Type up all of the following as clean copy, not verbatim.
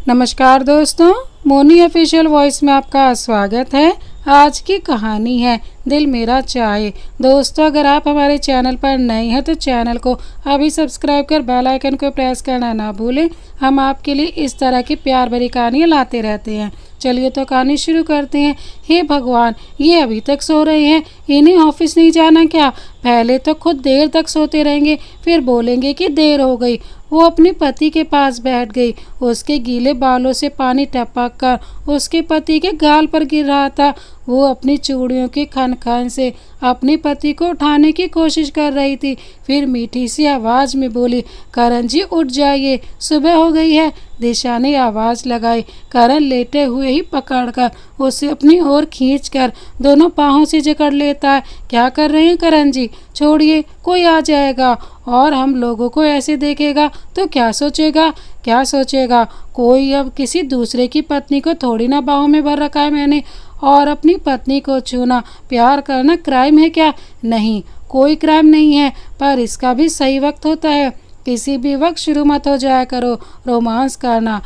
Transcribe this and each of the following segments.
नमस्कार दोस्तों, Moni official voice में आपका स्वागत है। आज की कहानी है दिल मेरा चाहे। दोस्तों, अगर आप हमारे चैनल पर नए हैं तो चैनल को अभी सब्सक्राइब कर बेल आइकन को प्रेस करना ना भूलें। हम आपके लिए इस तरह की प्यार भरी कहानियाँ लाते रहते हैं। चलिए तो कहानी शुरू करते हैं। हे भगवान, ये अभी तक सो रहे हैं, इन्हें ऑफिस नहीं जाना क्या? पहले तो खुद देर तक सोते रहेंगे, फिर बोलेंगे कि देर हो गई। वो अपने पति के पास बैठ गई। उसके गीले बालों से पानी टपक कर उसके पति के गाल पर गिर रहा था। वो अपनी चूड़ियों के खन खन से अपने पति को उठाने की कोशिश कर रही थी। फिर मीठी सी आवाज़ में बोली, करण जी उठ जाइए, सुबह हो गई है। दिशा ने आवाज़ लगाई। करण लेटे हुए ही पकड़कर उसे अपनी ओर खींचकर दोनों बाहों से जकड़ लेता है। क्या कर रहे हैं करण जी? छोड़िए, कोई आ जाएगा और हम लोगों को ऐसे देखेगा तो क्या सोचेगा? क्या सोचेगा? कोई अब किसी दूसरे की पत्नी को थोड़ी ना बाहों में भर रखा है मैंने। और अपनी पत्नी को छूना, प्यार करना क्राइम है क्या? नहीं, कोई क्राइम नहीं है, पर इसका भी सही वक्त होता है। किसी भी वक्त शुरू मत हो जाया करो रोमांस करना।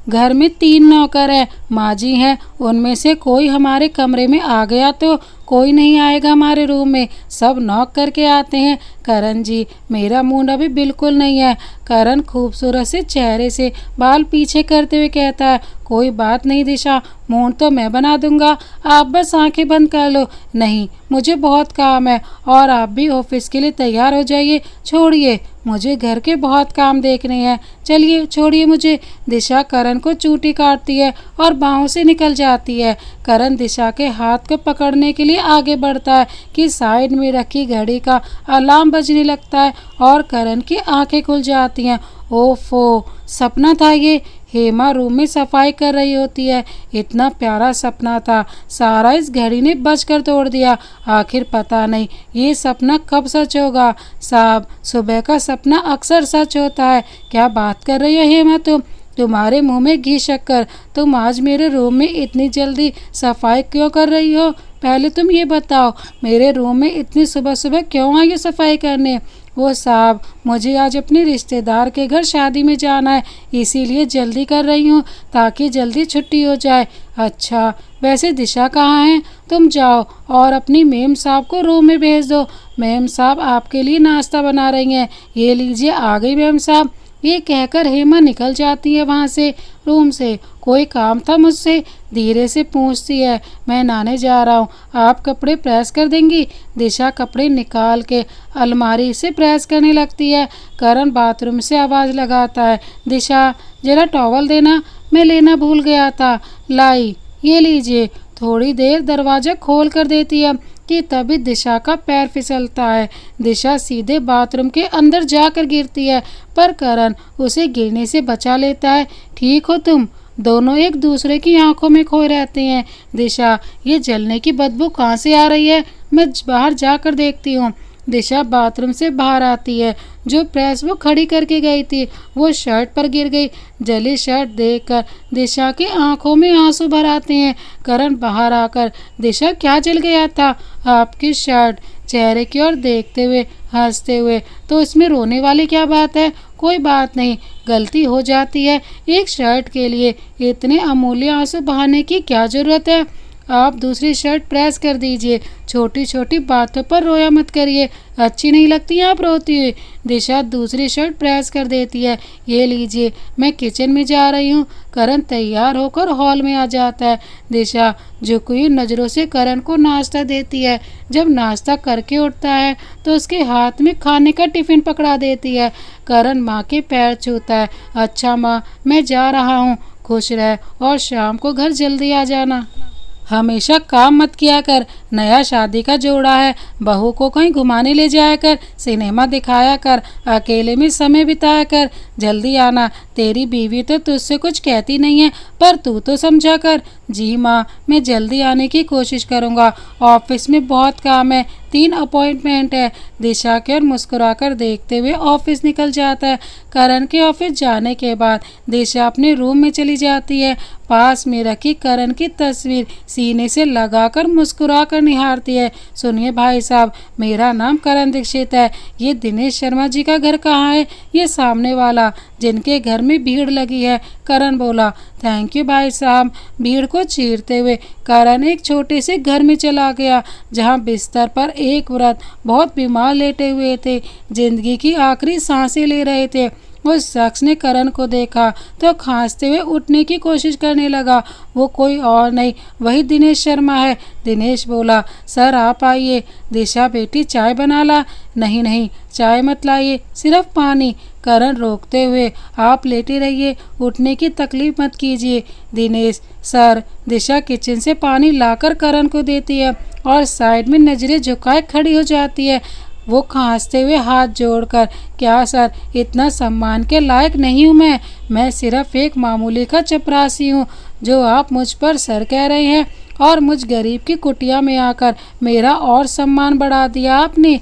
घर में 3 नौकर हैं, माँ जी हैं, उनमें से कोई हमारे कमरे में आ गया तो कोई नहीं आएगा हमारे रूम में, सब नॉक करके आते हैं। करण जी, मेरा मूड अभी बिल्कुल नहीं है। करण खूबसूरत से चेहरे से बाल पीछे करते हुए कहता है, कोई बात नहीं दिशा, मूड तो मैं बना दूंगा, आप बस आंखें बंद कर लो। नहीं, मुझे बहुत काम है और आप भी ऑफिस के लिए तैयार हो जाइए। छोड़िए, मुझे घर के बहुत काम देखने हैं। चलिए, छोड़िए मुझे। दिशा करण को चूटी काटती है और बाहों से निकल जाती है। करण दिशा के हाथ को पकड़ने के लिए आगे बढ़ता है कि साइड में रखी घड़ी का अलार्म बजने लगता है और करण की आंखें खुल जाती हैं। ओफो, सपना था ये। हेमा रूम में सफाई कर रही होती है। इतना प्यारा सपना था, सारा इस घड़ी ने बजकर तोड़ दिया। आखिर पता नहीं ये सपना कब सच होगा। साहब, सुबह का सपना अक्सर सच होता है। क्या बात कर रही हो हेमा तुम? तुम्हारे मुंह में घी शक्कर। तुम आज मेरे रूम में इतनी जल्दी सफाई क्यों कर रही हो? पहले तुम ये बताओ, मेरे रूम में इतनी सुबह सुबह क्यों आई हो सफाई करने? वो साहब, मुझे आज अपने रिश्तेदार के घर शादी में जाना है, इसीलिए जल्दी कर रही हूँ ताकि जल्दी छुट्टी हो जाए। अच्छा, वैसे दिशा कहाँ है? तुम जाओ और अपनी मेम साहब को रूम में भेज दो। मेम साहब आपके लिए नाश्ता बना रही हैं। ये लीजिए, आ गई मेम साहब। ये कहकर हेमा निकल जाती है वहाँ से, रूम से। कोई काम था मुझसे? धीरे से पूछती है। मैं नहाने जा रहा हूँ, आप कपड़े प्रेस कर देंगी? दिशा कपड़े निकाल के अलमारी से प्रेस करने लगती है। करण बाथरूम से आवाज़ लगाता है, दिशा जरा टॉवल देना, मैं लेना भूल गया था। लाई, ये लीजिए। थोड़ी देर दरवाज़ा खोल कर देती है कि तभी दिशा का पैर फिसलता है। दिशा सीधे बाथरूम के अंदर जाकर गिरती है, पर करण उसे गिरने से बचा लेता है। ठीक हो तुम? दोनों एक दूसरे की आंखों में खोए रहते हैं। दिशा, ये जलने की बदबू कहाँ से आ रही है? मैं बाहर जाकर देखती हूँ। दिशा बाथरूम से बाहर आती है। जो प्रेस वो खड़ी करके गई थी वो शर्ट पर गिर गई। जली शर्ट देखकर दिशा की आंखों में आंसू भर आते हैं। करण बाहर आकर, दिशा क्या जल गया था? आपकी शर्ट। चेहरे की ओर देखते हुए हंसते हुए, तो इसमें रोने वाली क्या बात है? कोई बात नहीं, गलती हो जाती है। एक शर्ट के लिए इतने अमूल्य आंसू बहाने की क्या जरूरत है? आप दूसरी शर्ट प्रेस कर दीजिए। छोटी छोटी बातों पर रोया मत करिए, अच्छी नहीं लगती आप रोती हुई। दिशा दूसरी शर्ट प्रेस कर देती है। ये लीजिए, मैं किचन में जा रही हूँ। करण तैयार होकर हॉल में आ जाता है। दिशा झुकी हुई नज़रों से करण को नाश्ता देती है। जब नाश्ता करके उठता है तो उसके हाथ में खाने का टिफ़िन पकड़ा देती है। करण माँ के पैर छूता है। अच्छा माँ, मैं जा रहा हूँ, खुश रह और शाम को घर जल्दी आ जाना। हमेशा काम मत किया कर, नया शादी का जोड़ा है, बहू को कहीं घुमाने ले जाया कर, सिनेमा दिखाया कर, अकेले में समय बिताया कर। जल्दी आना। तेरी बीवी तो तुझसे कुछ कहती नहीं है, पर तू तो समझा कर। जी माँ, मैं जल्दी आने की कोशिश करूँगा। ऑफिस में बहुत काम है, 3 अपॉइंटमेंट है। दिशा की ओर मुस्कुराकर देखते हुए ऑफिस निकल जाता है। करण के ऑफिस जाने के बाद दिशा अपने रूम में चली जाती है। पास में रखी करण की तस्वीर सीने से लगाकर मुस्कुराकर निहारती है। सुनिए भाई साहब, मेरा नाम करण दीक्षित है। ये दिनेश शर्मा जी का घर कहाँ है? ये सामने वाला जिनके घर में भीड़ लगी है। करण बोला। थैंक यू भाई साहब। भीड़ को चीरते हुए करण एक छोटे से घर में चला गया जहाँ बिस्तर पर एक वृद्ध बहुत बीमार लेटे हुए थे, जिंदगी की आखिरी सांसें ले रहे थे। उस शख्स ने करण को देखा तो खांसते हुए उठने की कोशिश करने लगा। वो कोई और नहीं, वही दिनेश शर्मा है। दिनेश बोला, सर आप आइए। दिशा बेटी चाय बना ला। नहीं नहीं, चाय मत लाइए, सिर्फ पानी। करण रोकते हुए, आप लेटे रहिए, उठने की तकलीफ मत कीजिए। दिनेश, सर। दिशा किचन से पानी लाकर करण को देती है और साइड में नजरें झुकाए खड़ी हो जाती है। वो खांसते हुए हाथ जोड़कर, क्या सर, इतना सम्मान के लायक नहीं हूँ मैं सिर्फ एक मामूली का चपरासी हूँ जो आप मुझ पर सर कह रहे हैं, और मुझ गरीब की कुटिया में आकर मेरा और सम्मान बढ़ा दिया आपने।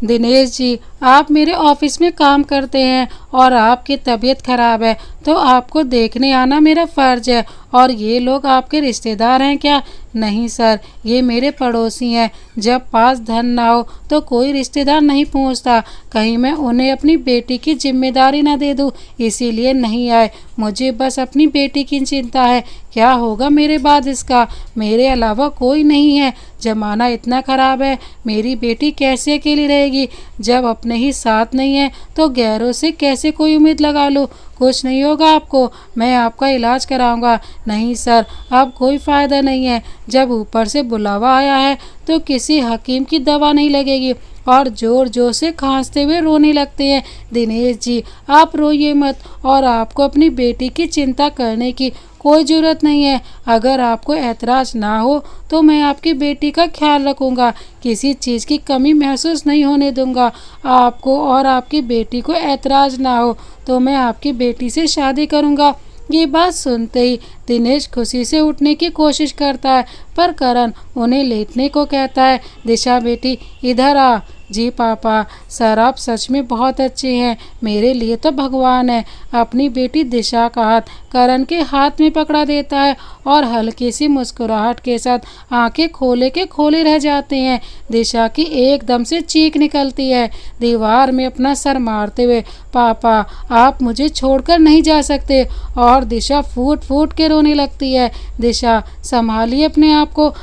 दिनेश जी, आप मेरे ऑफिस में काम करते हैं और आपकी तबीयत खराब है तो आपको देखने आना मेरा फर्ज है। और ये लोग आपके रिश्तेदार हैं क्या? नहीं सर, ये मेरे पड़ोसी हैं। जब पास धन ना हो तो कोई रिश्तेदार नहीं पहुंचता। कहीं मैं उन्हें अपनी बेटी की जिम्मेदारी ना दे दूं, इसीलिए नहीं आए। मुझे बस अपनी बेटी की चिंता है, क्या होगा मेरे बाद इसका। मेरे अलावा कोई नहीं है। जमाना इतना खराब है, मेरी बेटी कैसे अकेली रहेगी? जब अपने ही साथ नहीं है तो गैरों से कैसे कोई उम्मीद लगा लो? कुछ नहीं होगा आपको, मैं आपका इलाज कराऊंगा। नहीं सर, अब कोई फ़ायदा नहीं है। जब ऊपर से बुलावा आया है तो किसी हकीम की दवा नहीं लगेगी। और जोर जोर से खांसते हुए रोने लगते हैं। दिनेश जी, आप रोइए मत, और आपको अपनी बेटी की चिंता करने की कोई ज़रूरत नहीं है। अगर आपको ऐतराज़ ना हो तो मैं आपकी बेटी का ख्याल रखूँगा, किसी चीज़ की कमी महसूस नहीं होने दूँगा। आपको और आपकी बेटी को ऐतराज़ ना हो तो मैं आपकी बेटी से शादी करूँगा। ये बात सुनते ही दिनेश खुशी से उठने की कोशिश करता है, पर करण उन्हें लेटने को कहता है। दिशा बेटी, इधर आ। जी पापा, सर आप सच में बहुत अच्छे हैं, मेरे लिए तो भगवान है। अपनी बेटी दिशा का हाथ करण के हाथ में पकड़ा देता है और हल्की सी मुस्कुराहट के साथ आंखें खोले के खोले रह जाते हैं। दिशा की एकदम से चीख निकलती है, दीवार में अपना सर मारते हुए, पापा आप मुझे छोड़कर नहीं जा सकते। और दिशा फूट फूट के रोने लगती है। दिशा, संभालिए अपने आप को,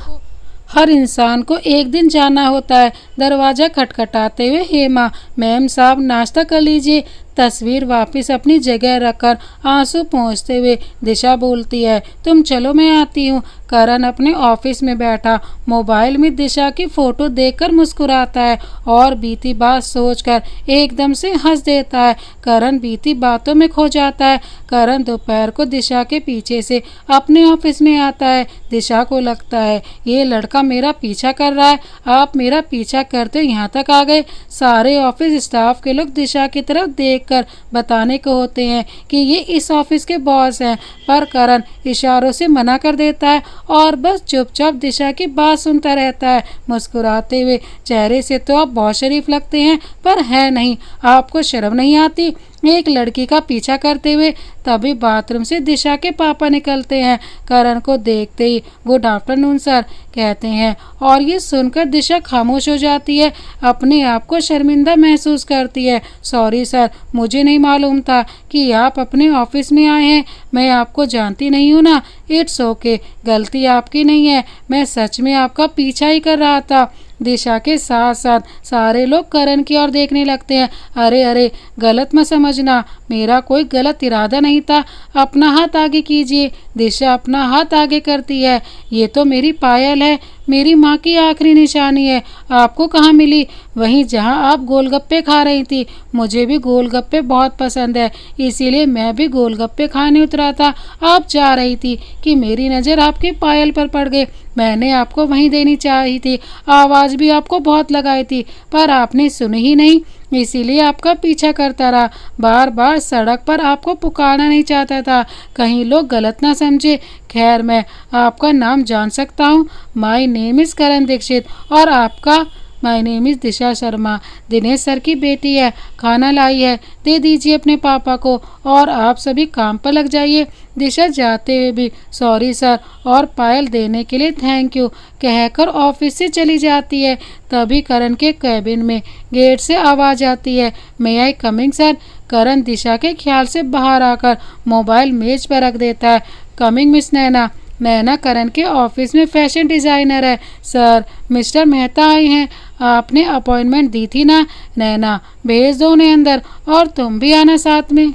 हर इंसान को एक दिन जाना होता है। दरवाज़ा खटखटाते हुए, हेमा, मैम साहब नाश्ता कर लीजिए। तस्वीर वापस अपनी जगह रखकर आंसू पोंछते हुए दिशा बोलती है, तुम चलो मैं आती हूँ। करण अपने ऑफिस में बैठा मोबाइल में दिशा की फ़ोटो देखकर मुस्कुराता है और बीती बात सोचकर एकदम से हंस देता है। करण बीती बातों में खो जाता है। करण दोपहर को दिशा के पीछे से अपने ऑफिस में आता है। दिशा को लगता है ये लड़का मेरा पीछा कर रहा है। आप मेरा पीछा करते यहाँ तक आ गए। सारे ऑफिस स्टाफ के लोग दिशा की तरफ देखकर बताने को होते हैं कि ये इस ऑफिस के बॉस हैं, पर करण इशारों से मना कर देता है और बस चुपचाप दिशा की बात सुनता रहता है, मुस्कुराते हुए। चेहरे से तो आप बहुत शरीफ लगते हैं, पर है नहीं। आपको शर्म नहीं आती एक लड़की का पीछा करते हुए? तभी बाथरूम से दिशा के पापा निकलते हैं। करण को देखते ही गुड आफ्टरनून सर कहते हैं और ये सुनकर दिशा खामोश हो जाती है, अपने आप को शर्मिंदा महसूस करती है। सॉरी सर, मुझे नहीं मालूम था कि आप अपने ऑफिस में आए हैं। मैं आपको जानती नहीं हूँ ना। इट्स ओके, गलती आपकी नहीं है, मैं सच में आपका पीछा ही कर रहा था। दिशा के साथ साथ सारे लोग करण की ओर देखने लगते हैं। अरे अरे, गलत मत समझना, मेरा कोई गलत इरादा नहीं था। अपना हाथ आगे कीजिए। दिशा अपना हाथ आगे करती है। ये तो मेरी पायल है, मेरी माँ की आखिरी निशानी है। आपको कहाँ मिली? वहीं जहाँ आप गोलगप्पे खा रही थी। मुझे भी गोलगप्पे बहुत पसंद है, इसीलिए मैं भी गोलगप्पे खाने उतरा था। आप जा रही थी कि मेरी नज़र आपकी पायल पर पड़ गई। मैंने आपको वहीं देनी चाहिए थी, आवाज़ भी आपको बहुत लगाई थी, पर आपने सुनी ही नहीं, इसीलिए आपका पीछा करता रहा। बार बार सड़क पर आपको पुकारना नहीं चाहता था, कहीं लोग गलत ना समझे। खैर, मैं आपका नाम जान सकता हूँ? My name is Karan Dixit. और आपका? My name is Disha Sharma, Dinesh sir की बेटी है, खाना लाई है, दे दीजिए अपने पापा को और आप सभी काम पर लग जाइए। दिशा जाते हुए भी सॉरी सर और पायल देने के लिए थैंक यू कहकर ऑफिस से चली जाती है। तभी करण के कैबिन में गेट से आवाज़ आती है, मे आई कमिंग सर। करण दिशा के ख्याल से बाहर आकर मोबाइल मेज पर रख देता है। कमिंग मिस नैना। नैना करण के ऑफिस में फैशन डिज़ाइनर है। सर मिस्टर मेहता आए हैं, आपने अपॉइंटमेंट दी थी ना। नैना भेज दो उन्हें अंदर और तुम भी आना साथ में।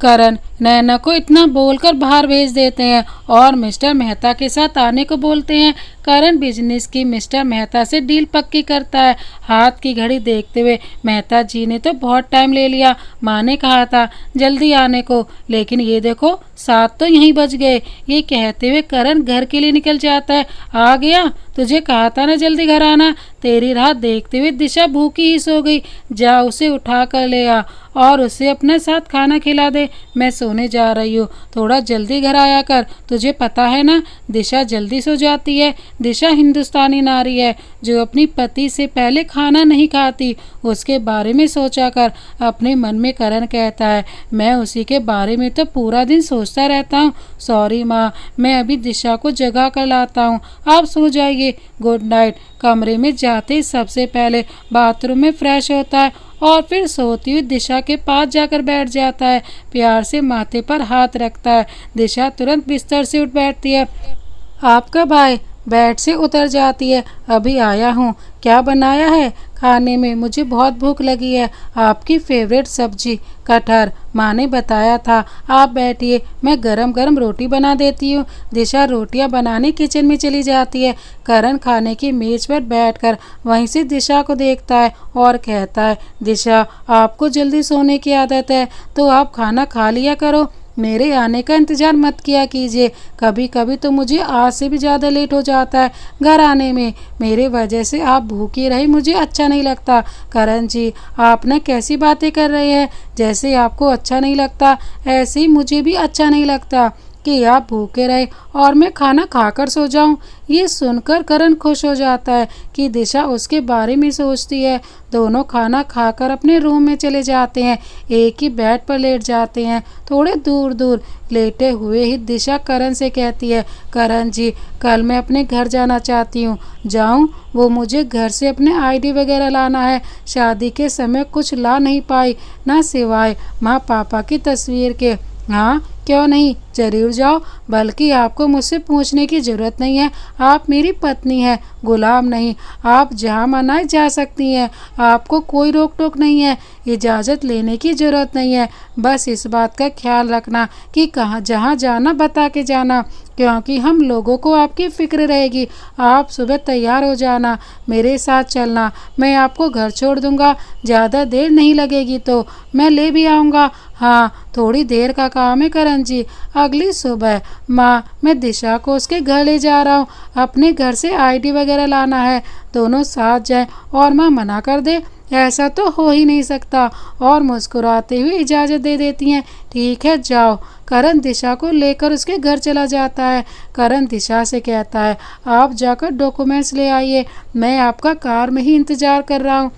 करण नैना को इतना बोलकर बाहर भेज देते हैं और मिस्टर मेहता के साथ आने को बोलते हैं। करण बिजनेस की मिस्टर मेहता से डील पक्की करता है। हाथ की घड़ी देखते हुए, मेहता जी ने तो बहुत टाइम ले लिया, माँ ने कहा था जल्दी आने को, लेकिन ये देखो 7 तो यहीं बज गए। ये कहते हुए करण घर के लिए निकल जाता है। आ गया, तुझे कहा था ना जल्दी घर आना। तेरी राह देखते हुए दिशा भूखी ही सो गई। जा उसे उठा कर ले आ और उसे अपने साथ खाना खिला दे। मैं सोने जा रही हूँ, थोड़ा जल्दी घर आया कर, तुझे पता है ना। दिशा जल्दी सो जाती है। दिशा हिंदुस्तानी नारी है जो अपनी पति से पहले खाना नहीं खाती। उसके बारे में सोचा कर। अपने मन में करण कहता है, मैं उसी के बारे में तो पूरा दिन सोचता रहता हूँ। सॉरी माँ, मैं अभी दिशा को जगा कर लाता हूँ, आप सो जाइए। Good night. कमरे में जाते ही सबसे पहले बाथरूम में फ्रेश होता है और फिर सोती हुई दिशा के पास जाकर बैठ जाता है। प्यार से माथे पर हाथ रखता है। दिशा तुरंत बिस्तर से उठ बैठती है। आप कब आए? बेड से उतर जाती है। अभी आया हूँ। क्या बनाया है खाने में? मुझे बहुत भूख लगी है। आपकी फेवरेट सब्जी कटहर, माँ ने बताया था। आप बैठिए, मैं गरम गरम रोटी बना देती हूँ। दिशा रोटियाँ बनाने किचन में चली जाती है। करण खाने की मेज पर बैठकर वहीं से दिशा को देखता है और कहता है, दिशा आपको जल्दी सोने की आदत है तो आप खाना खा लिया करो, मेरे आने का इंतज़ार मत किया कीजिए। कभी कभी तो मुझे आज से भी ज़्यादा लेट हो जाता है घर आने में। मेरे वजह से आप भूखी रही, मुझे अच्छा नहीं लगता। करण जी, आप न कैसी बातें कर रहे हैं। जैसे आपको अच्छा नहीं लगता ऐसे ही मुझे भी अच्छा नहीं लगता कि आप भूखे रहे और मैं खाना खाकर सो जाऊं। ये सुनकर करण खुश हो जाता है कि दिशा उसके बारे में सोचती है। दोनों खाना खाकर अपने रूम में चले जाते हैं। एक ही बेड पर लेट जाते हैं। थोड़े दूर दूर लेटे हुए ही दिशा करण से कहती है, करण जी कल मैं अपने घर जाना चाहती हूँ, जाऊँ? वो मुझे घर से अपने आईडी वगैरह लाना है। शादी के समय कुछ ला नहीं पाई ना सिवाय माँ पापा की तस्वीर के। हाँ क्यों नहीं, जरूर जाओ। बल्कि आपको मुझसे पूछने की ज़रूरत नहीं है, आप मेरी पत्नी हैं, गुलाम नहीं। आप जहाँ मनाए जा सकती हैं, आपको कोई रोक टोक नहीं है। इजाज़त लेने की ज़रूरत नहीं है। बस इस बात का ख्याल रखना कि कहाँ जहाँ जाना बता के जाना, क्योंकि हम लोगों को आपकी फ़िक्र रहेगी। आप सुबह तैयार हो जाना, मेरे साथ चलना, मैं आपको घर छोड़ दूँगा। ज़्यादा देर नहीं लगेगी तो मैं ले भी आऊँगा। हाँ थोड़ी देर का काम है करण जी। अगली सुबह माँ, मैं दिशा को उसके घर ले जा रहा हूँ, अपने घर से आईडी वगैरह लाना है। दोनों साथ जाएं और माँ मना कर दे, ऐसा तो हो ही नहीं सकता। और मुस्कुराते हुए इजाज़त दे देती हैं। ठीक है जाओ। करण दिशा को लेकर उसके घर चला जाता है। करण दिशा से कहता है, आप जाकर डॉक्यूमेंट्स ले आइए, मैं आपका कार में ही इंतज़ार कर रहा हूँ।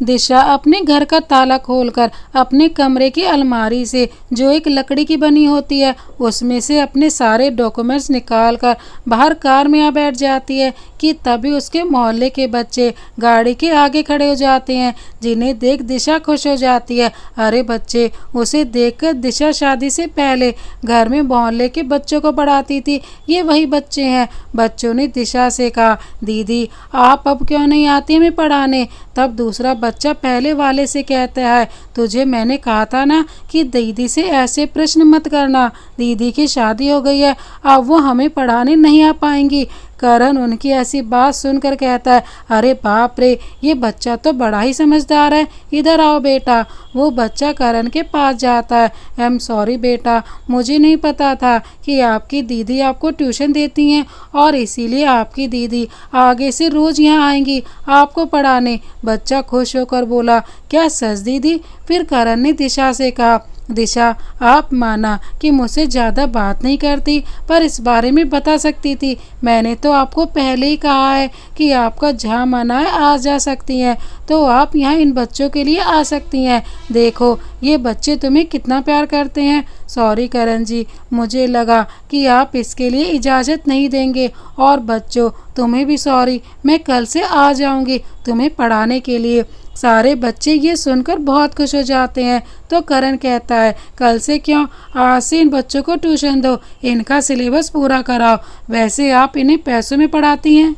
दिशा अपने घर का ताला खोलकर अपने कमरे की अलमारी से, जो एक लकड़ी की बनी होती है, उसमें से अपने सारे डॉक्यूमेंट्स निकालकर बाहर कार में आ बैठ जाती है कि तभी उसके मोहल्ले के बच्चे गाड़ी के आगे खड़े हो जाते हैं, जिन्हें देख दिशा खुश हो जाती है। अरे बच्चे! उसे देखकर दिशा शादी से पहले घर में मोहल्ले के बच्चों को पढ़ाती थी। ये वही बच्चे हैं। बच्चों ने दिशा से कहा, दीदी आप अब क्यों नहीं आती हमें पढ़ाने? तब दूसरा बच्चा पहले वाले से कहता है, तुझे मैंने कहा था ना कि दीदी से ऐसे प्रश्न मत करना, दीदी की शादी हो गई है, अब वो हमें पढ़ाने नहीं आ पाएंगी। करण उनकी ऐसी बात सुनकर कहता है, अरे बाप रे, ये बच्चा तो बड़ा ही समझदार है, इधर आओ बेटा। वो बच्चा करण के पास जाता है। आई एम सॉरी बेटा, मुझे नहीं पता था कि आपकी दीदी आपको ट्यूशन देती हैं और इसीलिए आपकी दीदी आगे से रोज़ यहाँ आएंगी आपको पढ़ाने। बच्चा खुश होकर बोला, क्या सच दीदी? फिर करण ने दिशा से कहा, दिशा, आप माना कि मुझसे ज़्यादा बात नहीं करती, पर इस बारे में बता सकती थी। मैंने तो आपको पहले ही कहा है कि आपका जहाँ मन आए आ जा सकती हैं, तो आप यहाँ इन बच्चों के लिए आ सकती हैं। देखो ये बच्चे तुम्हें कितना प्यार करते हैं। सॉरी करण जी, मुझे लगा कि आप इसके लिए इजाज़त नहीं देंगे। और बच्चों, तुम्हें भी सॉरी, मैं कल से आ जाऊंगी तुम्हें पढ़ाने के लिए। सारे बच्चे ये सुनकर बहुत खुश हो जाते हैं। तो करण कहता है, कल से क्यों, आज से इन बच्चों को ट्यूशन दो, इनका सिलेबस पूरा कराओ। वैसे आप इन्हें पैसों में पढ़ाती हैं।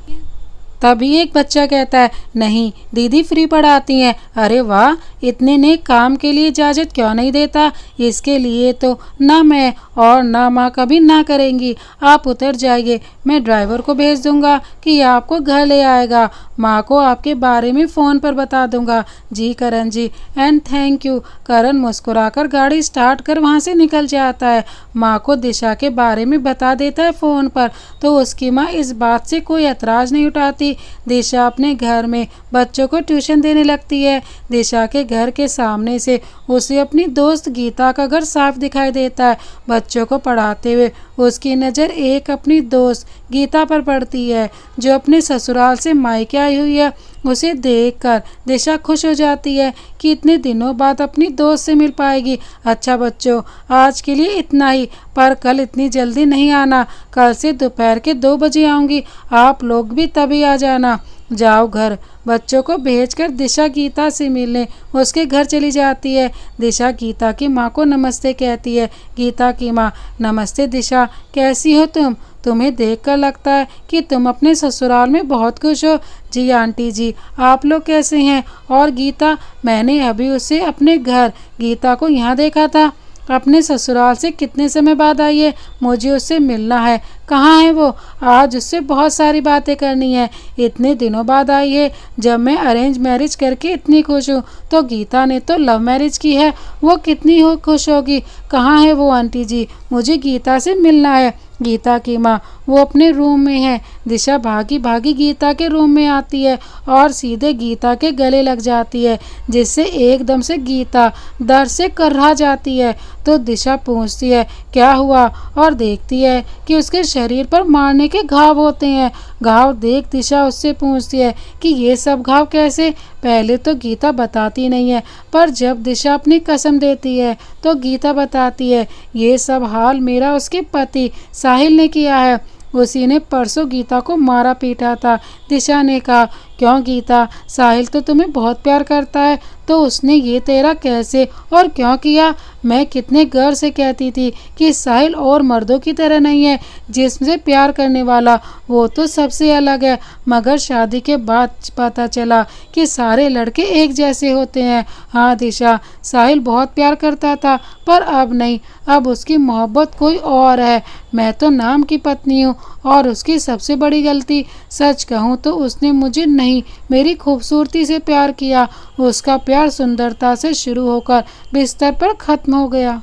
तभी एक बच्चा कहता है, नहीं दीदी फ्री पढ़ाती हैं। अरे वाह, इतने नेक काम के लिए इजाज़त क्यों नहीं देता। इसके लिए तो ना मैं और ना माँ कभी ना करेंगी। आप उतर जाइए, मैं ड्राइवर को भेज दूंगा कि आपको घर ले आएगा। माँ को आपके बारे में फ़ोन पर बता दूंगा। जी करण जी, एंड थैंक यू। करण मुस्कुराकर गाड़ी स्टार्ट कर वहाँ से निकल जाता है। माँ को दिशा के बारे में बता देता है फ़ोन पर, तो उसकी माँ इस बात से कोई एतराज़ नहीं उठाती। दिशा अपने घर में बच्चों को ट्यूशन देने लगती है। दिशा के घर के सामने से उसे अपनी दोस्त गीता का घर साफ दिखाई देता है। बच्चों को पढ़ाते हुए उसकी नज़र एक अपनी दोस्त गीता पर पड़ती है, जो अपने ससुराल से मायके आई हुई है। उसे देखकर दिशा खुश हो जाती है कि इतने दिनों बाद अपनी दोस्त से मिल पाएगी। अच्छा बच्चों, आज के लिए इतना ही, पर कल इतनी जल्दी नहीं आना। कल से दोपहर के 2 बजे आऊँगी, आप लोग भी तभी आ जाना। जाओ घर। बच्चों को भेजकर दिशा गीता से मिलने उसके घर चली जाती है। दिशा गीता की माँ को नमस्ते कहती है। गीता की माँ, नमस्ते दिशा, कैसी हो तुम? तुम्हें देखकर लगता है कि तुम अपने ससुराल में बहुत खुश हो। जी आंटी जी, आप लोग कैसे हैं? और गीता, मैंने अभी उसे अपने घर, गीता को यहाँ देखा था। अपने ससुराल से कितने समय बाद आई है, मुझे उससे मिलना है। कहाँ है वो? आज उससे बहुत सारी बातें करनी है। इतने दिनों बाद आई है। जब मैं अरेंज मैरिज करके इतनी खुश हूँ, तो गीता ने तो लव मैरिज की है, वो कितनी खुश होगी। कहाँ है वो आंटी जी? मुझे गीता से मिलना है। गीता की माँ, वो अपने रूम में है। दिशा भागी भागी गीता के रूम में आती है और सीधे गीता के गले लग जाती है, जिससे एकदम से गीता दर्द से कर्रा जाती है। तो दिशा पूछती है, क्या हुआ? और देखती है कि उसके शरीर पर मारने के घाव होते हैं। घाव देख दिशा उससे पूछती है कि ये सब घाव कैसे? पहले तो गीता बताती नहीं है, पर जब दिशा अपनी कसम देती है तो गीता बताती है, ये सब हाल मेरा उसके पति साहिल ने किया है। उसी ने परसों गीता को मारा पीटा था। दिशा ने कहा, क्यों गीता, साहिल तो तुम्हें बहुत प्यार करता है, तो उसने ये तेरा कैसे और क्यों किया? मैं कितने गर्व से कहती थी कि साहिल और मर्दों की तरह नहीं है, जिससे प्यार करने वाला वो तो सबसे अलग है। मगर शादी के बाद पता चला कि सारे लड़के एक जैसे होते हैं। हाँ दिशा, साहिल बहुत प्यार करता था, पर अब नहीं, अब उसकी मोहब्बत कोई और है। मैं तो नाम की पत्नी हूँ, और उसकी सबसे बड़ी गलती, सच कहूँ तो उसने मुझे नहीं, मेरी खूबसूरती से प्यार किया। उसका प्यार सुंदरता से शुरू होकर बिस्तर पर खत्म हो गया।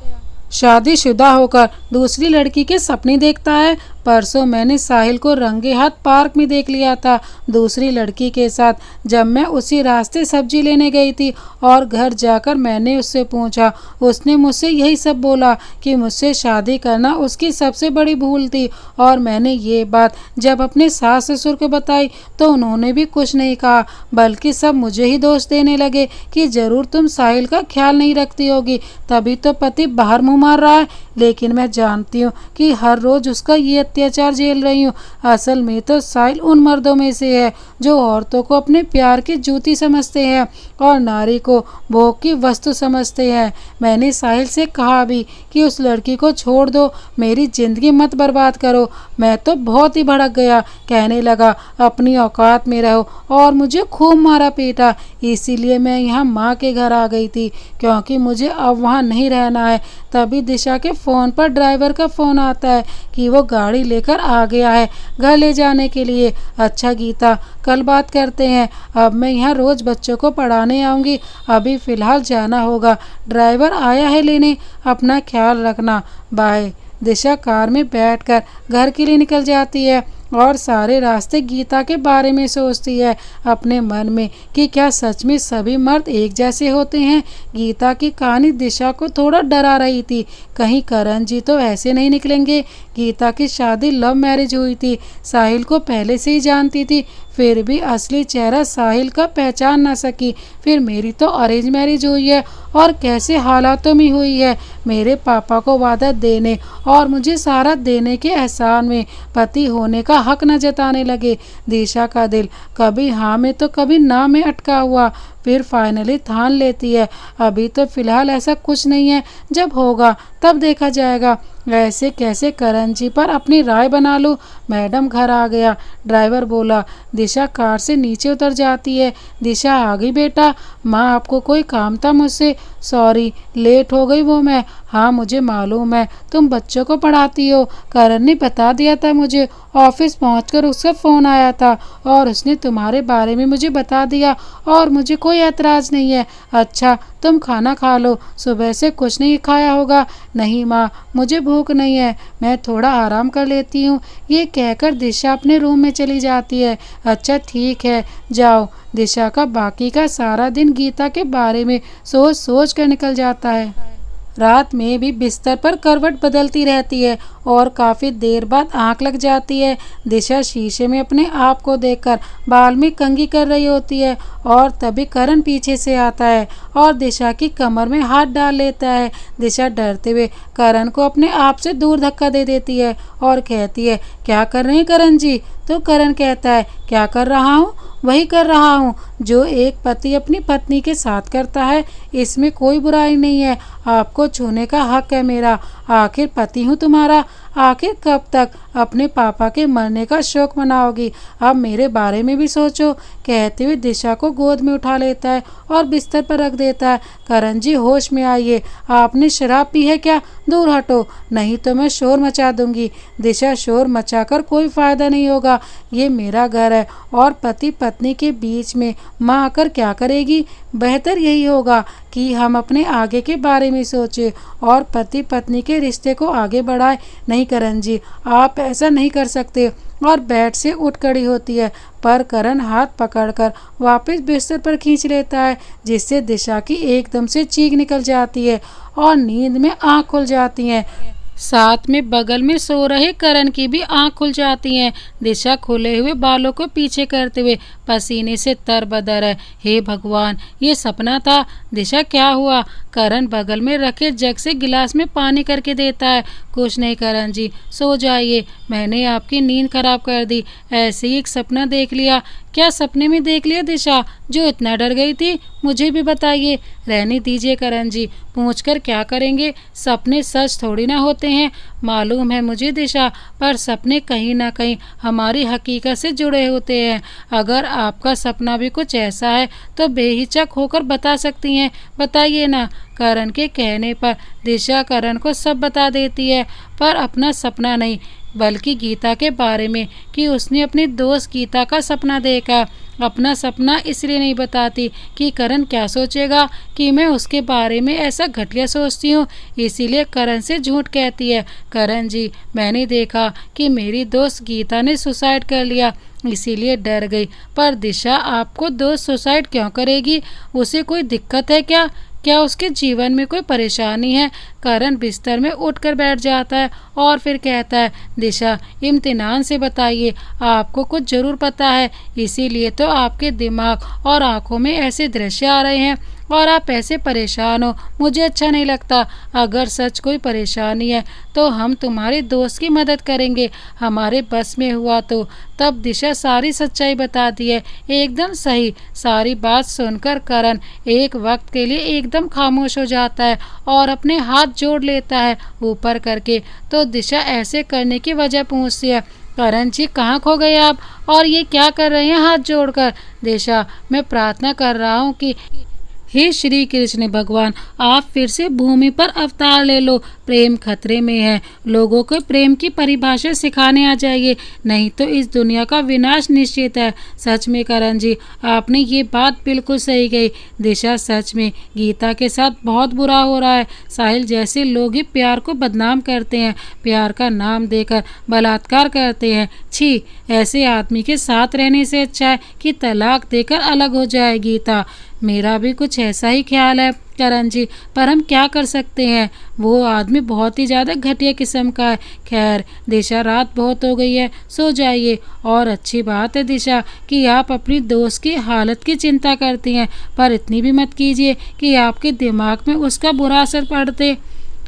शादीशुदा होकर दूसरी लड़की के सपने देखता है। परसों मैंने साहिल को रंगे हाथ पार्क में देख लिया था, दूसरी लड़की के साथ। जब मैं उसी रास्ते सब्जी लेने गई थी और घर जाकर मैंने उससे पूछा, उसने मुझसे यही सब बोला कि मुझसे शादी करना उसकी सबसे बड़ी भूल थी। और मैंने ये बात जब अपने सास ससुर को बताई तो उन्होंने भी कुछ नहीं कहा, बल्कि सब मुझे ही दोष देने लगे कि ज़रूर तुम साहिल का ख्याल नहीं रखती होगी, तभी तो पति बाहर मुँह मार रहा है। लेकिन मैं जानती हूँ कि हर रोज़ उसका ये अत्याचार झेल रही हूँ। असल में तो साहिल उन मर्दों में से है जो औरतों को अपने प्यार की जूती समझते हैं और नारी को भोग की वस्तु समझते हैं। मैंने साहिल से कहा भी कि उस लड़की को छोड़ दो, मेरी ज़िंदगी मत बर्बाद करो। मैं तो बहुत ही भड़क गया, कहने लगा अपनी औकात में रहो, और मुझे खूब मारा पीटा। इसीलिए मैं यहाँ माँ के घर आ गई थी, क्योंकि मुझे अब वहाँ नहीं रहना है। तभी दिशा के फ़ोन पर ड्राइवर का फ़ोन आता है कि वो गाड़ी लेकर आ गया है घर ले जाने के लिए। अच्छा गीता, कल बात करते हैं, अब मैं यहाँ रोज़ बच्चों को पढ़ाने आऊँगी, अभी फ़िलहाल जाना होगा। ड्राइवर आया है लेने, अपना ख्याल रखना, बाय। दिशा कार में बैठकर घर के लिए निकल जाती है। और सारे रास्ते गीता के बारे में सोचती है अपने मन में कि क्या सच में सभी मर्द एक जैसे होते हैं। गीता की कहानी दिशा को थोड़ा डरा रही थी, कहीं करण जी तो ऐसे नहीं निकलेंगे। गीता की शादी लव मैरिज हुई थी, साहिल को पहले से ही जानती थी, फिर भी असली चेहरा साहिल का पहचान ना सकी। फिर मेरी तो अरेंज मैरिज हुई है और कैसे हालातों में हुई है। मेरे पापा को वादा देने और मुझे सारा देने के एहसान में पति होने का हक न जताने लगे। दिशा का दिल कभी हाँ में तो कभी ना में अटका हुआ, फिर फाइनली ठान लेती है अभी तो फिलहाल ऐसा कुछ नहीं है, जब होगा तब देखा जाएगा। ऐसे कैसे करण जी पर अपनी राय बना लूं। मैडम घर आ गया, ड्राइवर बोला। दिशा कार से नीचे उतर जाती है। दिशा आ गई बेटा, माँ आपको कोई काम था मुझसे? सॉरी लेट हो गई वो मैं। हाँ मुझे मालूम है तुम बच्चों को पढ़ाती हो, करण ने बता दिया था मुझे। ऑफिस पहुंचकर उसका फ़ोन आया था और उसने तुम्हारे बारे में मुझे बता दिया और मुझे कोई ऐतराज़ नहीं है। अच्छा तुम खाना खा लो, सुबह से कुछ नहीं खाया होगा। नहीं माँ मुझे भूख नहीं है, मैं थोड़ा आराम कर लेती हूँ। ये कहकर दिशा अपने रूम में चली जाती है। अच्छा ठीक है जाओ। दिशा का बाकी का सारा दिन गीता के बारे में सोच सोच कर निकल जाता है। रात में भी बिस्तर पर करवट बदलती रहती है और काफ़ी देर बाद आंख लग जाती है। दिशा शीशे में अपने आप को देखकर बाल में कंघी कर रही होती है और तभी करण पीछे से आता है और दिशा की कमर में हाथ डाल लेता है। दिशा डरते हुए करण को अपने आप से दूर धक्का दे देती है और कहती है क्या कर रहे हैं करण जी? तो करण कहता है क्या कर रहा हूँ? वही कर रहा हूँ जो एक पति अपनी पत्नी के साथ करता है, इसमें कोई बुराई नहीं है। आपको छूने का हक है मेरा, आखिर पति हूँ तुम्हारा। आखिर कब तक अपने पापा के मरने का शौक मनाओगी? अब मेरे बारे में भी सोचो। कहते हुए दिशा को गोद में उठा लेता है और बिस्तर पर रख देता है। करण जी होश में आइए, आपने शराब पी है क्या? दूर हटो नहीं तो मैं शोर मचा दूंगी। दिशा शोर मचाकर कोई फायदा नहीं होगा, ये मेरा घर है और पति पत्नी के बीच में माँ आकर क्या करेगी? बेहतर यही होगा कि हम अपने आगे के बारे में सोचें और पति पत्नी के रिश्ते को आगे बढ़ाएं। नहीं करण जी आप ऐसा नहीं कर सकते। और बेड से उठ खड़ी होती है पर करण हाथ पकड़कर वापस बिस्तर पर खींच लेता है, जिससे दिशा की एकदम से चीख निकल जाती है और नींद में आँख खुल जाती है। साथ में बगल में सो रहे करण की भी आंख खुल जाती हैं। दिशा खुले हुए बालों को पीछे करते हुए पसीने से तरबदर है। हे भगवान ये सपना था। दिशा क्या हुआ? करण बगल में रखे जग से गिलास में पानी करके देता है। कुछ नहीं करण जी सो जाइए, मैंने आपकी नींद खराब कर दी। ऐसे ही एक सपना देख लिया। क्या सपने में देख लिया दिशा जो इतना डर गई थी? मुझे भी बताइए। रहने दीजिए करण जी, पूछकर क्या करेंगे, सपने सच थोड़ी ना होते हैं। मालूम है मुझे दिशा, पर सपने कहीं ना कहीं हमारी हकीकत से जुड़े होते हैं। अगर आपका सपना भी कुछ ऐसा है तो बेहिचक होकर बता सकती हैं, बताइए ना। करण के कहने पर दिशा करण को सब बता देती है, पर अपना सपना नहीं बल्कि गीता के बारे में कि उसने अपनी दोस्त गीता का सपना देखा। अपना सपना इसलिए नहीं बताती कि करण क्या सोचेगा कि मैं उसके बारे में ऐसा घटिया सोचती हूँ, इसीलिए करण से झूठ कहती है। करण जी मैंने देखा कि मेरी दोस्त गीता ने सुसाइड कर लिया, इसीलिए डर गई। पर दिशा आपको दोस्त सुसाइड क्यों करेगी? उसे कोई दिक्कत है क्या? क्या उसके जीवन में कोई परेशानी है? करण बिस्तर में उठकर बैठ जाता है और फिर कहता है दिशा इम्तिनान से बताइए, आपको कुछ जरूर पता है, इसीलिए तो आपके दिमाग और आंखों में ऐसे दृश्य आ रहे हैं और आप ऐसे परेशान हो। मुझे अच्छा नहीं लगता। अगर सच कोई परेशानी है तो हम तुम्हारे दोस्त की मदद करेंगे, हमारे बस में हुआ तो। तब दिशा सारी सच्चाई बताती है, एकदम सही। सारी बात सुनकर करण एक वक्त के लिए एकदम खामोश हो जाता है और अपने हाथ जोड़ लेता है ऊपर करके। तो दिशा ऐसे करने की वजह पूछती है, करण जी कहाँ खो गए आप और ये क्या कर रहे हैं हाथ जोड़कर? दिशा मैं प्रार्थना कर रहा हूँ कि हे श्री कृष्ण भगवान, आप फिर से भूमि पर अवतार ले लो। प्रेम खतरे में है। लोगों को प्रेम की परिभाषा सिखाने आ जाइए, नहीं तो इस दुनिया का विनाश निश्चित है। सच में करण जी, आपने ये बात बिल्कुल सही कही। दिशा, सच में गीता के साथ बहुत बुरा हो रहा है। साहिल जैसे लोग ही प्यार को बदनाम करते हैं, प्यार का नाम देकर बलात्कार करते हैं। छी, ऐसे आदमी के साथ रहने से अच्छा है कि तलाक देकर अलग हो जाए। गीता, मेरा भी कुछ ऐसा ही ख्याल है करण जी, पर हम क्या कर सकते हैं। वो आदमी बहुत ही ज़्यादा घटिया किस्म का है। खैर दिशा, रात बहुत हो गई है, सो जाइए। और अच्छी बात है दिशा कि आप अपनी दोस्त की हालत की चिंता करती हैं, पर इतनी भी मत कीजिए कि आपके दिमाग में उसका बुरा असर पड़ते।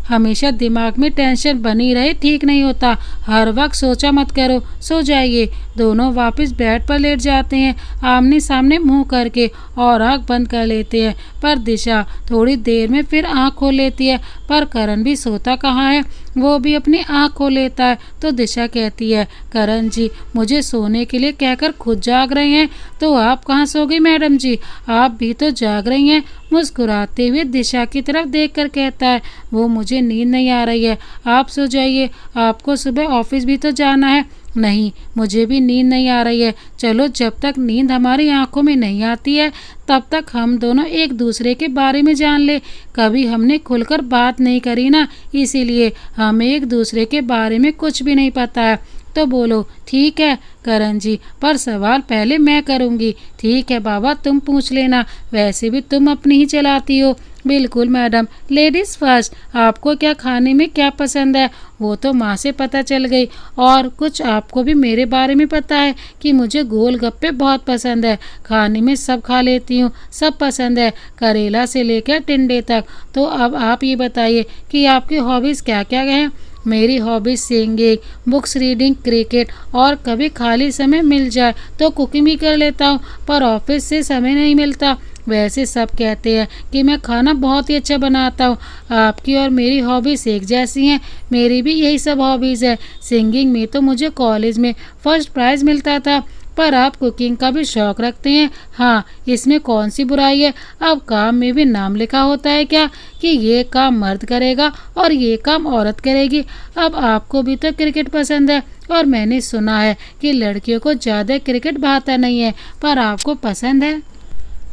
हमेशा दिमाग में टेंशन बनी रहे ठीक नहीं होता। हर वक्त सोचा मत करो, सो जाइए। दोनों वापस बेड पर लेट जाते हैं, आमने सामने मुंह करके, और आंख बंद कर लेते हैं। पर दिशा थोड़ी देर में फिर आंख खोल लेती है, पर करण भी सोता कहाँ है, वो भी अपनी आंख खोल लेता है। तो दिशा कहती है, करण जी मुझे सोने के लिए कहकर खुद जाग रहे हैं, तो आप कहाँ सो गई मैडम जी, आप भी तो जाग रही हैं। मुस्कुराते हुए दिशा की तरफ देखकर कहता है, वो मुझे नींद नहीं आ रही है, आप सो जाइए, आपको सुबह ऑफिस भी तो जाना है। नहीं, मुझे भी नींद नहीं आ रही है। चलो, जब तक नींद हमारी आंखों में नहीं आती है तब तक हम दोनों एक दूसरे के बारे में जान ले। कभी हमने खुलकर बात नहीं करी ना, इसीलिए हमें एक दूसरे के बारे में कुछ भी नहीं पता है। तो बोलो, ठीक है करण जी, पर सवाल पहले मैं करूँगी। ठीक है बाबा, तुम पूछ लेना, वैसे भी तुम अपनी ही चलाती हो। बिल्कुल मैडम, लेडीज़ फर्स्ट। आपको क्या खाने में क्या पसंद है, वो तो माँ से पता चल गई। और कुछ आपको भी मेरे बारे में पता है कि मुझे गोलगप्पे बहुत पसंद है। खाने में सब खा लेती हूँ, सब पसंद है, करेला से लेकर टिंडे तक। तो अब आप ये बताइए कि आपकी हॉबीज़ क्या क्या हैं। मेरी hobbies singing, books reading, cricket, और कभी खाली समय मिल जाए तो कुकिंग भी कर लेता हूँ, पर ऑफिस से समय नहीं मिलता। वैसे सब कहते हैं कि मैं खाना बहुत ही अच्छा बनाता हूँ। आपकी और मेरी हॉबीज़ एक जैसी हैं, मेरी भी यही सब हॉबीज़ है। सिंगिंग में तो मुझे कॉलेज में फर्स्ट प्राइज़ मिलता था, पर आप कुकिंग का भी शौक़ रखते हैं। हाँ, इसमें कौन सी बुराई है। अब काम में भी नाम लिखा होता है क्या कि ये काम मर्द करेगा और ये काम औरत करेगी। अब आपको भी तो क्रिकेट पसंद है, और मैंने सुना है कि लड़कियों को ज़्यादा क्रिकेट भाता नहीं है, पर आपको पसंद है।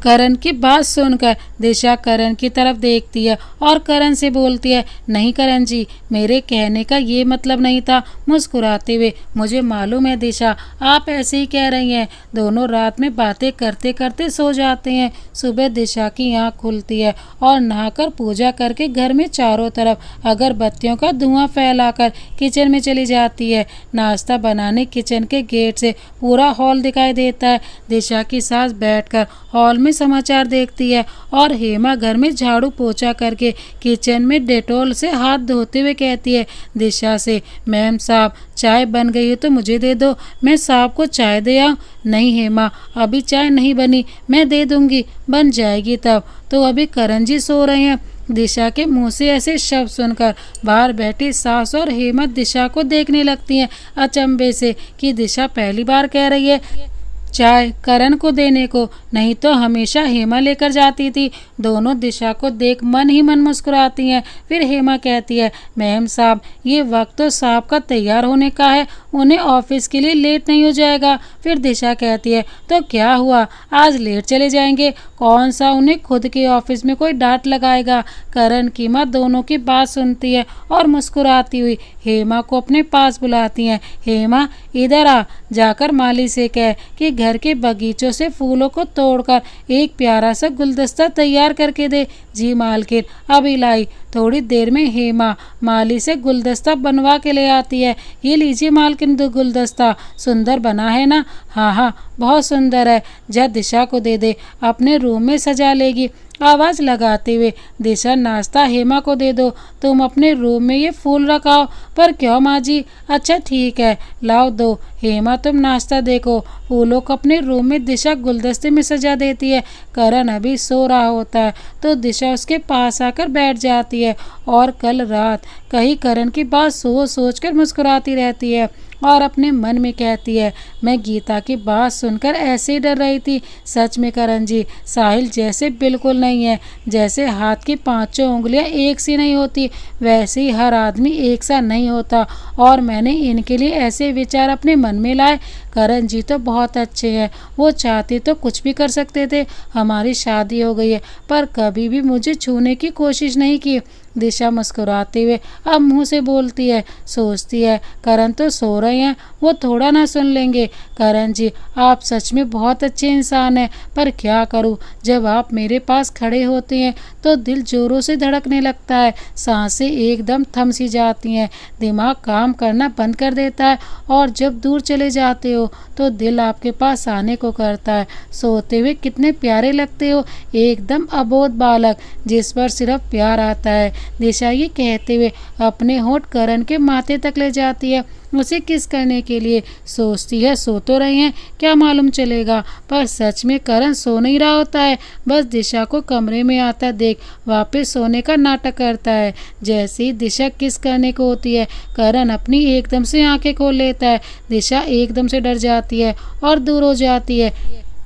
करण की बात सुनकर दिशा करण की तरफ देखती है और करण से बोलती है, नहीं करण जी, मेरे कहने का ये मतलब नहीं था। मुस्कुराते हुए, मुझे मालूम है दिशा, आप ऐसे ही कह रही हैं। दोनों रात में बातें करते करते सो जाते हैं। सुबह दिशा की आँख खुलती है और नहाकर पूजा करके घर में चारों तरफ अगरबत्तियों का धुआं फैलाकर किचन में चली जाती है। नाश्ता बनाने किचन के गेट से पूरा हॉल दिखाई देता है। दिशा की सास बैठकर हॉल में समाचार देखती है और हेमा घर में झाड़ू पोछा करके किचन में डेटॉल से हाथ धोते हुए कहती है दिशा से, मैम साहब चाय बन गई है तो मुझे दे दो, मैं साहब को चाय दे आऊँ। नहीं हेमा, अभी चाय नहीं बनी, मैं दे दूंगी, बन जाएगी तब। तो अभी करण जी सो रहे हैं। दिशा के मुंह से ऐसे शब्द सुनकर बाहर बैठी सास और हेमा दिशा को देखने लगती हैं अचंभे से कि दिशा पहली बार कह रही है चाय करण को देने को, नहीं तो हमेशा हेमा लेकर जाती थी। दोनों दिशा को देख मन ही मन मुस्कुराती हैं। फिर हेमा कहती है, मैम साहब ये वक्त तो साहब का तैयार होने का है, उन्हें ऑफिस के लिए लेट नहीं हो जाएगा। फिर दिशा कहती है, तो क्या हुआ, आज लेट चले जाएंगे, कौन सा उन्हें खुद के ऑफिस में कोई डांट लगाएगा। करण की माँ दोनों की बात सुनती है और मुस्कुराती हुई हेमा को अपने पास बुलाती हैं। हेमा इधर आ, जाकर माली से कह कि घर के बगीचों से फूलों को तोड़कर एक प्यारा सा गुलदस्ता तैयार करके दे। जी मालकिन, अभी लाई। थोड़ी देर में हेमा माली से गुलदस्ता बनवा के ले आती है। ये लीजिए मालकिन, गुलदस्ता सुंदर बना है ना। हाँ हाँ, बहुत सुंदर है, जा दिशा को दे दे, अपने रूम में सजा लेगी। आवाज़ लगाते हुए, दिशा नाश्ता हेमा को दे दो, तुम अपने रूम में ये फूल रखाओ। पर क्यों माँ जी? अच्छा ठीक है, लाओ दो। हेमा तुम नाश्ता देखो, फूलों को अपने रूम में दिशा गुलदस्ते में सजा देती है। करण अभी सो रहा होता है तो दिशा उसके पास आकर बैठ जाती है और कल रात कहीं करण की बात सोच सोच कर मुस्कुराती रहती है और अपने मन में कहती है, मैं गीता की बात सुनकर ऐसे ही डर रही थी। सच में करण जी, साहिल जैसे बिल्कुल नहीं है। जैसे हाथ की पांचों उंगलियां एक सी नहीं होती, वैसे ही हर आदमी एक सा नहीं होता और मैंने इनके लिए ऐसे विचार अपने मन में लाए। करण जी तो बहुत अच्छे हैं, वो चाहते तो कुछ भी कर सकते थे। हमारी शादी हो गई है पर कभी भी मुझे छूने की कोशिश नहीं की। दिशा मुस्कुराते हुए अब मुंह से बोलती है, सोचती है करण तो सो रहे हैं, वो थोड़ा ना सुन लेंगे। करण जी, आप सच में बहुत अच्छे इंसान हैं, पर क्या करूं, जब आप मेरे पास खड़े होते हैं तो दिल जोरों से धड़कने लगता है, सांसें एकदम थम सी जाती हैं, दिमाग काम करना बंद कर देता है और जब दूर चले जाते हो तो दिल आपके पास आने को करता है। सोते हुए कितने प्यारे लगते हो, एकदम अबोध बालक जिस पर सिर्फ प्यार आता है। दिशा ये कहते हुए अपने होंठ करण के माथे तक ले जाती है, उसे किस करने के लिए। सोचती है सो तो रहे हैं, क्या मालूम चलेगा, पर सच में करण सो नहीं रहा होता है, बस दिशा को कमरे में आता देख वापस सोने का नाटक करता है। जैसे ही दिशा किस करने को होती है, करण अपनी एकदम से आंखें खोल लेता है। दिशा एकदम से डर जाती है और दूर हो जाती है।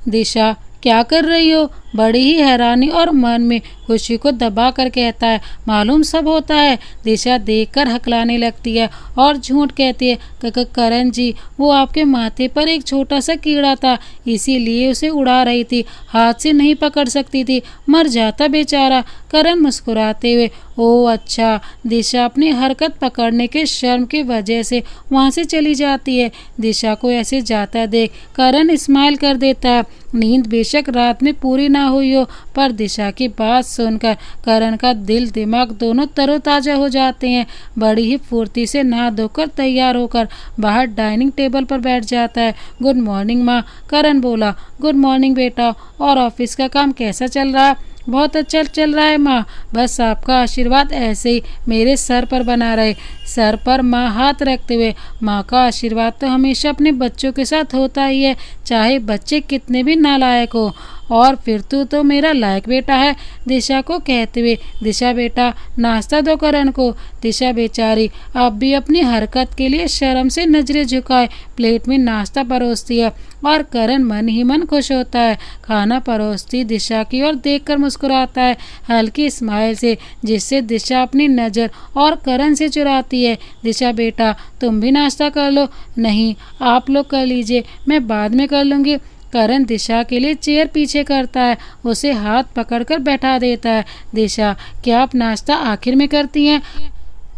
दिशा, क्या कर रही हो? बड़ी ही हैरानी और मन में खुशी को दबा कर कहता है, मालूम सब होता है। दिशा देखकर हकलाने लगती है और झूठ कहती है, करण जी, वो आपके माथे पर एक छोटा सा कीड़ा था, इसीलिए उसे उड़ा रही थी, हाथ से नहीं पकड़ सकती थी, मर जाता बेचारा। करण मुस्कुराते हुए, ओह अच्छा। दिशा अपनी हरकत पकड़ने के शर्म की वजह से वहाँ से चली जाती है। दिशा को ऐसे जाता देख करण स्माइल कर देता है। नींद बेशक रात में पूरी ना हुई हो, पर दिशा की बात सुनकर करण का दिल दिमाग दोनों तरोताजा हो जाते हैं। बड़ी ही फुर्ती से नहा धोकर तैयार होकर बाहर डाइनिंग टेबल पर बैठ जाता है। गुड मॉर्निंग माँ। करण बोला, गुड मॉर्निंग बेटा, और ऑफिस का काम कैसा चल रहा है? बहुत अच्छा चल रहा है माँ, बस आपका आशीर्वाद ऐसे ही मेरे सर पर बना रहे। सर पर माँ हाथ रखते हुए, माँ का आशीर्वाद तो हमेशा अपने बच्चों के साथ होता ही है, चाहे बच्चे कितने भी नालायक हो, और फिर तू तो मेरा लायक बेटा है। दिशा को कहते हुए, दिशा बेटा नाश्ता दो करण को। दिशा बेचारी अब भी अपनी हरकत के लिए शर्म से नजरें झुकाए प्लेट में नाश्ता परोसती है और करण मन ही मन खुश होता है। खाना परोसती दिशा की ओर देखकर मुस्कुराता है हल्की स्माइल से, जिससे दिशा अपनी नज़र और करण से चुराती है। दिशा बेटा तुम भी नाश्ता कर लो। नहीं, आप लोग कर लीजिए, मैं बाद में कर लूँगी। करण दिशा के लिए चेयर पीछे करता है, उसे हाथ पकड़कर बैठा देता है। दिशा, क्या आप नाश्ता आखिर में करती हैं?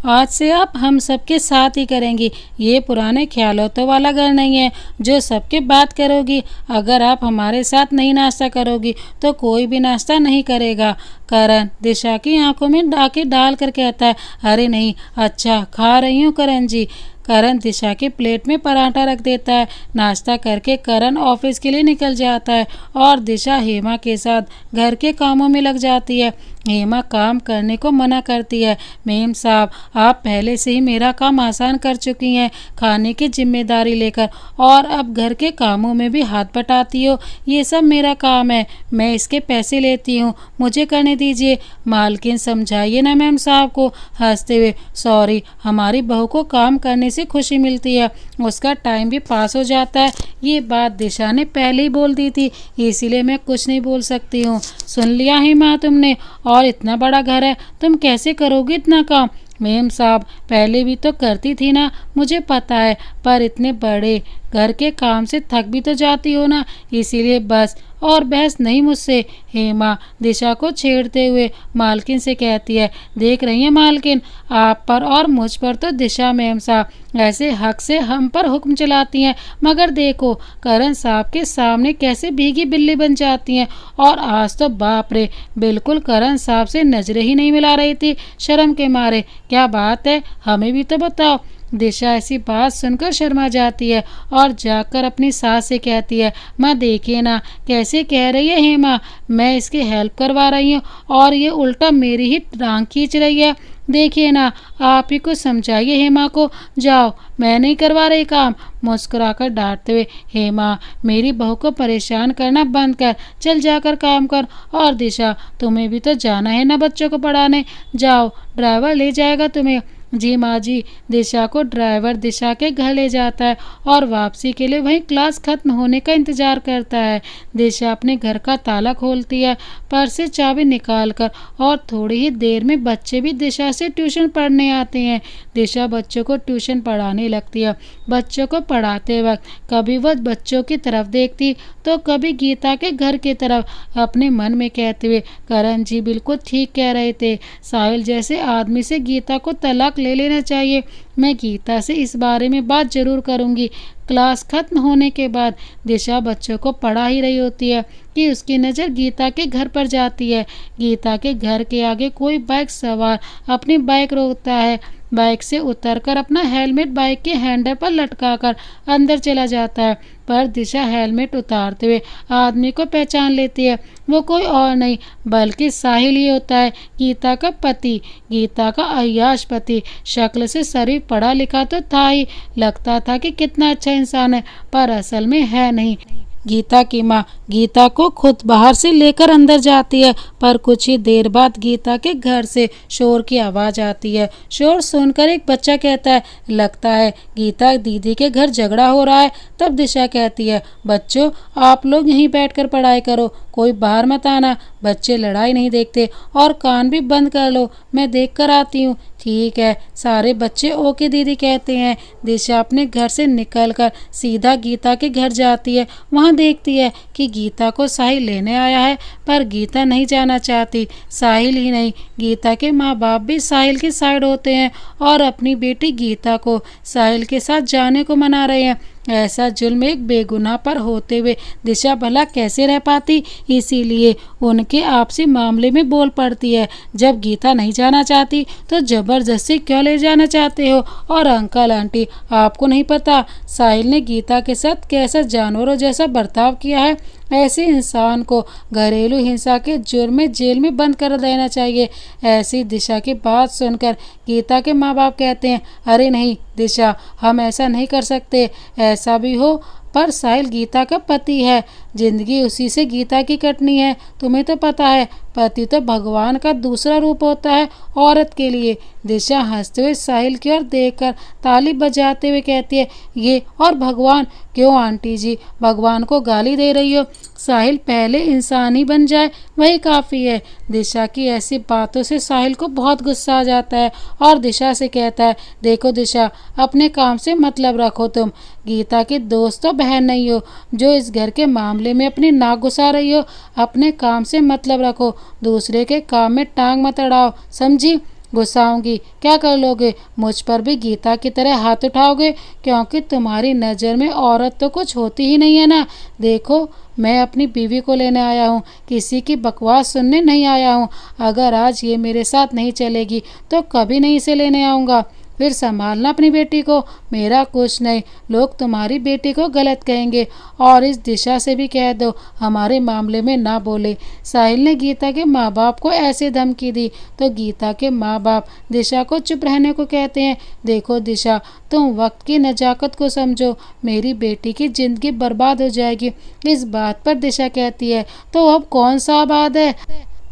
आज से आप हम सबके साथ ही करेंगी। ये पुराने ख्यालों वाला घर नहीं है जो सबके बात करोगी। अगर आप हमारे साथ नहीं नाश्ता करोगी तो कोई भी नाश्ता नहीं करेगा। करण दिशा की आंखों में डाके डाल कर कहता है, अरे नहीं, अच्छा खा रही हूँ करण जी। करण दिशा के प्लेट में पराठा रख देता है। नाश्ता करके करण ऑफिस के लिए निकल जाता है और दिशा हेमा के साथ घर के कामों में लग जाती है। हेमा काम करने को मना करती है। मेम साहब, आप पहले से ही मेरा काम आसान कर चुकी हैं खाने की जिम्मेदारी लेकर, और अब घर के कामों में भी हाथ बटाती हो। ये सब मेरा काम है, मैं इसके पैसे लेती हूँ, मुझे करने दीजिए। मालकिन समझाइए ना मैम साहब को। हंसते हुए, सॉरी, हमारी बहू को काम करने से खुशी मिलती है, उसका टाइम भी पास हो जाता है। ये बात दिशा ने पहले ही बोल दी थी, इसीलिए मैं कुछ नहीं बोल सकती हूँ। सुन लिया है माँ तुमने, और इतना बड़ा घर है, तुम कैसे करोगी इतना काम? मेम साहब, पहले भी तो करती थी ना, मुझे पता है, पर इतने बड़े घर के काम से थक भी तो जाती हो ना, इसीलिए बस। और बहस नहीं मुझसे। हेमा दिशा को छेड़ते हुए मालकिन से कहती है, देख रही है मालकिन, आप पर और मुझ पर तो दिशा मैम साहब ऐसे हक से हम पर हुक्म चलाती हैं, मगर देखो करण साहब के सामने कैसे भीगी बिल्ली बन जाती हैं। और आज तो बाप रे, बिल्कुल करण साहब से नजरें ही नहीं मिला रही थी शर्म के मारे। क्या बात है, हमें भी तो बताओ। दिशा ऐसी बात सुनकर शर्मा जाती है और जाकर अपनी सास से कहती है, माँ देखिए ना कैसे कह रही है हेमा, मैं इसकी हेल्प करवा रही हूँ और ये उल्टा मेरी ही टांग खींच रही है। देखिए ना, आप ही कुछ समझाइए हेमा को। जाओ, मैं नहीं करवा रही काम। मुस्कुराकर डांटते हुए, हेमा मेरी बहू को परेशान करना बंद कर, चल जाकर काम कर। और दिशा, तुम्हें भी तो जाना है ना बच्चों को पढ़ाने, जाओ ड्राइवर ले जाएगा तुम्हें। जी माँ जी। दिशा को ड्राइवर दिशा के घर ले जाता है और वापसी के लिए वहीं क्लास खत्म होने का इंतजार करता है। दिशा अपने घर का ताला खोलती है, पर्स से चाबी निकाल कर, और थोड़ी ही देर में बच्चे भी दिशा से ट्यूशन पढ़ने आते हैं। दिशा बच्चों को ट्यूशन पढ़ाने लगती है। बच्चों को पढ़ाते वक्त कभी वह बच्चों की तरफ देखती तो कभी गीता के घर की तरफ, अपने मन में कहते हुए, करण जी बिल्कुल ठीक कह रहे थे, साहिल जैसे आदमी से गीता को तलाक ले लेना चाहिए। मैं गीता से इस बारे में बात जरूर करूंगी। क्लास खत्म होने के बाद दिशा बच्चों को पढ़ा ही रही होती है कि उसकी नज़र गीता के घर पर जाती है। गीता के घर के आगे कोई बाइक सवार अपनी बाइक रोकता है। बाइक से उतरकर अपना हेलमेट बाइक के हैंडल पर लटकाकर अंदर चला जाता है, पर दिशा हेलमेट उतारते हुए आदमी को पहचान लेती है। वो कोई और नहीं बल्कि साहिल ही होता है, गीता का पति, गीता का अय्याश पति। शक्ल से शरीफ पढ़ा लिखा तो था ही, लगता था कि कितना अच्छा इंसान है, पर असल में है नहीं। गीता की माँ गीता को खुद बाहर से लेकर अंदर जाती है, पर कुछ ही देर बाद गीता के घर से शोर की आवाज़ आती है। शोर सुनकर एक बच्चा कहता है, लगता है गीता दीदी के घर झगड़ा हो रहा है। तब दिशा कहती है, बच्चों आप लोग यहीं बैठकर पढ़ाई करो, कोई बाहर मत आना। बच्चे लड़ाई नहीं देखते, और कान भी बंद कर लो, मैं देख कर आती हूँ। ठीक है, सारे बच्चे ओके दीदी कहते हैं। दिशा अपने घर से निकलकर सीधा गीता के घर जाती है। वहाँ देखती है कि गीता को साहिल लेने आया है, पर गीता नहीं जाना चाहती। साहिल ही नहीं, गीता के माँ बाप भी साहिल की साइड होते हैं और अपनी बेटी गीता को साहिल के साथ जाने को मना रहे हैं। ऐसा जुल्म एक बेगुनाह पर होते हुए दिशा भला कैसे रह पाती। इसीलिए उनके आपसी मामले में बोल पड़ती है, जब गीता नहीं जाना चाहती तो जबरदस्ती क्यों ले जाना चाहते हो। और अंकल आंटी, आपको नहीं पता साहिल ने गीता के साथ कैसा जानवरों जैसा बर्ताव किया है। ऐसे इंसान को घरेलू हिंसा के जुर्म में जेल में बंद कर देना चाहिए। ऐसी दिशा की बात सुनकर गीता के माँ बाप कहते हैं, अरे नहीं दिशा, हम ऐसा नहीं कर सकते। ऐसा भी हो पर साहिल गीता का पति है, जिंदगी उसी से गीता की कटनी है। तुम्हें तो पता है पति तो भगवान का दूसरा रूप होता है औरत के लिए। दिशा हंसते हुए साहिल की ओर देखकर ताली बजाते हुए कहती है, ये और भगवान? क्यों आंटी जी, भगवान को गाली दे रही हो? साहिल पहले इंसान ही बन जाए वही काफ़ी है। दिशा की ऐसी बातों से साहिल को बहुत गुस्सा आ जाता है और दिशा से कहता है, देखो दिशा, अपने काम से मतलब रखो। तुम गीता की दोस्त तो बहन नहीं हो जो इस घर के मामले में अपनी नाक घुसा रही हो। अपने काम से मतलब रखो, दूसरे के काम में टांग मत अड़ाओ, समझी? गुस्साऊंगी क्या कर लोगे? मुझ पर भी गीता की तरह हाथ उठाओगे? क्योंकि तुम्हारी नज़र में औरत तो कुछ होती ही नहीं है ना। देखो, मैं अपनी बीवी को लेने आया हूँ, किसी की बकवास सुनने नहीं आया हूँ। अगर आज ये मेरे साथ नहीं चलेगी तो कभी नहीं इसे लेने आऊँगा। फिर संभालना अपनी बेटी को, मेरा कुछ नहीं, लोग तुम्हारी बेटी को गलत कहेंगे। और इस दिशा से भी कह दो हमारे मामले में ना बोले। साहिल ने गीता के माँ बाप को ऐसे धमकी दी तो गीता के माँ बाप दिशा को चुप रहने को कहते हैं। देखो दिशा, तुम वक्त की नजाकत को समझो, मेरी बेटी की जिंदगी बर्बाद हो जाएगी। इस बात पर दिशा कहती है, तो अब कौन सा आबाद है?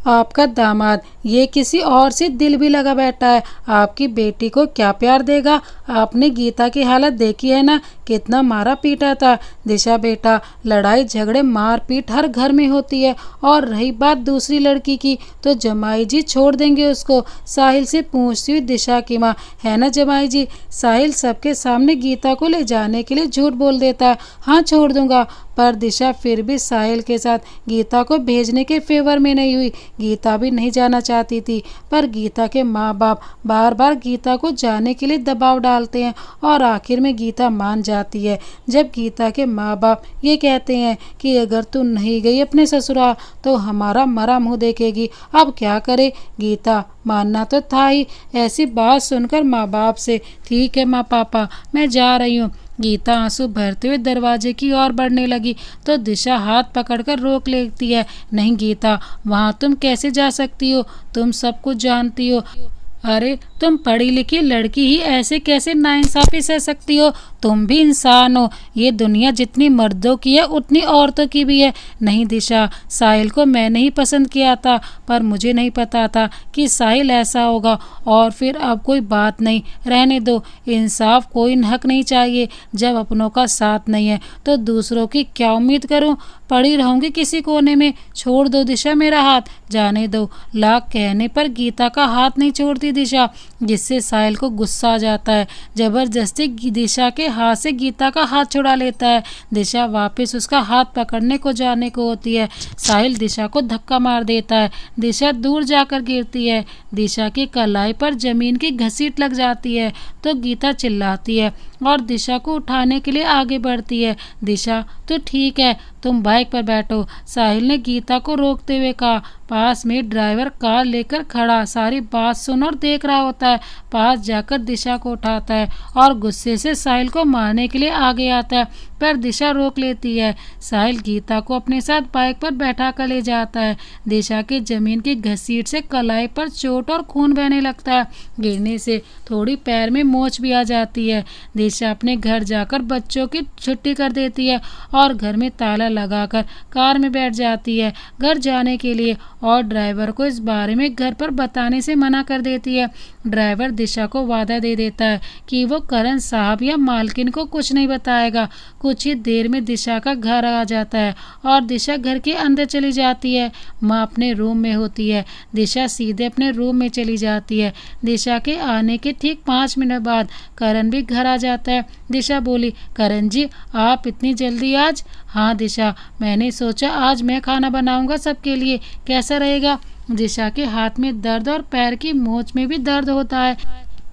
आपका दामाद ये किसी और से दिल भी लगा बैठा है, आपकी बेटी को क्या प्यार देगा? आपने गीता की हालत देखी है ना, कितना मारा पीटा था। दिशा बेटा, लड़ाई झगड़े मारपीट हर घर में होती है। और रही बात दूसरी लड़की की, तो जमाई जी छोड़ देंगे उसको? साहिल से पूछती हुई दिशा की माँ, है ना जमाई जी? साहिल सबके सामने गीता को ले जाने के लिए झूठ बोल देता है, हाँ छोड़ दूंगा। पर दिशा फिर भी साहिल के साथ गीता को भेजने के फेवर में नहीं हुई। गीता भी नहीं जाना चाहती थी, पर गीता के माँ बाप बार बार गीता को जाने के लिए दबाव डालते हैं और आखिर में गीता मान जाती है। जब गीता के माँ बाप ये कहते हैं कि अगर तू नहीं गई अपने ससुराल तो हमारा मरा मुँह देखेगी, अब क्या करे। गीता मानना तो था ही। ऐसी बात सुनकर माँ बाप से ठीक है माँ पापा मैं जा रही हूँ। गीता आंसू भरते हुए दरवाजे की ओर बढ़ने लगी तो दिशा हाथ पकड़कर रोक लेती है। नहीं गीता, वहाँ तुम कैसे जा सकती हो, तुम सब कुछ जानती हो। अरे तुम पढ़ी लिखी लड़की ही ऐसे कैसे नाइंसाफी सह सकती हो, तुम भी इंसान हो। ये दुनिया जितनी मर्दों की है उतनी औरतों की भी है। नहीं दिशा, साहिल को मैंने ही पसंद किया था, पर मुझे नहीं पता था कि साहिल ऐसा होगा। और फिर अब कोई बात नहीं, रहने दो। इंसाफ कोई हक नहीं चाहिए। जब अपनों का साथ नहीं है तो दूसरों की क्या उम्मीद करूं। पड़ी रहूंगी किसी कोने में। छोड़ दो दिशा मेरा हाथ, जाने दो। लाख कहने पर गीता का हाथ नहीं छोड़ती दिशा, जिससे साहिल को गुस्सा आ जाता है। जबरदस्ती दिशा के हाथ से गीता का हाथ छुड़ा लेता है। दिशा वापस उसका हाथ पकड़ने को जाने को होती है। साहिल दिशा को धक्का मार देता है। दिशा दूर जाकर गिरती है। दिशा की कलाई पर जमीन की घसीट लग जाती है तो गीता चिल्लाती है और दिशा को उठाने के लिए आगे बढ़ती है। दिशा तो ठीक है, तुम बाइक पर बैठो, साहिल ने गीता को रोकते हुए कहा। पास में ड्राइवर कार लेकर खड़ा सारी बात सुन और देख रहा होता है। पास जाकर दिशा को उठाता है और गुस्से से साहिल को मारने के लिए आगे आता है, पर दिशा रोक लेती है। साहिल गीता को अपने साथ बाइक पर बैठा कर ले जाता है। दिशा की जमीन की घसीट से कलाई पर चोट और खून बहने लगता है। गिरने से थोड़ी पैर में मोच भी आ जाती है। दिशा अपने घर जाकर बच्चों की छुट्टी कर देती है और घर में ताला लगाकर कार में बैठ जाती है घर जाने के लिए, और ड्राइवर को इस बारे में घर पर बताने से मना कर देती है। ड्राइवर दिशा को वादा दे देता है कि वो करण साहब या मालकिन को कुछ नहीं बताएगा। कुछ ही देर में दिशा का घर आ जाता है और दिशा घर के अंदर चली जाती है। माँ अपने रूम में होती है। दिशा सीधे अपने रूम में चली जाती है। दिशा के आने के ठीक 5 मिनट बाद करण भी घर आ जाता है। दिशा बोली, करण जी आप इतनी जल्दी आज? हाँ दिशा, मैंने सोचा आज मैं खाना बनाऊंगा सबके लिए, कैसा रहेगा? दिशा के हाथ में दर्द और पैर की मोच में भी दर्द होता है,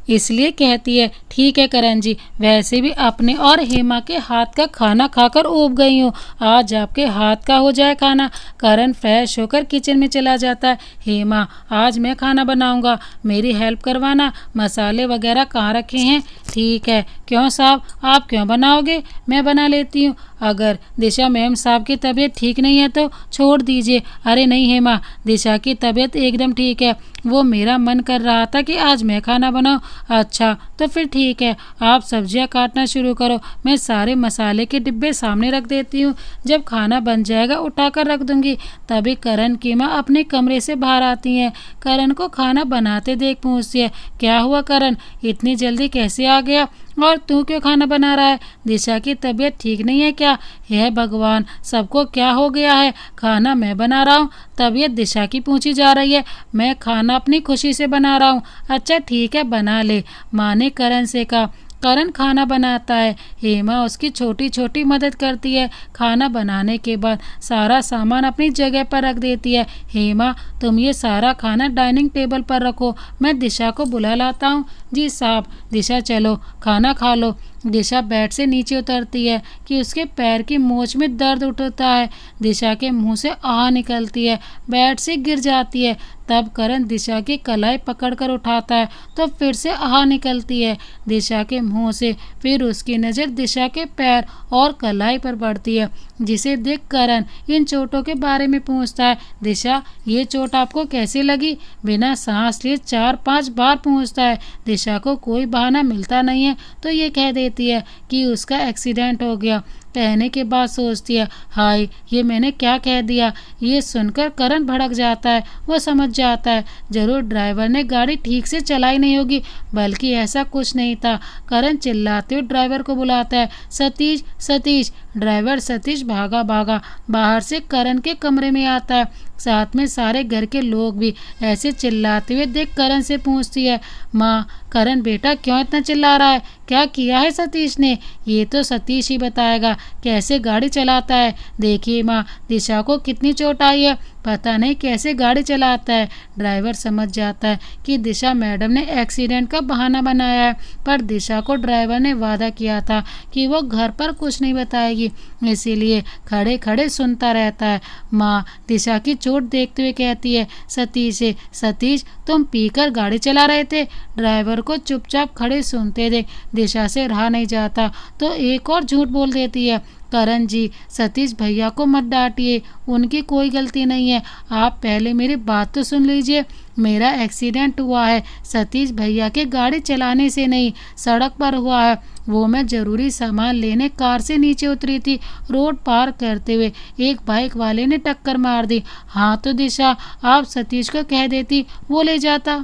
इसलिए कहती है ठीक है करण जी, वैसे भी अपने और हेमा के हाथ का खाना खाकर ऊब गई हूँ, आज आपके हाथ का हो जाए खाना। करण फ्रेश होकर किचन में चला जाता है। हेमा आज मैं खाना बनाऊंगा, मेरी हेल्प करवाना, मसाले वगैरह कहाँ रखे हैं? ठीक है। क्यों साहब, आप क्यों बनाओगे, मैं बना लेती हूँ। अगर दिशा मैम साहब की तबीयत ठीक नहीं है तो छोड़ दीजिए। अरे नहीं हेमा, दिशा की तबीयत एकदम ठीक है, वो मेरा मन कर रहा था कि आज मैं खाना बनाऊं। अच्छा तो फिर ठीक है, आप सब्जियां काटना शुरू करो, मैं सारे मसाले के डिब्बे सामने रख देती हूँ, जब खाना बन जाएगा उठाकर रख दूंगी। तभी करण की माँ अपने कमरे से बाहर आती हैं। करण को खाना बनाते देख पूछती है, क्या हुआ करण, इतनी जल्दी कैसे आ गया और तू क्यों खाना बना रहा है? दिशा की तबीयत ठीक नहीं है क्या? हे भगवान, सबको क्या हो गया है, खाना मैं बना रहा हूँ, तबीयत दिशा की पूछी जा रही है, मैं खाना अपनी खुशी से बना रहा हूँ। अच्छा ठीक है बना ले, माँ ने करण से कहा। करण खाना बनाता है। हेमा उसकी छोटी छोटी मदद करती है। खाना बनाने के बाद सारा सामान अपनी जगह पर रख देती है। हेमा तुम ये सारा खाना डाइनिंग टेबल पर रखो, मैं दिशा को बुला लाता हूँ। जी साहब। दिशा चलो खाना खा लो। दिशा बेड से नीचे उतरती है कि उसके पैर की मोच में दर्द उठता है। दिशा के मुंह से आह निकलती है, बेड से गिर जाती है। तब करण दिशा की कलाई पकड़कर उठाता है तो फिर से आह निकलती है दिशा के मुंह से। फिर उसकी नज़र दिशा के पैर और कलाई पर पड़ती है, जिसे देख करण इन चोटों के बारे में पूछता है। दिशा ये चोट आपको कैसी लगी? बिना सांस लिए 4-5 बार पूछता है। दिशा को कोई बहाना मिलता नहीं है तो ये कह देती है कि उसका एक्सीडेंट हो गया। कहने के बाद सोचती है, हाय ये मैंने क्या कह दिया। ये सुनकर करण भड़क जाता है। वो समझ जाता है जरूर ड्राइवर ने गाड़ी ठीक से चलाई नहीं होगी, बल्कि ऐसा कुछ नहीं था। करण चिल्लाते हुए ड्राइवर को बुलाता है, सतीश सतीश। ड्राइवर सतीश भागा भागा बाहर से करण के कमरे में आता है। साथ में सारे घर के लोग भी ऐसे चिल्लाते हुए देख करण से पूछती है, माँ करण बेटा क्यों इतना चिल्ला रहा है, क्या किया है सतीश ने? ये तो सतीश ही बताएगा कैसे गाड़ी चलाता है। देखिए माँ, दिशा को कितनी चोट आई है, पता नहीं कैसे गाड़ी चलाता है। ड्राइवर समझ जाता है कि दिशा मैडम ने एक्सीडेंट का बहाना बनाया है, पर दिशा को ड्राइवर ने वादा किया था कि वो घर पर कुछ नहीं बताएगी, इसीलिए खड़े खड़े सुनता रहता है। माँ दिशा की चोट देखते हुए कहती है सतीश से, सतीश तुम पीकर गाड़ी चला रहे थे? ड्राइवर को चुपचाप खड़े सुनते देख दिशा से रहा नहीं जाता तो एक और झूठ बोल देती है, करण जी सतीश भैया को मत डांटिए, उनकी कोई गलती नहीं है, आप पहले मेरी बात तो सुन लीजिए। मेरा एक्सीडेंट हुआ है सतीश भैया के गाड़ी चलाने से नहीं, सड़क पर हुआ है। वो मैं ज़रूरी सामान लेने कार से नीचे उतरी थी, रोड पार करते हुए एक बाइक वाले ने टक्कर मार दी। हाँ तो दिशा आप सतीश को कह देती, वो ले जाता।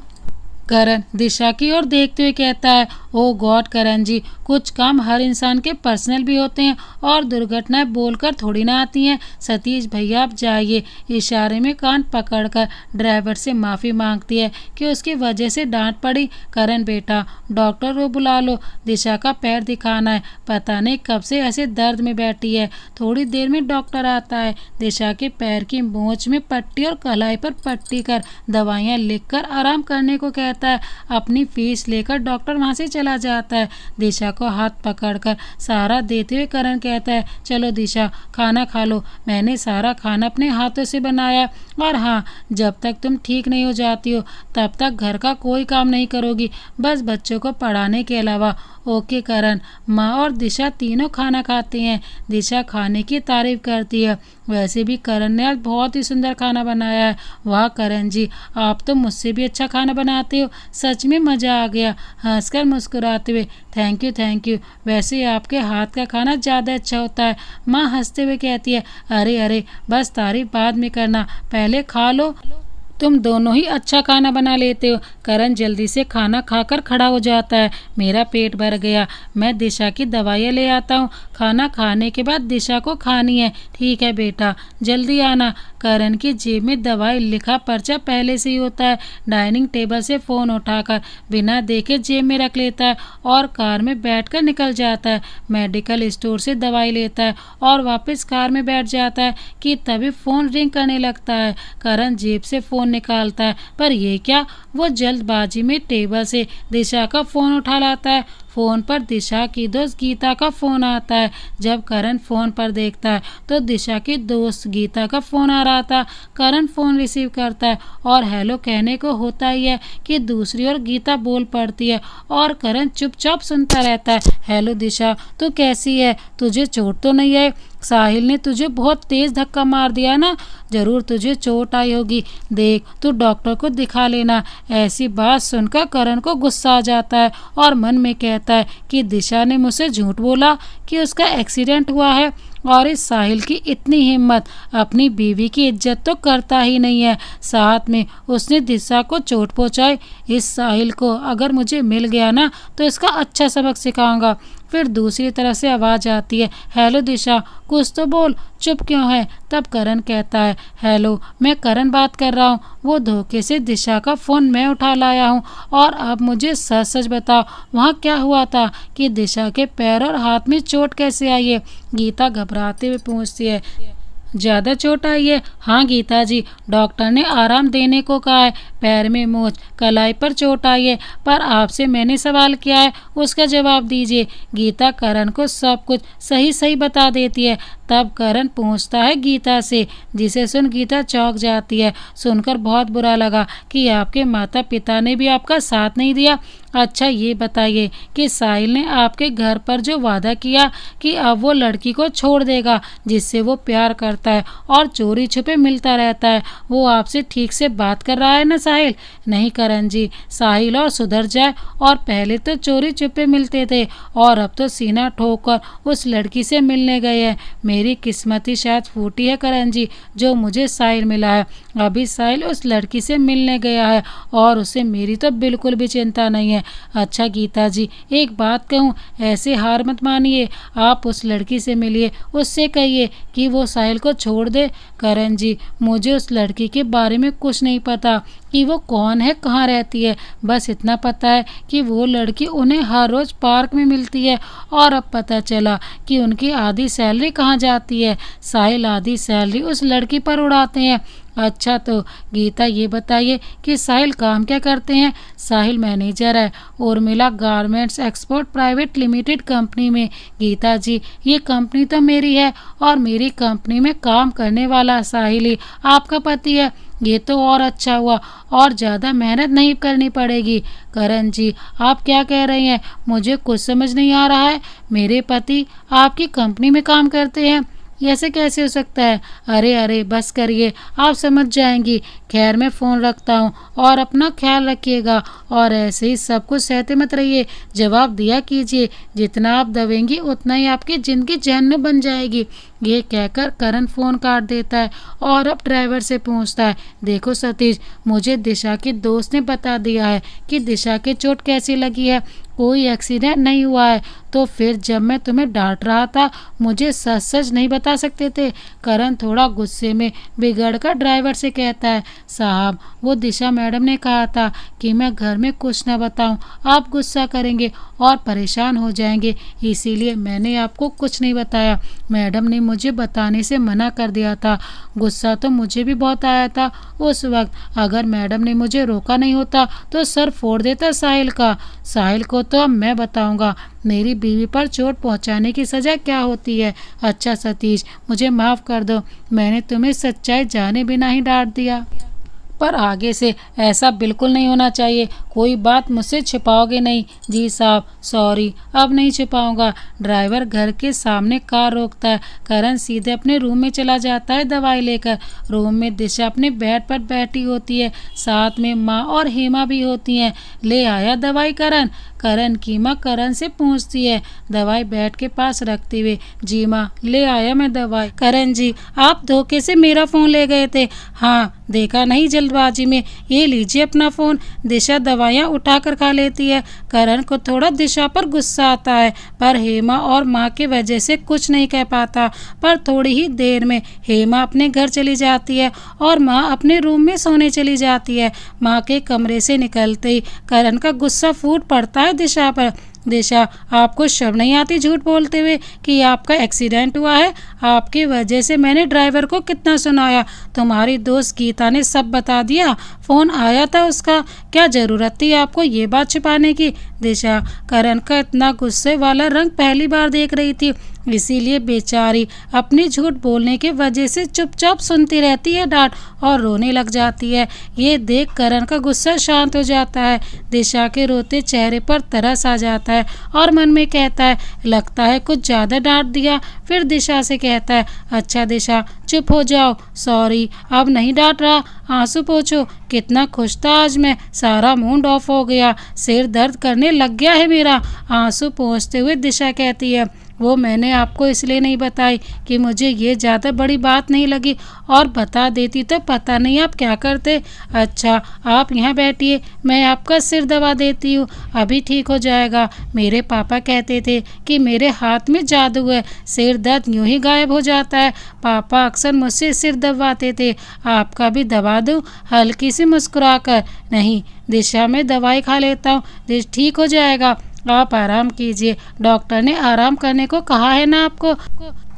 करण दिशा की ओर देखते हुए कहता है, ओ गॉड करण जी, कुछ काम हर इंसान के पर्सनल भी होते हैं और दुर्घटनाएं बोलकर थोड़ी ना आती हैं। सतीश भैया आप जाइए। इशारे में कान पकड़कर ड्राइवर से माफ़ी मांगती है कि उसकी वजह से डांट पड़ी। करण बेटा डॉक्टर को बुला लो, दिशा का पैर दिखाना है, पता नहीं कब से ऐसे दर्द में बैठी है। थोड़ी देर में डॉक्टर आता है, दिशा के पैर की मोच में पट्टी और कलाई पर पट्टी कर दवाइयाँ लिखकर आराम करने को कहता है। अपनी फीस लेकर डॉक्टर वहाँ से चला जाता है। दिशा को हाथ पकड़कर सहारा देते हुए करण कहता है, चलो दिशा खाना खा लो, मैंने सारा खाना अपने हाथों से बनाया, और हाँ जब तक तुम ठीक नहीं हो जाती हो तब तक घर का कोई काम नहीं करोगी, बस बच्चों को पढ़ाने के अलावा। ओके करण। माँ और दिशा तीनों खाना खाते हैं। दिशा खाने की तारीफ करती है, वैसे भी करण ने आज बहुत ही सुंदर खाना बनाया है। वाह करण जी, आप तो मुझसे भी अच्छा खाना बनाते हो, सच में मज़ा आ गया। हंसकर मुस्कुराते हुए थैंक यू, वैसे आपके हाथ का खाना ज़्यादा अच्छा होता है। माँ हंसते हुए कहती है, अरे बस तारीफ बाद में करना, पहले खा लो, तुम दोनों ही अच्छा खाना बना लेते हो। करण जल्दी से खाना खाकर खड़ा हो जाता है, मेरा पेट भर गया, मैं दिशा की दवाइयाँ ले आता हूँ, खाना खाने के बाद दिशा को खानी है। ठीक है बेटा, जल्दी आना। करण की जेब में दवाई लिखा पर्चा पहले से ही होता है। डाइनिंग टेबल से फ़ोन उठाकर बिना देखे जेब में रख लेता है और कार में बैठकर निकल जाता है। मेडिकल स्टोर से दवाई लेता है और वापस कार में बैठ जाता है कि तभी फ़ोन रिंग करने लगता है। करण जेब से फ़ोन निकालता है, पर यह क्या, वो जल्दबाजी में टेबल से दिशा का फ़ोन उठा लाता है। फ़ोन पर दिशा की दोस्त गीता का फ़ोन आता है। जब करण फ़ोन पर देखता है तो दिशा की दोस्त गीता का फ़ोन आ रहा था। करण फ़ोन रिसीव करता है और हेलो कहने को होता ही है कि दूसरी ओर गीता बोल पड़ती है और करण चुपचाप सुनता रहता है। हेलो दिशा, तू कैसी है? तुझे चोट तो नहीं है? साहिल ने तुझे बहुत तेज़ धक्का मार दिया ना, ज़रूर तुझे चोट आई होगी, देख तू डॉक्टर को दिखा लेना। ऐसी बात सुनकर करण को गुस्सा आ जाता है और मन में कहता है कि दिशा ने मुझसे झूठ बोला कि उसका एक्सीडेंट हुआ है, और इस साहिल की इतनी हिम्मत, अपनी बीवी की इज्जत तो करता ही नहीं है, साथ में उसने दिशा को चोट पहुंचाई। इस साहिल को अगर मुझे मिल गया ना तो इसका अच्छा सबक सिखाऊंगा। फिर दूसरी तरफ से आवाज़ आती है, हेलो दिशा, कुछ तो बोल, चुप क्यों है? तब करण कहता है, हेलो मैं करण बात कर रहा हूँ। वो धोखे से दिशा का फ़ोन मैं उठा लाया हूँ, और अब मुझे सच सच बताओ वहाँ क्या हुआ था कि दिशा के पैर और हाथ में चोट कैसे आई है? गीता घबराते हुए पूछती है, ज़्यादा चोट आई है? हाँ गीता जी, डॉक्टर ने आराम देने को कहा है, पैर में मोच, कलाई पर चोट आई है, पर आपसे मैंने सवाल किया है उसका जवाब दीजिए। गीता करण को सब कुछ सही सही बता देती है। तब करण पूछता है गीता से, जिसे सुन गीता चौंक जाती है। सुनकर बहुत बुरा लगा कि आपके माता पिता ने भी आपका साथ नहीं दिया। अच्छा ये बताइए कि साहिल ने आपके घर पर जो वादा किया कि अब वो लड़की को छोड़ देगा जिससे वो प्यार करता है और चोरी छुपे मिलता रहता है, वो आपसे ठीक से बात कर रहा है ना साहिल? नहीं करण जी, साहिल और सुधर जाए, और पहले तो चोरी छुपे मिलते थे और अब तो सीना ठोककर उस लड़की से मिलने गए हैं। मेरी किस्मत ही शायद फूटी है करण जी, जो मुझे साहिल मिला है। अभी साहिल उस लड़की से मिलने गया है और उसे मेरी तो बिल्कुल भी चिंता नहीं है। हैं। अच्छा गीता जी, एक बात कहूँ, ऐसे हार मत मानिए, आप उस लड़की से मिलिए, उससे कहिए कि वो साहिल को छोड़ दे। करण जी, मुझे उस लड़की के बारे में कुछ नहीं पता कि वो कौन है, कहाँ रहती है। बस इतना पता है कि वो लड़की उन्हें हर रोज़ पार्क में मिलती है और अब पता चला कि उनकी आधी सैलरी कहाँ जाती है। साहिल आधी सैलरी उस लड़की पर उड़ाते हैं। अच्छा तो गीता ये बताइए कि साहिल काम क्या करते हैं। साहिल मैनेजर है Urmila garments export private limited company में। गीता जी, ये कंपनी तो मेरी है और मेरी कंपनी में काम करने वाला साहिल ही आपका पति है। ये तो और अच्छा हुआ और ज़्यादा मेहनत नहीं करनी पड़ेगी। करण जी, आप क्या कह रहे हैं, मुझे कुछ समझ नहीं आ रहा है। मेरे पति आपकी कंपनी में काम करते हैं, ऐसे कैसे हो सकता है। अरे अरे बस करिए, आप समझ जाएंगी। खैर मैं फ़ोन रखता हूँ और अपना ख्याल रखिएगा और ऐसे ही सब कुछ सहते मत रहिए, जवाब दिया कीजिए। जितना आप दबेंगी उतना ही आपकी ज़िंदगी जहन्नुम बन जाएगी। ये कहकर करण फ़ोन काट देता है और अब ड्राइवर से पूछता है, देखो सतीश, मुझे दिशा के दोस्त ने बता दिया है कि दिशा की चोट कैसी लगी है, कोई एक्सीडेंट नहीं हुआ है। तो फिर जब मैं तुम्हें डांट रहा था मुझे सच सच नहीं बता सकते थे। करण थोड़ा गुस्से में बिगड़कर ड्राइवर से कहता है, साहब वो दिशा मैडम ने कहा था कि मैं घर में कुछ न बताऊं, आप गुस्सा करेंगे और परेशान हो जाएंगे, इसीलिए मैंने आपको कुछ नहीं बताया। मैडम ने मुझे बताने से मना कर दिया था। गुस्सा तो मुझे भी बहुत आया था उस वक्त। अगर मैडम ने मुझे रोका नहीं होता तो सर फोड़ देता साहिल का। साहिल को तो अब मैं बताऊंगा मेरी बीवी पर चोट पहुंचाने की सज़ा क्या होती है। अच्छा सतीश, मुझे माफ़ कर दो, मैंने तुम्हें सच्चाई जाने बिना ही डांट दिया, पर आगे से ऐसा बिल्कुल नहीं होना चाहिए। कोई बात मुझसे छिपाओगे नहीं। जी साहब, सॉरी, अब नहीं छिपाऊंगा। ड्राइवर घर के सामने कार रोकता है। करण सीधे अपने रूम में चला जाता है दवाई लेकर। रूम में दिशा अपने बेड पर बैठी होती है, साथ में माँ और हेमा भी होती हैं। ले आया दवाई करण। करण की माँ करण से पूछती है, दवाई बेड के पास रखते हुए। जी माँ, ले आया मैं दवाई। करण जी, आप धोखे से मेरा फ़ोन ले गए थे। हाँ, देखा नहीं जल्दबाजी में, ये लीजिए अपना फ़ोन। दिशा दवाइयाँ उठा कर खा लेती है। करण को थोड़ा दिशा पर गुस्सा आता है, पर हेमा और माँ की वजह से कुछ नहीं कह पाता। पर थोड़ी ही देर में हेमा अपने घर चली जाती है और माँ अपने रूम में सोने चली जाती है। माँ के कमरे से निकलते ही करण का गुस्सा फूट पड़ता है दिशा पर। दिशा, आपको शर्म नहीं आती झूठ बोलते हुए कि आपका एक्सीडेंट हुआ है। आपकी वजह से मैंने ड्राइवर को कितना सुनाया। तुम्हारी दोस्त गीता ने सब बता दिया, फ़ोन आया था उसका। क्या ज़रूरत थी आपको ये बात छिपाने की। दिशा करण का इतना गुस्से वाला रंग पहली बार देख रही थी, इसीलिए बेचारी अपनी झूठ बोलने की वजह से चुपचाप सुनती रहती है डांट और रोने लग जाती है। ये देख करण का गुस्सा शांत हो जाता है। दिशा के रोते चेहरे पर तरस आ जाता है और मन में कहता है, लगता है कुछ ज़्यादा डांट दिया। फिर दिशा से कहता है, अच्छा दिशा चुप हो जाओ, सॉरी, अब नहीं डांट रहा, आंसू पोंछो। कितना खुश था आज मैं, सारा मूड ऑफ हो गया, सिर दर्द करने लग गया है मेरा। आंसू पोंछते हुए दिशा कहती है, वो मैंने आपको इसलिए नहीं बताई कि मुझे ये ज़्यादा बड़ी बात नहीं लगी, और बता देती तो पता नहीं आप क्या करते। अच्छा आप यहाँ बैठिए, मैं आपका सिर दबा देती हूँ, अभी ठीक हो जाएगा। मेरे पापा कहते थे कि मेरे हाथ में जादू है, सिर दर्द यूँ ही गायब हो जाता है। पापा अक्सर मुझसे सिर दबाते थे, आपका भी दबा दूँ, हल्की सी मुस्कुरा कर। नहीं दिशा, मैं दवाई खा लेता हूँ, ठीक हो जाएगा, आप आराम कीजिए, डॉक्टर ने आराम करने को कहा है ना आपको।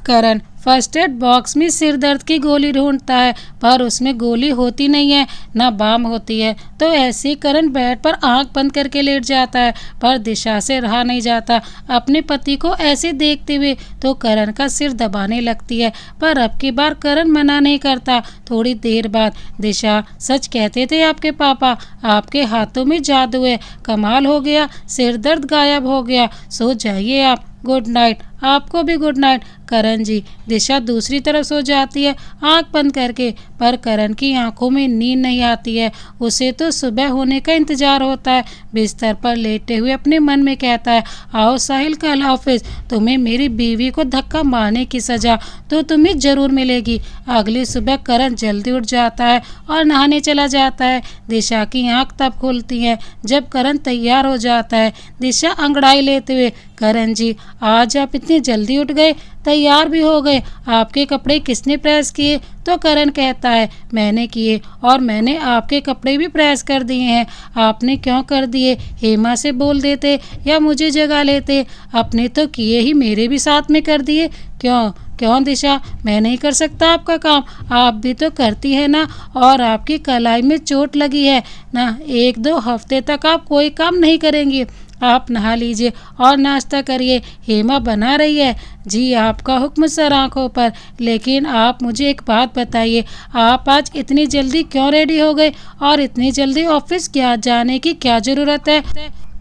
करण फर्स्ट एड बॉक्स में सिर दर्द की गोली ढूंढता है, पर उसमें गोली होती नहीं है, ना बाम होती है। तो ऐसे ही करण बेड पर आंख बंद करके लेट जाता है, पर दिशा से रहा नहीं जाता। अपने पति को ऐसे देखते हुए तो करण का सिर दबाने लगती है, पर अब की बार करण मना नहीं करता। थोड़ी देर बाद, दिशा सच कहते थे आपके पापा, आपके हाथों में जादू है, कमाल हो गया, सिर दर्द गायब हो गया, सो जाइए आप, गुड नाइट। आपको भी गुड नाइट। करण जी। दिशा दूसरी तरफ सो जाती है आंख बंद करके, पर करण की आंखों में नींद नहीं आती है। उसे तो सुबह होने का इंतजार होता है। बिस्तर पर लेटे हुए अपने मन में कहता है, आओ साहिल, कल ऑफिस। तुम्हें मेरी बीवी को धक्का मारने की सजा तो तुम्हें जरूर मिलेगी। अगली सुबह करण जल्दी उठ जाता है और नहाने चला जाता है। दिशा की आंख तब खुलती है जब करण तैयार हो जाता है। दिशा अंगड़ाई लेते हुए, करण जी, आज आप इतनी जल्दी उठ गए, तैयार भी हो गए। आपके कपड़े किसने प्रेस किए? तो करण कहता है, मैंने किए, और मैंने आपके कपड़े भी प्रेस कर दिए हैं। आपने क्यों कर दिए? हेमा से बोल देते या मुझे जगा लेते। अपने तो किए ही मेरे भी साथ में कर दिए। क्यों क्यों दिशा, मैं नहीं कर सकता आपका काम? आप भी तो करती है ना, और आपकी कलाई में चोट लगी है ना। 1-2 हफ्ते तक आप कोई काम नहीं करेंगी। आप नहा लीजिए और नाश्ता करिए, हेमा बना रही है। जी, आपका हुक्म सर आंखों पर। लेकिन आप मुझे एक बात बताइए, आप आज इतनी जल्दी क्यों रेडी हो गए, और इतनी जल्दी ऑफिस क्या जाने की क्या ज़रूरत है?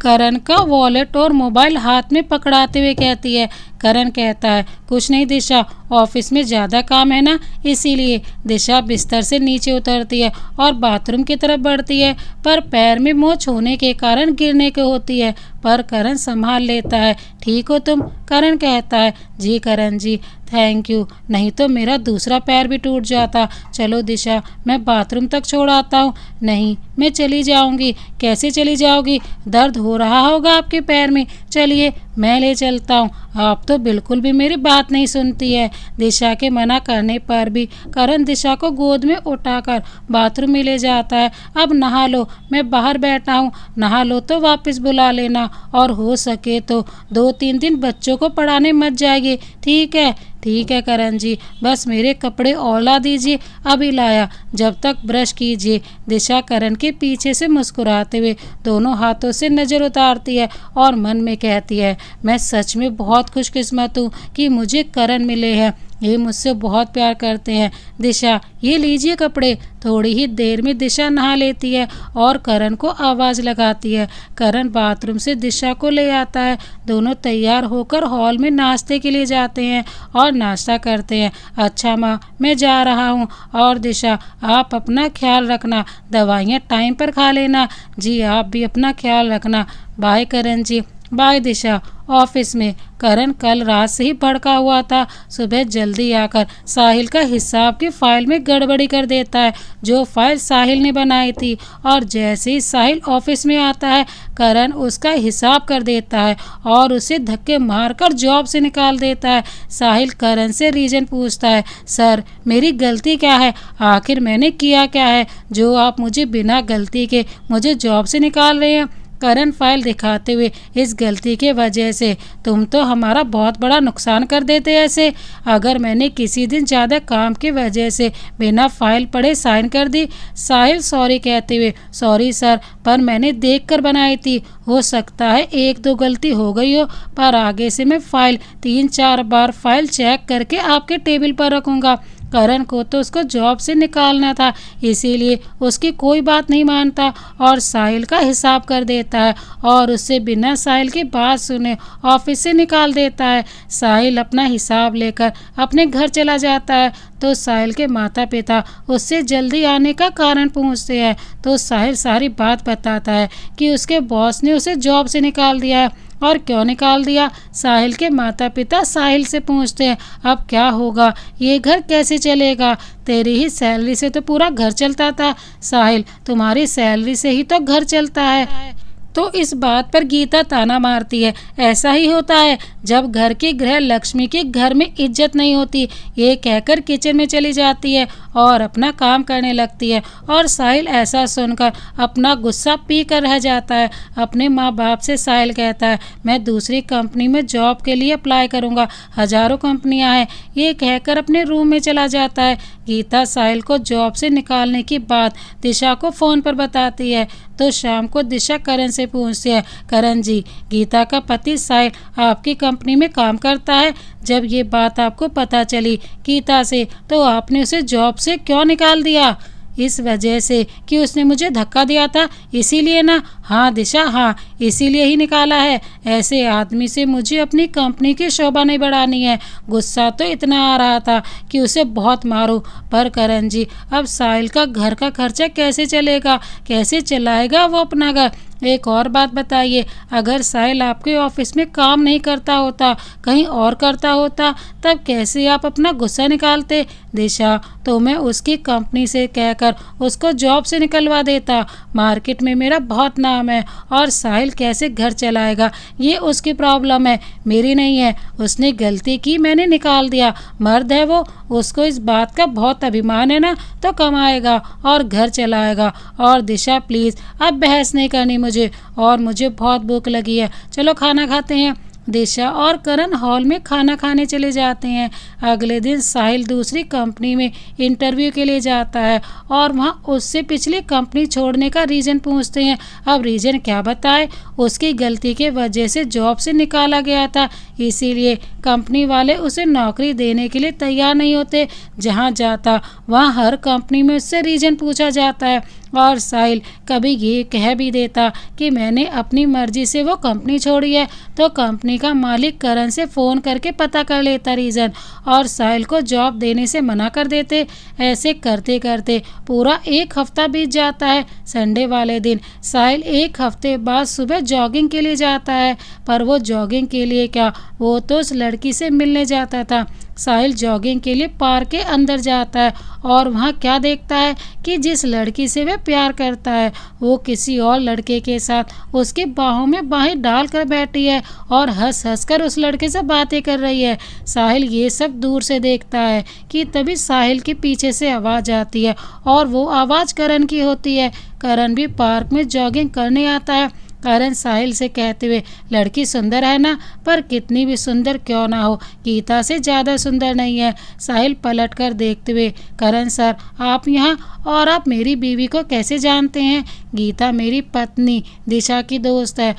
करण का वॉलेट और मोबाइल हाथ में पकड़ाते हुए कहती है। करण कहता है, कुछ नहीं दिशा, ऑफिस में ज़्यादा काम है ना, इसीलिए। दिशा बिस्तर से नीचे उतरती है और बाथरूम की तरफ बढ़ती है, पर पैर में मोच होने के कारण गिरने को होती है, पर करण संभाल लेता है। ठीक हो तुम? करण कहता है, जी करण जी, थैंक यू, नहीं तो मेरा दूसरा पैर भी टूट जाता। चलो दिशा, मैं बाथरूम तक छोड़ आता हूँ। नहीं, मैं चली जाऊँगी। कैसे चली जाओगी? दर्द हो रहा होगा आपके पैर में। चलिए, मैं ले चलता हूँ। आप तो बिल्कुल भी मेरी बात नहीं सुनती है। दिशा के मना करने पर भी करण दिशा को गोद में उठाकर बाथरूम में ले जाता है। अब नहा लो, मैं बाहर बैठा हूँ। नहा लो तो वापस बुला लेना, और हो सके तो 2-3 दिन बच्चों को पढ़ाने मत जाइए। ठीक है? ठीक है करण जी, बस मेरे कपड़े औला दीजिए, अभी लाया। जब तक ब्रश कीजिए। दिशा करण के पीछे से मुस्कुराते हुए दोनों हाथों से नज़र उतारती है और मन में कहती है, मैं सच में बहुत खुशकिस्मत हूँ कि मुझे करण मिले हैं। ये मुझसे बहुत प्यार करते हैं। दिशा, ये लीजिए कपड़े। थोड़ी ही देर में दिशा नहा लेती है और करण को आवाज़ लगाती है। करण बाथरूम से दिशा को ले आता है। दोनों तैयार होकर हॉल में नाश्ते के लिए जाते हैं और नाश्ता करते हैं। अच्छा माँ, मैं जा रहा हूँ। और दिशा, आप अपना ख्याल रखना, दवाइयाँ टाइम पर खा लेना। जी, आप भी अपना ख्याल रखना। बाय करण जी। बाय दिशा। ऑफिस में करण कल रात से ही भड़का हुआ था। सुबह जल्दी आकर साहिल का हिसाब की फाइल में गड़बड़ी कर देता है, जो फाइल साहिल ने बनाई थी। और जैसे ही साहिल ऑफिस में आता है, करण उसका हिसाब कर देता है और उसे धक्के मारकर जॉब से निकाल देता है। साहिल करण से रीजन पूछता है, सर मेरी गलती क्या है? आखिर मैंने किया क्या है जो आप मुझे बिना गलती के मुझे जॉब से निकाल रहे हैं? करण फाइल दिखाते हुए, इस गलती के वजह से तुम तो हमारा बहुत बड़ा नुकसान कर देते ऐसे। अगर मैंने किसी दिन ज़्यादा काम की वजह से बिना फाइल पढ़े साइन कर दी। साहिल सॉरी कहते हुए, सॉरी सर, पर मैंने देखकर बनाई थी। हो सकता है 1-2 गलती हो गई हो, पर आगे से मैं फाइल 3-4 बार फाइल चेक करके आपके टेबल पर रखूँगा। करण को तो उसको जॉब से निकालना था, इसीलिए उसकी कोई बात नहीं मानता और साहिल का हिसाब कर देता है और उससे बिना साहिल की बात सुने ऑफिस से निकाल देता है। साहिल अपना हिसाब लेकर अपने घर चला जाता है तो साहिल के माता पिता उससे जल्दी आने का कारण पूछते हैं, तो साहिल सारी बात बताता है कि उसके बॉस ने उसे जॉब से निकाल दिया है। और क्यों निकाल दिया? साहिल के माता पिता साहिल से पूछते हैं, अब क्या होगा, ये घर कैसे चलेगा? तेरी ही सैलरी से तो पूरा घर चलता था। साहिल, तुम्हारी सैलरी से ही तो घर चलता है। तो इस बात पर गीता ताना मारती है, ऐसा ही होता है जब घर की गृह लक्ष्मी के घर में इज्जत नहीं होती। ये कहकर किचन में चली जाती है और अपना काम करने लगती है। और साहिल ऐसा सुनकर अपना गुस्सा पी कर रह जाता है। अपने माँ बाप से साहिल कहता है, मैं दूसरी कंपनी में जॉब के लिए अप्लाई करूँगा, हज़ारों कंपनियाँ हैं। ये कहकर अपने रूम में चला जाता है। गीता साहिल को जॉब से निकालने की बात दिशा को फ़ोन पर बताती है, तो शाम को दिशा करण से पूछती है, करण जी, गीता का पति साहिल आपकी कंपनी में काम करता है। जब ये बात आपको पता चली गीता से, तो आपने उसे जॉब से क्यों निकाल दिया? इस वजह से कि उसने मुझे धक्का दिया था, इसीलिए ना? हाँ दिशा, हाँ इसीलिए ही निकाला है। ऐसे आदमी से मुझे अपनी कंपनी की शोभा नहीं बढ़ानी है। गुस्सा तो इतना आ रहा था कि उसे बहुत मारूं, पर करण जी अब साहिल का घर का खर्चा कैसे चलेगा, कैसे चलाएगा वो अपना घर। एक और बात बताइए, अगर साहिल आपके ऑफिस में काम नहीं करता होता, कहीं और करता होता, तब कैसे आप अपना गुस्सा निकालते? दिशा, तो मैं उसकी कंपनी से कहकर उसको जॉब से निकलवा देता। मार्केट में मेरा बहुत नाम है, और साहिल कैसे घर चलाएगा ये उसकी प्रॉब्लम है, मेरी नहीं है। उसने गलती की, मैंने निकाल दिया। मर्द है वो, उसको इस बात का बहुत अभिमान है ना, तो कमाएगा और घर चलाएगा। और दिशा प्लीज़ अब बहस नहीं करनी मुझे, और मुझे बहुत भूख लगी है, चलो खाना खाते हैं। दिशा और करण हॉल में खाना खाने चले जाते हैं। अगले दिन साहिल दूसरी कंपनी में इंटरव्यू के लिए जाता है, और वहाँ उससे पिछली कंपनी छोड़ने का रीज़न पूछते हैं। अब रीज़न क्या बताए, उसकी गलती के वजह से जॉब से निकाला गया था, इसीलिए कंपनी वाले उसे नौकरी देने के लिए तैयार नहीं होते। जहाँ जाता वहाँ हर कंपनी में उससे रीज़न पूछा जाता है, और साहिल कभी ये कह भी देता कि मैंने अपनी मर्जी से वो कंपनी छोड़ी है, तो कंपनी का मालिक करण से फ़ोन करके पता कर लेता रीज़न, और साहिल को जॉब देने से मना कर देते। ऐसे करते करते पूरा एक हफ्ता बीत जाता है। संडे वाले दिन साहिल एक हफ्ते बाद सुबह जॉगिंग के लिए जाता है, पर वो जॉगिंग के लिए क्या, वो तो उस लड़की से मिलने जाता था। साहिल जॉगिंग के लिए पार्क के अंदर जाता है, और वहाँ क्या देखता है कि जिस लड़की से वह प्यार करता है वो किसी और लड़के के साथ उसकी बाहों में बाहें डाल कर बैठी है, और हंस हंस कर उस लड़के से बातें कर रही है। साहिल ये सब दूर से देखता है कि तभी साहिल के पीछे से आवाज़ आती है, और वो आवाज़ करण की होती है। करण भी पार्क में जॉगिंग करने आता है। करण साहिल से कहते हुए, लड़की सुंदर है ना, पर कितनी भी सुंदर क्यों ना हो, गीता से ज़्यादा सुंदर नहीं है। साहिल पलट कर देखते हुए, करण सर आप यहाँ, और आप मेरी बीवी को कैसे जानते हैं? गीता मेरी पत्नी दिशा की दोस्त है।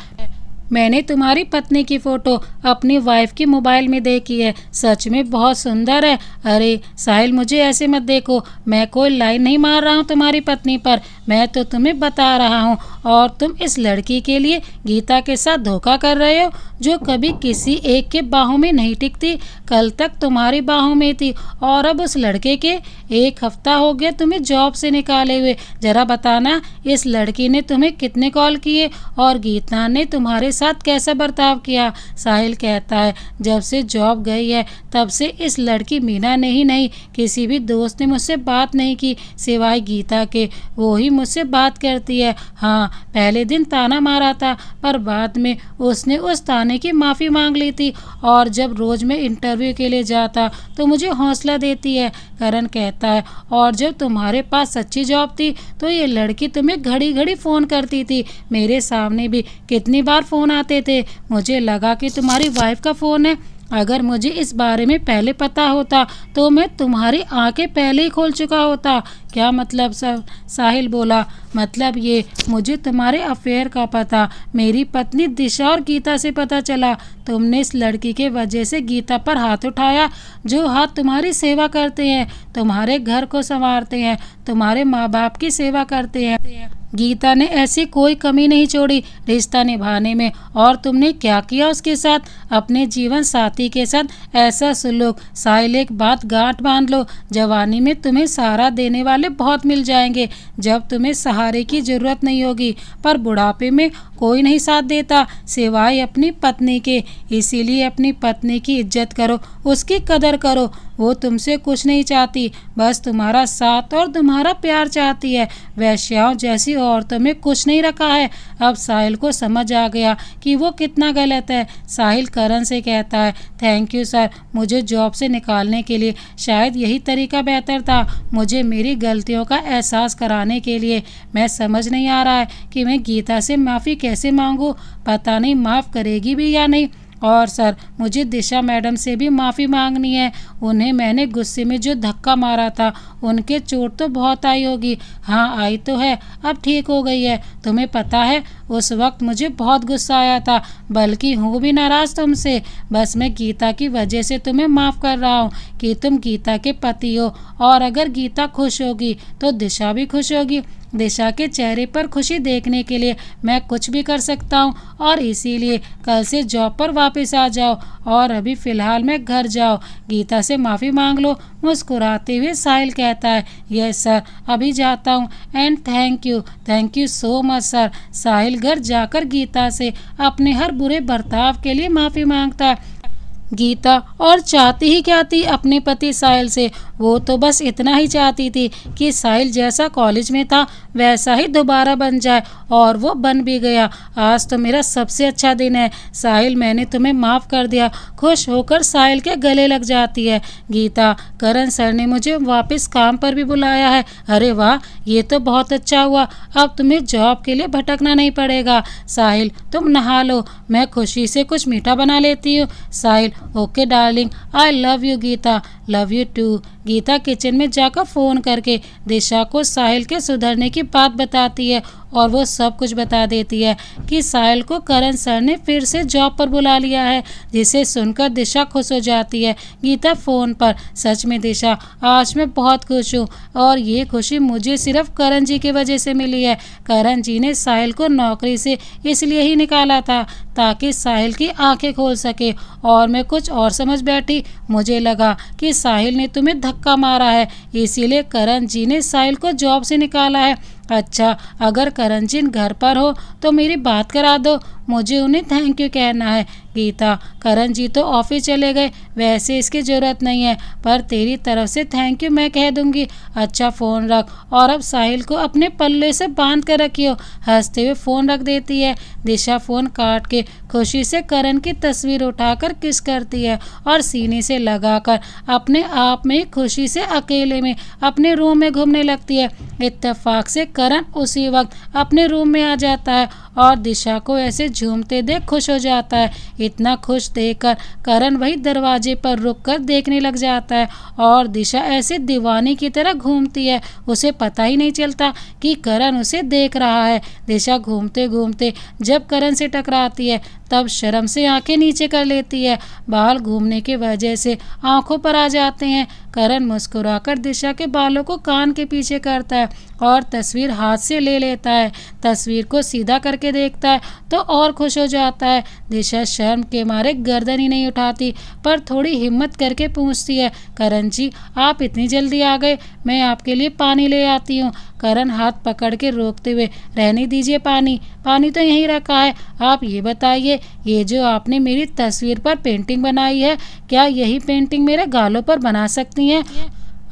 मैंने तुम्हारी पत्नी की फ़ोटो अपनी वाइफ की मोबाइल में देखी है, सच में बहुत सुंदर है। अरे साहिल मुझे ऐसे मत देखो, मैं कोई लाइन नहीं मार रहा हूँ तुम्हारी पत्नी पर, मैं तो तुम्हें बता रहा हूँ, और तुम इस लड़की के लिए गीता के साथ धोखा कर रहे हो, जो कभी किसी एक के बाहों में नहीं टिकती। कल तक तुम्हारी बाहों में थी, और अब उस लड़के के। एक हफ्ता हो गया तुम्हें जॉब से निकाले हुए। जरा बताना इस लड़की ने तुम्हें कितने कॉल किए, और गीता ने तुम्हारे साथ कैसा बर्ताव किया? साहिल कहता है, जब से जॉब गई है तब से इस लड़की मीना ने ही नहीं, किसी भी दोस्त ने मुझसे बात नहीं की सिवाय गीता के। वो ही मुझसे बात करती है। हाँ पहले दिन ताना मारा था, पर बाद में उसने उस ताने की माफ़ी मांग ली थी, और जब रोज़ मैं इंटरव्यू के लिए जाता तो मुझे हौसला देती है। करण कहता है, और जब तुम्हारे पास सच्ची जॉब थी तो ये लड़की तुम्हें घड़ी घड़ी फ़ोन करती थी, मेरे सामने भी कितनी बार फ़ोन आते थे। मुझे लगा कि तुम्हारी वाइफ का फ़ोन है। अगर मुझे इस बारे में पहले पता होता तो मैं तुम्हारी आंखें पहले ही खोल चुका होता। क्या मतलब सर? साहिल बोला, मतलब ये, मुझे तुम्हारे अफेयर का पता मेरी पत्नी दिशा और गीता से पता चला। तुमने इस लड़की के वजह से गीता पर हाथ उठाया, जो हाथ तुम्हारी सेवा करते हैं, तुम्हारे घर को संवारते हैं, तुम्हारे माँ बाप की सेवा करते हैं। गीता ने ऐसी कोई कमी नहीं छोड़ी रिश्ता निभाने में, और तुमने क्या किया उसके साथ, अपने जीवन साथी के साथ ऐसा सुलूक। साहिल एक बात गांठ बांध लो, जवानी में तुम्हें सहारा देने वाले बहुत मिल जाएंगे, जब तुम्हें सहारे की ज़रूरत नहीं होगी, पर बुढ़ापे में कोई नहीं साथ देता सिवाय अपनी पत्नी के। इसीलिए अपनी पत्नी की इज्जत करो, उसकी कदर करो। वो तुमसे कुछ नहीं चाहती, बस तुम्हारा साथ और तुम्हारा प्यार चाहती है। वैश्याओं जैसी औरतों में कुछ नहीं रखा है। अब साहिल को समझ आ गया कि वो कितना गलत है। साहिल करण से कहता है, थैंक यू सर, मुझे जॉब से निकालने के लिए शायद यही तरीका बेहतर था, मुझे मेरी गलतियों का एहसास कराने के लिए। मैं समझ नहीं आ रहा है कि मैं गीता से माफ़ी कैसे मांगूं, पता नहीं माफ़ करेगी भी या नहीं। और सर मुझे दिशा मैडम से भी माफ़ी मांगनी है, उन्हें मैंने गुस्से में जो धक्का मारा था, उनके चोट तो बहुत आई होगी। हाँ आई तो है, अब ठीक हो गई है। तुम्हें पता है उस वक्त मुझे बहुत गुस्सा आया था, बल्कि हूँ भी नाराज़ तुमसे। बस मैं गीता की वजह से तुम्हें माफ़ कर रहा हूँ कि तुम गीता के पति हो, और अगर गीता खुश होगी तो दिशा भी खुश होगी। दिशा के चेहरे पर खुशी देखने के लिए मैं कुछ भी कर सकता हूँ, और इसीलिए कल से जॉब पर वापस आ जाओ, और अभी फ़िलहाल मैं घर जाओ, गीता से माफ़ी मांग लो। मुस्कुराते हुए साहिल कहता है, यस सर, अभी जाता हूँ, and thank you so much sir. Sahil घर जाकर गीता से अपने हर बुरे बर्ताव के लिए माफ़ी मांगता है। गीता और चाहती ही क्या थी अपने पति साहिल से, वो तो बस इतना ही चाहती थी कि साहिल जैसा कॉलेज में था वैसा ही दोबारा बन जाए, और वो बन भी गया। आज तो मेरा सबसे अच्छा दिन है साहिल, मैंने तुम्हें माफ़ कर दिया। खुश होकर साहिल के गले लग जाती है गीता। करण सर ने मुझे वापस काम पर भी बुलाया है। अरे वाह, ये तो बहुत अच्छा हुआ, अब तुम्हें जॉब के लिए भटकना नहीं पड़ेगा। साहिल तुम नहा लो, मैं खुशी से कुछ मीठा बना लेती हूँ। Sahil okay darling, I love you Geeta, love you too. Geeta kitchen में जाकर फ़ोन करके दिशा को साहिल के सुधरने की बात बताती है, और वो सब कुछ बता देती है कि साहिल को करण सर ने फिर से जॉब पर बुला लिया है, जिसे सुनकर दिशा खुश हो जाती है। गीता फ़ोन पर, सच में दिशा, आज मैं बहुत खुश हूँ, और ये खुशी मुझे सिर्फ करण जी की वजह से मिली है। करण जी ने साहिल को नौकरी से इसलिए ही निकाला था ताकि साहिल की आंखें खोल सके, और मैं कुछ और समझ बैठी। मुझे लगा कि साहिल ने तुम्हें धक्का मारा है, इसीलिए करण जी ने साहिल को जॉब से निकाला है। अच्छा, अगर करण जी घर पर हो तो मेरी बात करा दो, मुझे उन्हें थैंक यू कहना है। गीता, करण जी तो ऑफिस चले गए, वैसे इसकी ज़रूरत नहीं है, पर तेरी तरफ से थैंक यू मैं कह दूंगी। अच्छा फ़ोन रख, और अब साहिल को अपने पल्ले से बांध कर रखियो। हंसते हुए फ़ोन रख देती है। दिशा फ़ोन काट के खुशी से करण की तस्वीर उठाकर किस करती है, और सीने से लगाकर अपने आप में खुशी से अकेले में अपने रूम में घूमने लगती है। इत्तेफाक से करण उसी वक्त अपने रूम में आ जाता है, और दिशा को ऐसे झूमते देख खुश हो जाता है। इतना खुश देखकर करण वही दरवाजे पर रुककर देखने लग जाता है, और दिशा ऐसे दीवानी की तरह घूमती है, उसे पता ही नहीं चलता कि करण उसे देख रहा है। दिशा घूमते घूमते जब करण से टकराती है तब शर्म से आंखें नीचे कर लेती है। बाल घूमने की वजह से आंखों पर आ जाते हैं। करण मुस्कुराकर दिशा के बालों को कान के पीछे करता है और तस्वीर हाथ से ले लेता है। तस्वीर को सीधा करके देखता है तो और खुश हो जाता है। दिशा शर्म के मारे गर्दन ही नहीं उठाती, पर थोड़ी हिम्मत करके पूछती है, करण जी आप इतनी जल्दी आ गए, मैं आपके लिए पानी ले आती हूँ। करण हाथ पकड़ के रोकते हुए, रहने दीजिए, पानी पानी तो यहीं रखा है। आप ये बताइए, ये जो आपने मेरी तस्वीर पर पेंटिंग बनाई है, क्या यही पेंटिंग मेरे गालों पर बना सकती हैं?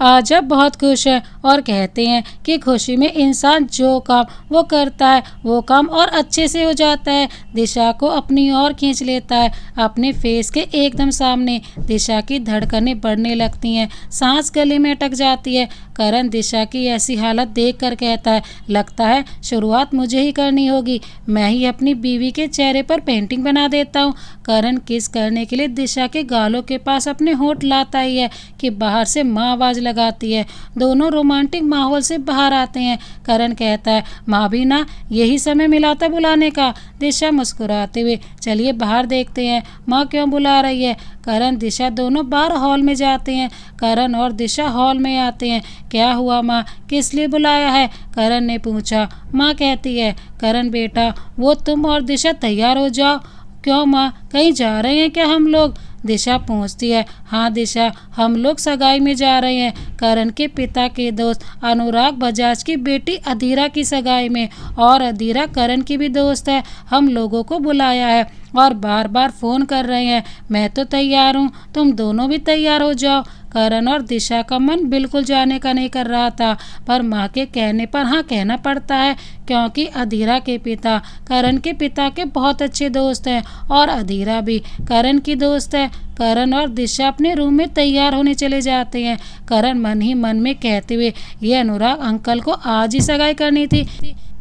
आज अब बहुत खुश है और कहते हैं कि खुशी में इंसान जो काम वो करता है वो काम और अच्छे से हो जाता है। दिशा को अपनी ओर खींच लेता है, अपने फेस के एकदम सामने। दिशा की धड़कनें बढ़ने लगती हैं, सांस गले में अटक जाती है। करण दिशा की ऐसी हालत देखकर कहता है, लगता है शुरुआत मुझे ही करनी होगी, मैं ही अपनी बीवी के चेहरे पर पेंटिंग बना देता हूँ। करण किस करने के लिए दिशा के गालों के पास अपने होंठ लाता ही है कि बाहर से माँ आवाज़ लगाती है। दोनों रोमांटिक माहौल से बाहर आते हैं। करण कहता है, माँ भी ना, यही समय मिला था बुलाने का। दिशा मुस्कुराते हुए, चलिए बाहर देखते हैं माँ क्यों बुला रही है। करण दिशा दोनों बाहर हॉल में जाते हैं। करण और दिशा हॉल में आते हैं। क्या हुआ माँ, किस लिए बुलाया है? करण ने पूछा। माँ कहती है, करण बेटा वो तुम और दिशा तैयार हो जाओ। क्यों माँ, कहीं जा रहे हैं क्या हम लोग? दिशा पूछती है। हाँ दिशा, हम लोग सगाई में जा रहे हैं, करण के पिता के दोस्त अनुराग बजाज की बेटी अधीरा की सगाई में, और अधीरा करण की भी दोस्त है। हम लोगों को बुलाया है और बार बार फ़ोन कर रहे हैं। मैं तो तैयार हूँ, तुम दोनों भी तैयार हो जाओ। करण और दिशा का मन बिल्कुल जाने का नहीं कर रहा था, पर माँ के कहने पर हाँ कहना पड़ता है, क्योंकि अधीरा के पिता करण के पिता के बहुत अच्छे दोस्त हैं, और अधीरा भी करण की दोस्त है। करण और दिशा अपने रूम में तैयार होने चले जाते हैं। करण मन ही मन में कहते हुए, ये अनुराग अंकल को आज ही सगाई करनी थी,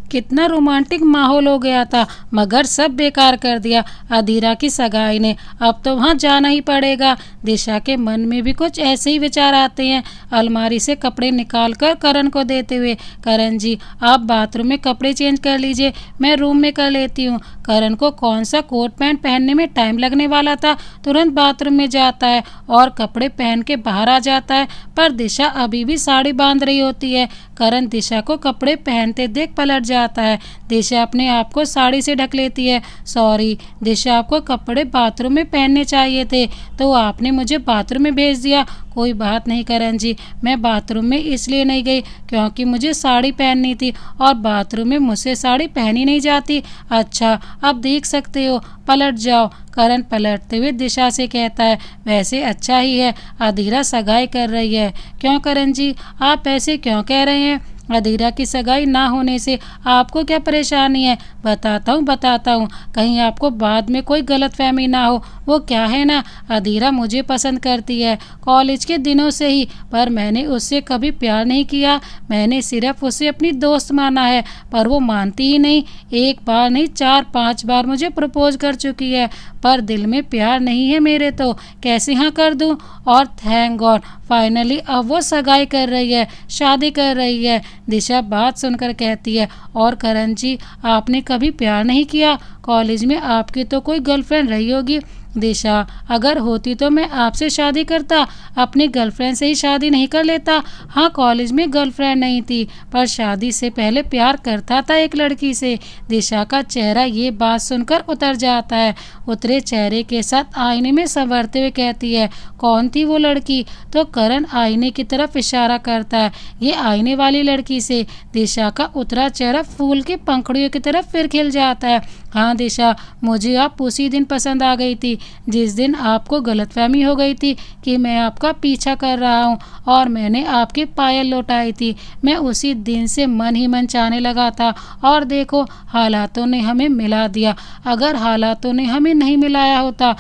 कितना रोमांटिक माहौल हो गया था, मगर सब बेकार कर दिया अधीरा की सगाई ने। अब तो वहाँ जाना ही पड़ेगा। दिशा के मन में भी कुछ ऐसे ही विचार आते हैं। अलमारी से कपड़े निकालकर करण को देते हुए, करण जी आप बाथरूम में कपड़े चेंज कर लीजिए, मैं रूम में कर लेती हूँ। करण को कौन सा कोट पैंट पहनने में टाइम लगने वाला था, तुरंत बाथरूम में जाता है और कपड़े पहन के बाहर आ जाता है। पर दिशा अभी भी साड़ी बांध रही होती है। करण दिशा को कपड़े पहनते देख पलट जाता है। दिशा अपने आप को साड़ी से ढक लेती है। सॉरी दिशा, आपको कपड़े बाथरूम में पहनने चाहिए थे तो आपने मुझे बाथरूम में भेज दिया। कोई बात नहीं करण जी, मैं बाथरूम में इसलिए नहीं गई क्योंकि मुझे साड़ी पहननी थी और बाथरूम में मुझसे साड़ी पहनी नहीं जाती। अच्छा अब देख सकते हो, पलट जाओ। करण पलटते हुए दिशा से कहता है, वैसे अच्छा ही है अधीरा सगाई कर रही है। क्यों करण जी, आप ऐसे क्यों कह रहे हैं? अधीरा की सगाई ना होने से आपको क्या परेशानी है? बताता हूँ, कहीं आपको बाद में कोई गलतफहमी ना हो। वो क्या है ना, अधीरा मुझे पसंद करती है कॉलेज के दिनों से ही, पर मैंने उससे कभी प्यार नहीं किया। मैंने सिर्फ उसे अपनी दोस्त माना है, पर वो मानती ही नहीं। एक बार नहीं 4-5 बार मुझे प्रपोज कर चुकी है, पर दिल में प्यार नहीं है मेरे, तो कैसे हाँ कर दूँ? और थैंक गॉड फाइनली अब वो सगाई कर रही है, शादी कर रही है। दिशा बात सुनकर कहती है, और करण जी आपने कभी प्यार नहीं किया? कॉलेज में आपकी तो कोई गर्लफ्रेंड रही होगी। दिशा, अगर होती तो मैं आपसे शादी करता, अपनी गर्लफ्रेंड से ही शादी नहीं कर लेता। हाँ कॉलेज में गर्लफ्रेंड नहीं थी, पर शादी से पहले प्यार करता था एक लड़की से। दिशा का चेहरा ये बात सुनकर उतर जाता है। उतरे चेहरे के साथ आईने में संवरते हुए कहती है, कौन थी वो लड़की? तो करण आईने की तरफ इशारा करता है, ये आईने वाली लड़की से। दिशा का उतरा चेहरा फूल की पंखुड़ियों की तरफ फिर खिल जाता है। हाँ दिशा, मुझे आप उसी दिन पसंद आ गई थी जिस दिन आपको गलतफहमी हो गई थी कि मैं आपका पीछा कर रहा हूँ और मैंने आपकी पायल लौटाई थी। मैं उसी दिन से मन ही मन चाहने लगा था और देखो हालातों ने हमें मिला दिया। अगर हालातों ने हमें नहीं मिलाया होता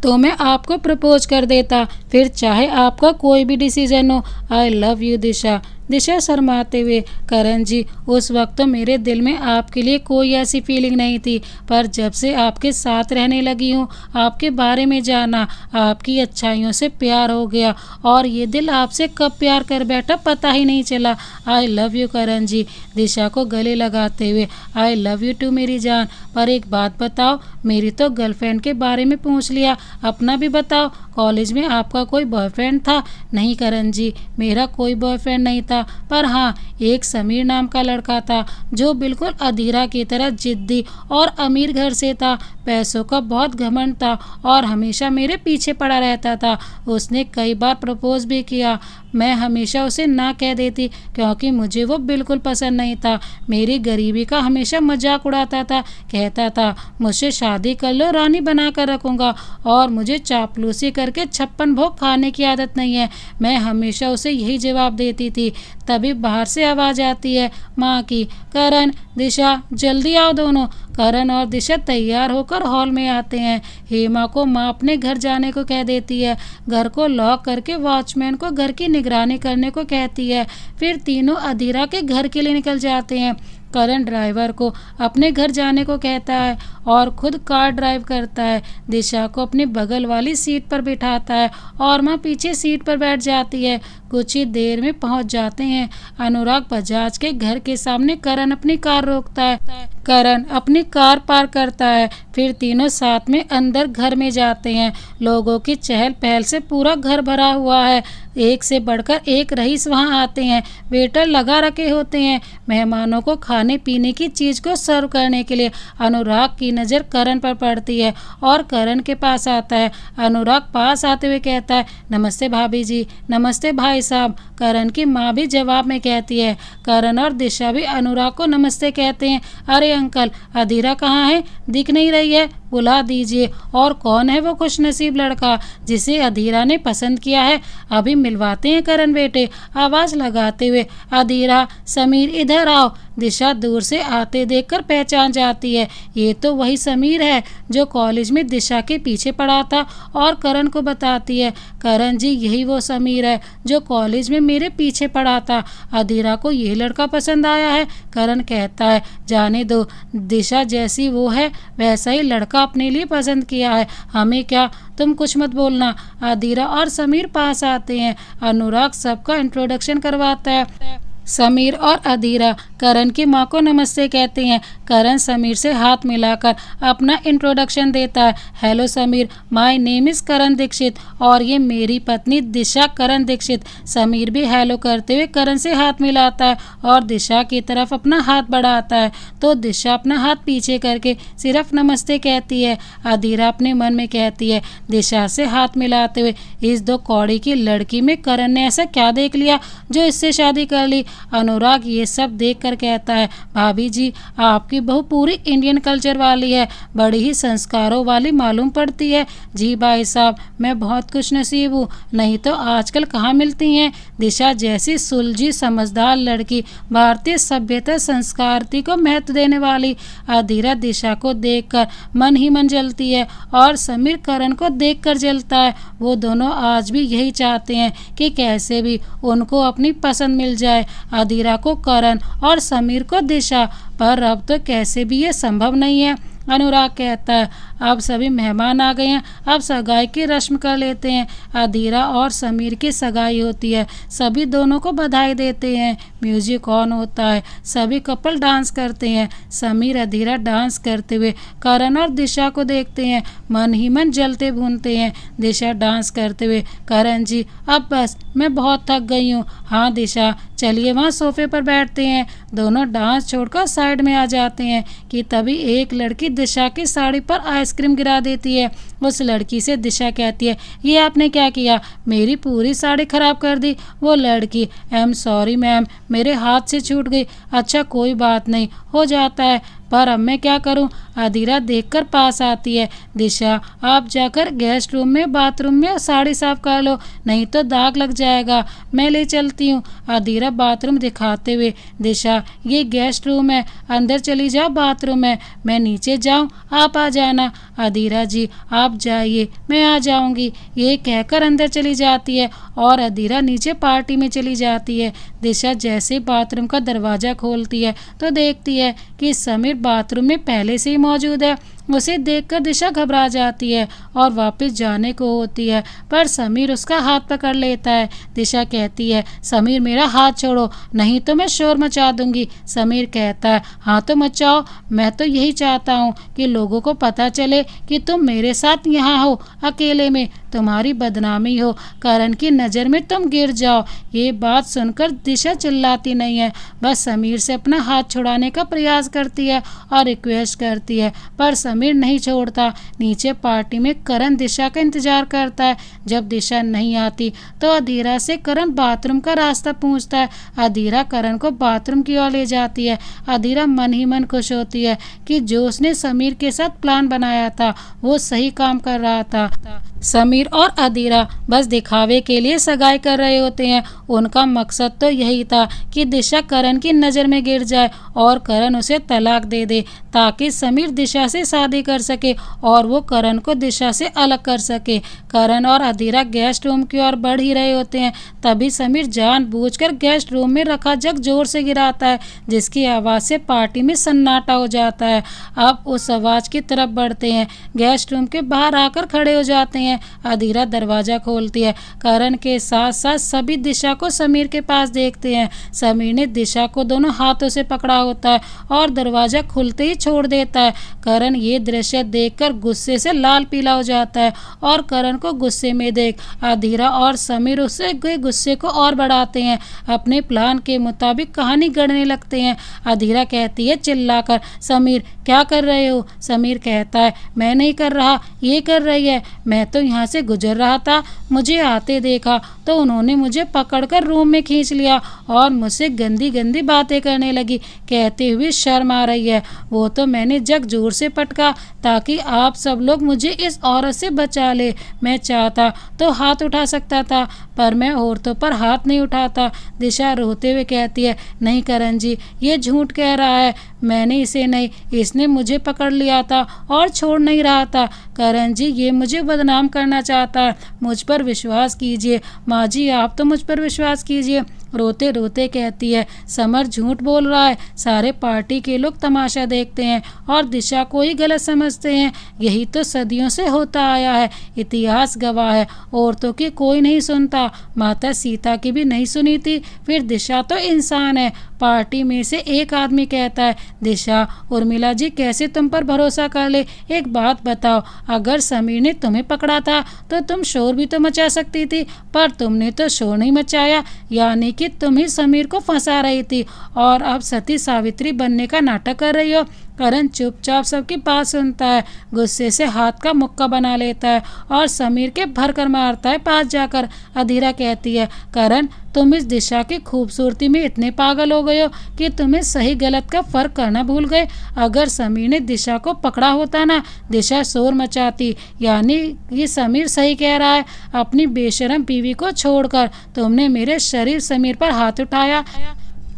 तो मैं आपको प्रपोज कर देता, फिर चाहे आपका कोई भी डिसीजन हो। आई लव यू दिशा। दिशा शर्माते हुए, करण जी उस वक्त तो मेरे दिल में आपके लिए कोई ऐसी फीलिंग नहीं थी, पर जब से आपके साथ रहने लगी हूँ, आपके बारे में जाना, आपकी अच्छाइयों से प्यार हो गया और ये दिल आपसे कब प्यार कर बैठा पता ही नहीं चला। आई लव यू करण जी। दिशा को गले लगाते हुए, आई लव यू टू मेरी जान। पर एक बात बताओ, मेरी तो गर्लफ्रेंड के बारे में पूछ लिया, अपना भी बताओ, कॉलेज में आपका कोई बॉयफ्रेंड था? नहीं करण जी, मेरा कोई बॉयफ्रेंड नहीं था, पर हाँ एक समीर नाम का लड़का था जो बिल्कुल अधीरा की तरह जिद्दी और अमीर घर से था। पैसों का बहुत घमंड था और हमेशा मेरे पीछे पड़ा रहता था। उसने कई बार प्रपोज भी किया, मैं हमेशा उसे ना कह देती क्योंकि मुझे वो बिल्कुल पसंद नहीं था। मेरी गरीबी का हमेशा मजाक उड़ाता था, कहता था मुझसे शादी कर लो, रानी बना कर रखूँगा, और मुझे चापलूसी करके 56 भोग खाने की आदत नहीं है। मैं हमेशा उसे यही जवाब देती थी। तभी बाहर से आवाज़ आती है माँ की, करण दिशा जल्दी आओ दोनों। करण और दिशा तैयार होकर हॉल में आते हैं। हेमा को माँ अपने घर जाने को कह देती है। घर को लॉक करके वॉचमैन को घर की निगरानी करने को कहती है। फिर तीनों अधीरा के घर के लिए निकल जाते हैं। करण ड्राइवर को अपने घर जाने को कहता है और खुद कार ड्राइव करता है। दिशा को अपनी बगल वाली सीट पर बिठाता है और माँ पीछे सीट पर बैठ जाती है। कुछ ही देर में पहुंच जाते हैं अनुराग बजाज के घर के सामने। करण अपनी कार रोकता है, करण अपनी कार पार्क करता है। फिर तीनों साथ में अंदर घर में जाते हैं। लोगों की चहल पहल से पूरा घर भरा हुआ है। एक से बढ़कर एक रईस वहां आते हैं। वेटर लगा रखे होते हैं मेहमानों को खाने पीने की चीज़ को सर्व करने के लिए। अनुराग की नज़र करण पर पड़ती है और करण के पास आता है। अनुराग पास आते हुए कहता है, नमस्ते भाभी जी। नमस्ते भाई साहब। करण की माँ भी जवाब में कहती है। करण और दिशा भी अनुराग को नमस्ते कहते हैं। अरे अंकल, अधीरा कहाँ है? दिख नहीं रही है, बुला दीजिए। और कौन है वो खुशनसीब लड़का जिसे अधीरा ने पसंद किया है, अभी मिलवाते हैं करण बेटे। आवाज़ लगाते हुए अधीरा, समीर इधर आओ। दिशा दूर से आते देखकर पहचान जाती है, ये तो वही समीर है जो कॉलेज में दिशा के पीछे पड़ा था। और करण को बताती है, करण जी यही वो समीर है जो कॉलेज में मेरे पीछे पड़ा था। अधीरा को ये लड़का पसंद आया है। करण कहता है, जाने दो, दिशा जैसी वो है वैसा ही लड़का अपने लिए पसंद किया है, हमें क्या, तुम कुछ मत बोलना। अधीरा और समीर पास आते हैं। अनुराग सबका इंट्रोडक्शन करवाता है। समीर और अधीरा करण की माँ को नमस्ते कहते हैं। करण समीर से हाथ मिलाकर अपना इंट्रोडक्शन देता है। Hello Sameer, my name is Karan Dixit और ये मेरी पत्नी दिशा करण दीक्षित। समीर भी हेलो करते हुए करण से हाथ मिलाता है और दिशा की तरफ अपना हाथ बढ़ाता है तो दिशा अपना हाथ पीछे करके सिर्फ नमस्ते कहती है। अधीरा अपने मन में कहती है, दिशा से हाथ मिलाते हुए, इस दो कौड़ी की लड़की में करण ने ऐसा क्या देख लिया जो इससे शादी कर ली। अनुराग ये सब देखकर कहता है, भाभी जी आपकी बहू पूरी इंडियन कल्चर वाली है, बड़ी ही संस्कारों वाली मालूम पड़ती है। जी भाई साहब, मैं बहुत खुशनसीब हूँ, नहीं तो आजकल कहाँ मिलती हैं दिशा जैसी सुलझी समझदार लड़की, भारतीय सभ्यता संस्कृति को महत्व देने वाली। अधीरा दिशा को देखकर मन ही मन जलती है और समीर करण को देखकर जलता है। वो दोनों आज भी यही चाहते हैं कि कैसे भी उनको अपनी पसंद मिल जाए, अधीरा को करण और समीर को दिशा, पर अब तो कैसे भी ये संभव नहीं है। अनुराग कहता है, अब सभी मेहमान आ गए हैं, अब सगाई की रस्म कर लेते हैं। अधीरा और समीर की सगाई होती है, सभी दोनों को बधाई देते हैं। म्यूजिक ऑन होता है, सभी कपल डांस करते हैं। समीर अधीरा डांस करते हुए करण और दिशा को देखते हैं, मन ही मन जलते भूनते हैं। दिशा डांस करते हुए, करण जी अब बस, मैं बहुत थक गई हूँ। हाँ दिशा, चलिए वहाँ सोफे पर बैठते हैं। दोनों डांस छोड़कर साइड में आ जाते हैं कि तभी एक लड़की दिशा की साड़ी पर आइसक्रीम गिरा देती है। उस लड़की से दिशा कहती है, ये आपने क्या किया, मेरी पूरी साड़ी खराब कर दी। वो लड़की, आई एम सॉरी मैम, मेरे हाथ से छूट गई। अच्छा कोई बात नहीं, हो जाता है, पर अब मैं क्या करूं। अधीरा देखकर पास आती है। दिशा आप जाकर गेस्ट रूम में बाथरूम में साड़ी साफ कर लो, नहीं तो दाग लग जाएगा, मैं ले चलती हूँ। अधीरा बाथरूम दिखाते हुए, दिशा ये गेस्ट रूम है, अंदर चली जाओ बाथरूम में, मैं नीचे जाऊँ, आप आ जाना। अधीरा जी आप जाइए, मैं आ जाऊँगी, ये कहकर अंदर चली जाती है और अधीरा नीचे पार्टी में चली जाती है। दिशा जैसे बाथरूम का दरवाज़ा खोलती है तो देखती है कि समीर बाथरूम में पहले से ही मौजूद है। उसे देखकर दिशा घबरा जाती है और वापस जाने को होती है, पर समीर उसका हाथ पकड़ लेता है। दिशा कहती है, समीर मेरा हाथ छोड़ो, नहीं तो मैं शोर मचा दूंगी। समीर कहता है, हाँ तो मचाओ, मैं तो यही चाहता हूँ कि लोगों को पता चले कि तुम मेरे साथ यहाँ हो, अकेले में, तुम्हारी बदनामी हो, करण की नज़र में तुम गिर जाओ। ये बात सुनकर दिशा चिल्लाती नहीं है, बस समीर से अपना हाथ छुड़ाने का प्रयास करती है और रिक्वेस्ट करती है, पर समीर नहीं छोड़ता। नीचे पार्टी में करण दिशा का इंतजार करता है। जब दिशा नहीं आती तो अधीरा से करण बाथरूम का रास्ता पूछता है। अधीरा करण को बाथरूम की ओर ले जाती है। अधीरा मन ही मन खुश होती है कि जो उसने समीर के साथ प्लान बनाया था वो सही काम कर रहा था। समीर और अधीरा बस दिखावे के लिए सगाई कर रहे होते हैं। उनका मकसद तो यही था कि दिशा करण की नज़र में गिर जाए और करण उसे तलाक दे दे, ताकि समीर दिशा से शादी कर सके और वो करण को दिशा से अलग कर सके। करण और अधीरा गेस्ट रूम की ओर बढ़ ही रहे होते हैं, तभी समीर जानबूझकर गेस्ट रूम में रखा जग जोर से गिराता है, जिसकी आवाज़ से पार्टी में सन्नाटा हो जाता है। अब उस आवाज़ की तरफ बढ़ते हैं, गेस्ट रूम के बाहर आकर खड़े हो जाते हैं। अधीरा दरवाज़ा खोलती है। करण के साथ साथ सभी दिशा को समीर के पास देखते हैं। समीर ने दिशा को दोनों हाथों से पकड़ा होता है और दरवाज़ा खुलते ही छोड़ देता है। करण ये दृश्य देखकर गुस्से से लाल पीला हो जाता है और करण को गुस्से में देख अधीरा और समीर उससे गुस्से को और बढ़ाते हैं, अपने प्लान के मुताबिक कहानी गढ़ने लगते हैं। अधीरा कहती है चिल्लाकर, समीर क्या कर रहे हो। समीर कहता है, मैं नहीं कर रहा, ये कर रही है, मैं तो यहाँ से गुजर रहा था, मुझे आते देखा तो उन्होंने मुझे पकड़कर रूम में खींच लिया और मुझसे गंदी गंदी बातें करने लगी, कहते हुए शर्म आ रही है। वो तो मैंने जग जोर से पटका ताकि आप सब लोग मुझे इस औरत से बचा ले। मैं चाहता तो हाथ उठा सकता था, पर मैं औरतों पर हाथ नहीं उठाता। दिशा रोते हुए कहती है, नहीं करण जी, ये झूठ कह रहा है, मैंने इसे नहीं, इसने मुझे पकड़ लिया था और छोड़ नहीं रहा था। करण जी, ये मुझे बदनाम करना चाहता है, मुझ पर विश्वास कीजिए। माँ जी, आप तो मुझ पर विश्वास कीजिए। रोते रोते कहती है, समर झूठ बोल रहा है, सारे पार्टी के लोग तमाशा देखते हैं और दिशा को ही गलत समझते हैं। यही तो सदियों से होता आया है, इतिहास गवाह है, औरतों की कोई नहीं सुनता। माता सीता की भी नहीं सुनी थी, फिर दिशा तो इंसान है। पार्टी में से एक आदमी कहता है, दिशा, उर्मिला जी कैसे तुम पर भरोसा कर ले। एक बात बताओ, अगर समीर ने तुम्हें पकड़ा था तो तुम शोर भी तो मचा सकती थी, पर तुमने तो शोर नहीं मचाया, यानी कि तुम ही समीर को फंसा रही थी और अब सती सावित्री बनने का नाटक कर रही हो। करण चुपचाप सबकी बात सुनता है, गुस्से से हाथ का मुक्का बना लेता है और समीर के भर कर मारता है पास जाकर। अधीरा कहती है, करण, तुम इस दिशा की खूबसूरती में इतने पागल हो गए हो कि तुम्हें सही गलत का फर्क करना भूल गए। अगर समीर ने दिशा को पकड़ा होता ना, दिशा शोर मचाती, यानी ये समीर सही कह रहा है। अपनी बेशरम बीवी को छोड़कर तुमने मेरे शरीफ समीर पर हाथ उठाया।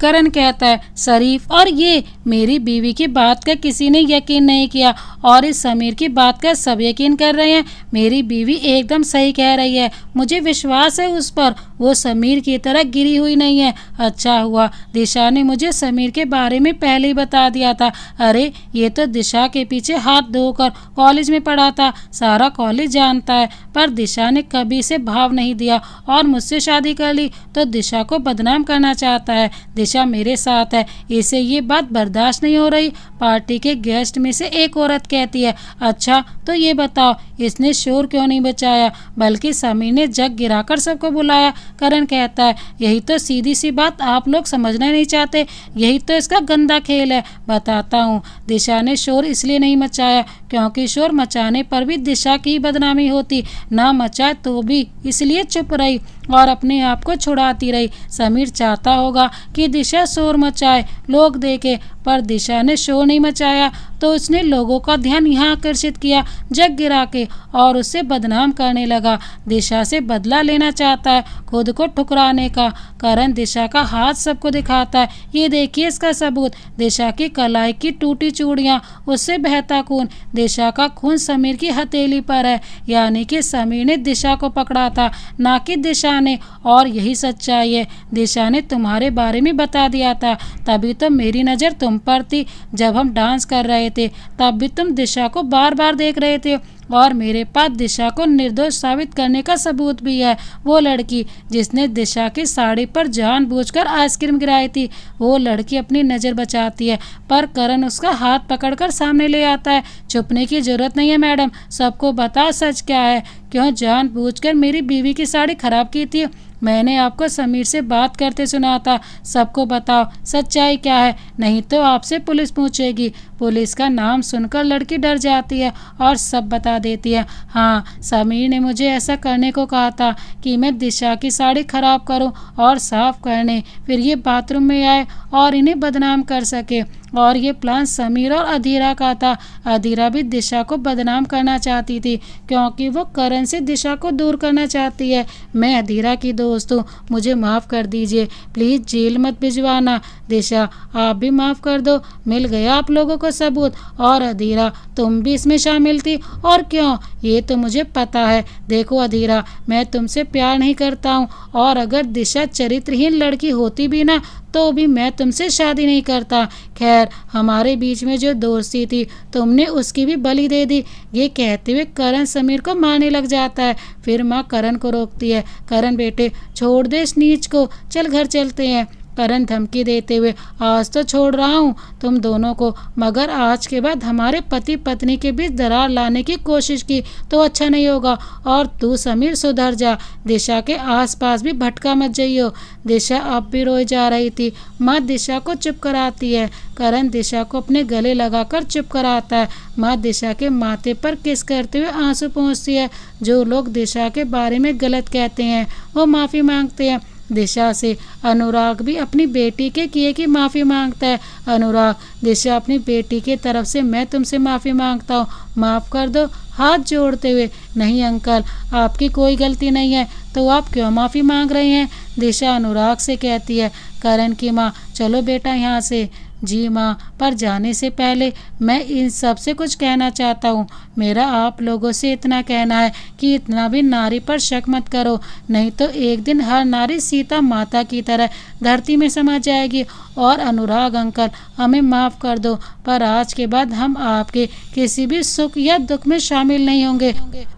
करण कहता है, शरीफ, और ये मेरी बीवी की बात का किसी ने यकीन नहीं किया और इस समीर की बात का सब यकीन कर रहे हैं। मेरी बीवी एकदम सही कह रही है, मुझे विश्वास है उस पर, वो समीर की तरह गिरी हुई नहीं है। अच्छा हुआ दिशा ने मुझे समीर के बारे में पहले ही बता दिया था। अरे ये तो दिशा के पीछे हाथ धोकर कॉलेज में पढ़ा था, सारा कॉलेज जानता है, पर दिशा ने कभी से भाव नहीं दिया और मुझसे शादी कर ली तो दिशा को बदनाम करना चाहता है। दिशा मेरे साथ है, इसे ये बात बर्दाश्त नहीं हो रही। पार्टी के गेस्ट में से एक औरत कहती है, अच्छा तो ये बताओ, इसने शोर क्यों नहीं बचाया बल्कि समीर ने जग गिराकर सबको बुलाया। करण कहता है, यही तो सीधी सी बात आप लोग समझना नहीं चाहते, यही तो इसका गंदा खेल है। बताता हूँ, दिशा ने शोर इसलिए नहीं मचाया क्योंकि शोर मचाने पर भी दिशा की बदनामी होती, ना मचाए तो भी इसलिए चुप रही और अपने आप को छुड़ाती रही। समीर चाहता होगा कि दिशा शोर मचाए, लोग देखे, पर दिशा ने शोर नहीं मचाया तो उसने लोगों का ध्यान यहाँ आकर्षित किया जग गिरा के और उससे बदनाम करने लगा। दिशा से बदला लेना चाहता है, खुद को ठुकराने का। करण दिशा का हाथ सबको दिखाता है, ये देखिए इसका सबूत, दिशा की कलाई की टूटी चूड़ियाँ, उससे बहता खून। दिशा का खून समीर की हथेली पर है, यानी कि समीर ने दिशा को पकड़ा था, ना कि दिशा ने। और यही सच्चाई है, दिशा ने तुम्हारे बारे में बता दिया था, तभी तो मेरी नज़र तुम पर थी। जब हम डांस कर रहे थे तब भी तुम दिशा को बार बार देख रहे थे और मेरे पास दिशा को निर्दोष साबित करने का सबूत भी है। वो लड़की जिसने दिशा की साड़ी पर जानबूझकर आइसक्रीम गिराई थी, वो लड़की अपनी नज़र बचाती है, पर करण उसका हाथ पकड़कर सामने ले आता है। छुपने की जरूरत नहीं है मैडम, सबको बता सच क्या है। क्यों जानबूझकर मेरी बीवी की साड़ी खराब की थी? मैंने आपको समीर से बात करते सुना था, सबको बताओ सच्चाई क्या है, नहीं तो आपसे पुलिस पूछेगी। पुलिस का नाम सुनकर लड़की डर जाती है और सब बता देती है। हाँ, समीर ने मुझे ऐसा करने को कहा था कि मैं दिशा की साड़ी खराब करूं और साफ करने, फिर ये बाथरूम में आए और इन्हें बदनाम कर सके। और ये प्लान समीर और अधीरा का था। अधीरा भी दिशा को बदनाम करना चाहती थी क्योंकि वो करण से दिशा को दूर करना चाहती है। मैं अधीरा की दोस्त हूँ, मुझे माफ़ कर दीजिए, प्लीज़ जेल मत भिजवाना। दिशा आप भी माफ़ कर दो, मिल गया आप लोगों को सबूत। और अधीरा तुम भी इसमें शामिल थी, और क्यों, ये तो मुझे पता है। देखो अधीरा, मैं तुमसे प्यार नहीं करता हूँ और अगर दिशा चरित्रहीन लड़की होती भी ना तो भी मैं तुमसे शादी नहीं करता। खैर, हमारे बीच में जो दोस्ती थी तुमने उसकी भी बलि दे दी। ये कहते हुए करण समीर को मारने लग जाता है। फिर माँ करण को रोकती है, करण बेटे छोड़ दे इस नीच को, चल घर चलते हैं। करण धमकी देते हुए। आज तो छोड़ रहा हूँ तुम दोनों को, मगर आज के बाद हमारे पति पत्नी के बीच दरार लाने की कोशिश की तो अच्छा नहीं होगा। और तू समीर सुधर जा, दिशा के आसपास भी भटका मत जाइयो। दिशा अब भी रोई जा रही थी। माँ दिशा को चुप कराती है। करण दिशा को अपने गले लगाकर चुप कराता है। माँ दिशा के माथे पर किस करते हुए आंसू पोंछती है। जो लोग दिशा के बारे में गलत कहते हैं वो माफ़ी मांगते हैं। दिशा से अनुराग भी अपनी बेटी के किए की माफ़ी मांगता है। अनुराग, दिशा अपनी बेटी की तरफ से मैं तुमसे माफ़ी मांगता हूँ, माफ़ कर दो, हाथ जोड़ते हुए। नहीं अंकल, आपकी कोई गलती नहीं है, तो आप क्यों माफ़ी मांग रहे हैं? दिशा अनुराग से कहती है। करण की माँ, चलो बेटा यहाँ से। जी माँ, पर जाने से पहले मैं इन सब से कुछ कहना चाहता हूँ। मेरा आप लोगों से इतना कहना है कि इतना भी नारी पर शक मत करो, नहीं तो एक दिन हर नारी सीता माता की तरह धरती में समा जाएगी। और अनुराग अंकल, हमें माफ़ कर दो, पर आज के बाद हम आपके किसी भी सुख या दुख में शामिल नहीं होंगे।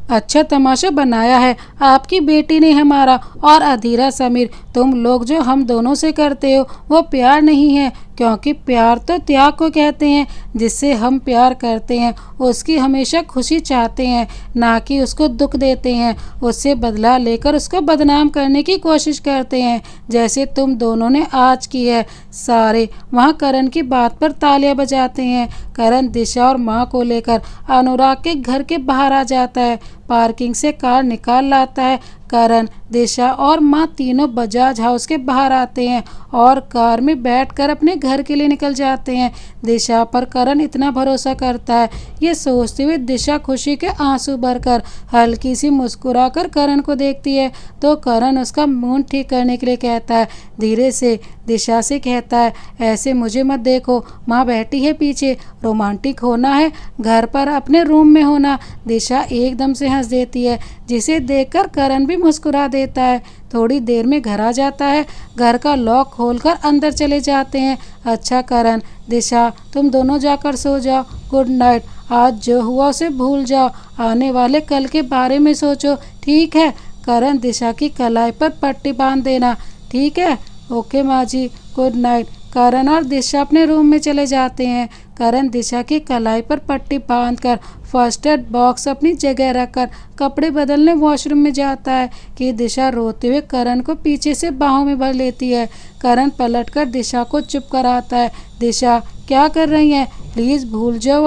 अच्छा तमाशा बनाया है आपकी बेटी ने हमारा। और अधीरा समीर, तुम लोग जो हम दोनों से करते हो वो प्यार नहीं है, क्योंकि प्यार तो त्याग को कहते हैं। जिससे हम प्यार करते हैं उसकी हमेशा खुशी चाहते हैं, ना कि उसको दुख देते हैं। उससे बदला लेकर उसको बदनाम करने की कोशिश करते हैं, जैसे तुम दोनों ने आज की है। सारे वहाँ करण की बात पर तालियां बजाते हैं। करण दिशा और माँ को लेकर अनुराग के घर के बाहर आ जाता है। पार्किंग से कार निकाल लाता है। करण, दिशा और माँ तीनों बजाज हाउस के बाहर आते हैं और कार में बैठकर अपने घर के लिए निकल जाते हैं। दिशा पर करण इतना भरोसा करता है, ये सोचते हुए दिशा खुशी के आंसू भरकर हल्की सी मुस्कुराकर करण को देखती है, तो करण उसका मूड ठीक करने के लिए कहता है। धीरे से दिशा से कहता है, ऐसे मुझे मत देखो, माँ बैठी है पीछे, रोमांटिक होना है घर पर अपने रूम में होना। दिशा एकदम से हंस देती है, जिसे देखकर करण भी मुस्कुरा देता है। थोड़ी देर में घर आ जाता है। घर का लॉक खोलकर अंदर चले जाते हैं। अच्छा करण, दिशा, तुम दोनों जाकर सो जाओ, गुड नाइट। आज जो हुआ उसे भूल जाओ, आने वाले कल के बारे में सोचो, ठीक है? करण दिशा की कलाई पर पट्टी बांध देना, ठीक है? ओके माँ जी, गुड नाइट। करण और दिशा अपने रूम में चले जाते हैं। करण दिशा की कलाई पर पट्टी बांधकर फर्स्ट एड बॉक्स अपनी जगह रखकर कपड़े बदलने वॉशरूम में जाता है कि दिशा रोते हुए करण को पीछे से बाहों में भर लेती है। करण पलटकर दिशा को चुप कराता है। दिशा, क्या कर रही हैं? प्लीज़ भूल जाओ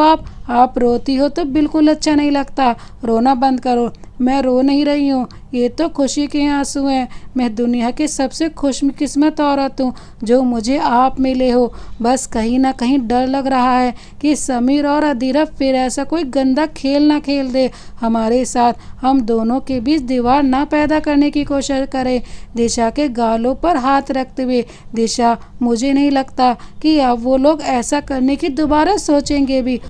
आप रोती हो तो बिल्कुल अच्छा नहीं लगता, रोना बंद करो। मैं रो नहीं रही हूँ, ये तो खुशी के आंसू हैं। मैं दुनिया की सबसे खुशकिस्मत औरत हूँ जो मुझे आप मिले हो। बस कहीं ना कहीं डर लग रहा है कि समीर और अधीरा फिर ऐसा कोई गंदा खेल ना खेल दे हमारे साथ, हम दोनों के बीच दीवार ना पैदा करने की कोशिश करे। दिशा के गालों पर हाथ रखते हुए, दिशा, मुझे नहीं लगता कि अब वो लोग ऐसा करने की दोबारा सोचेंगे भी,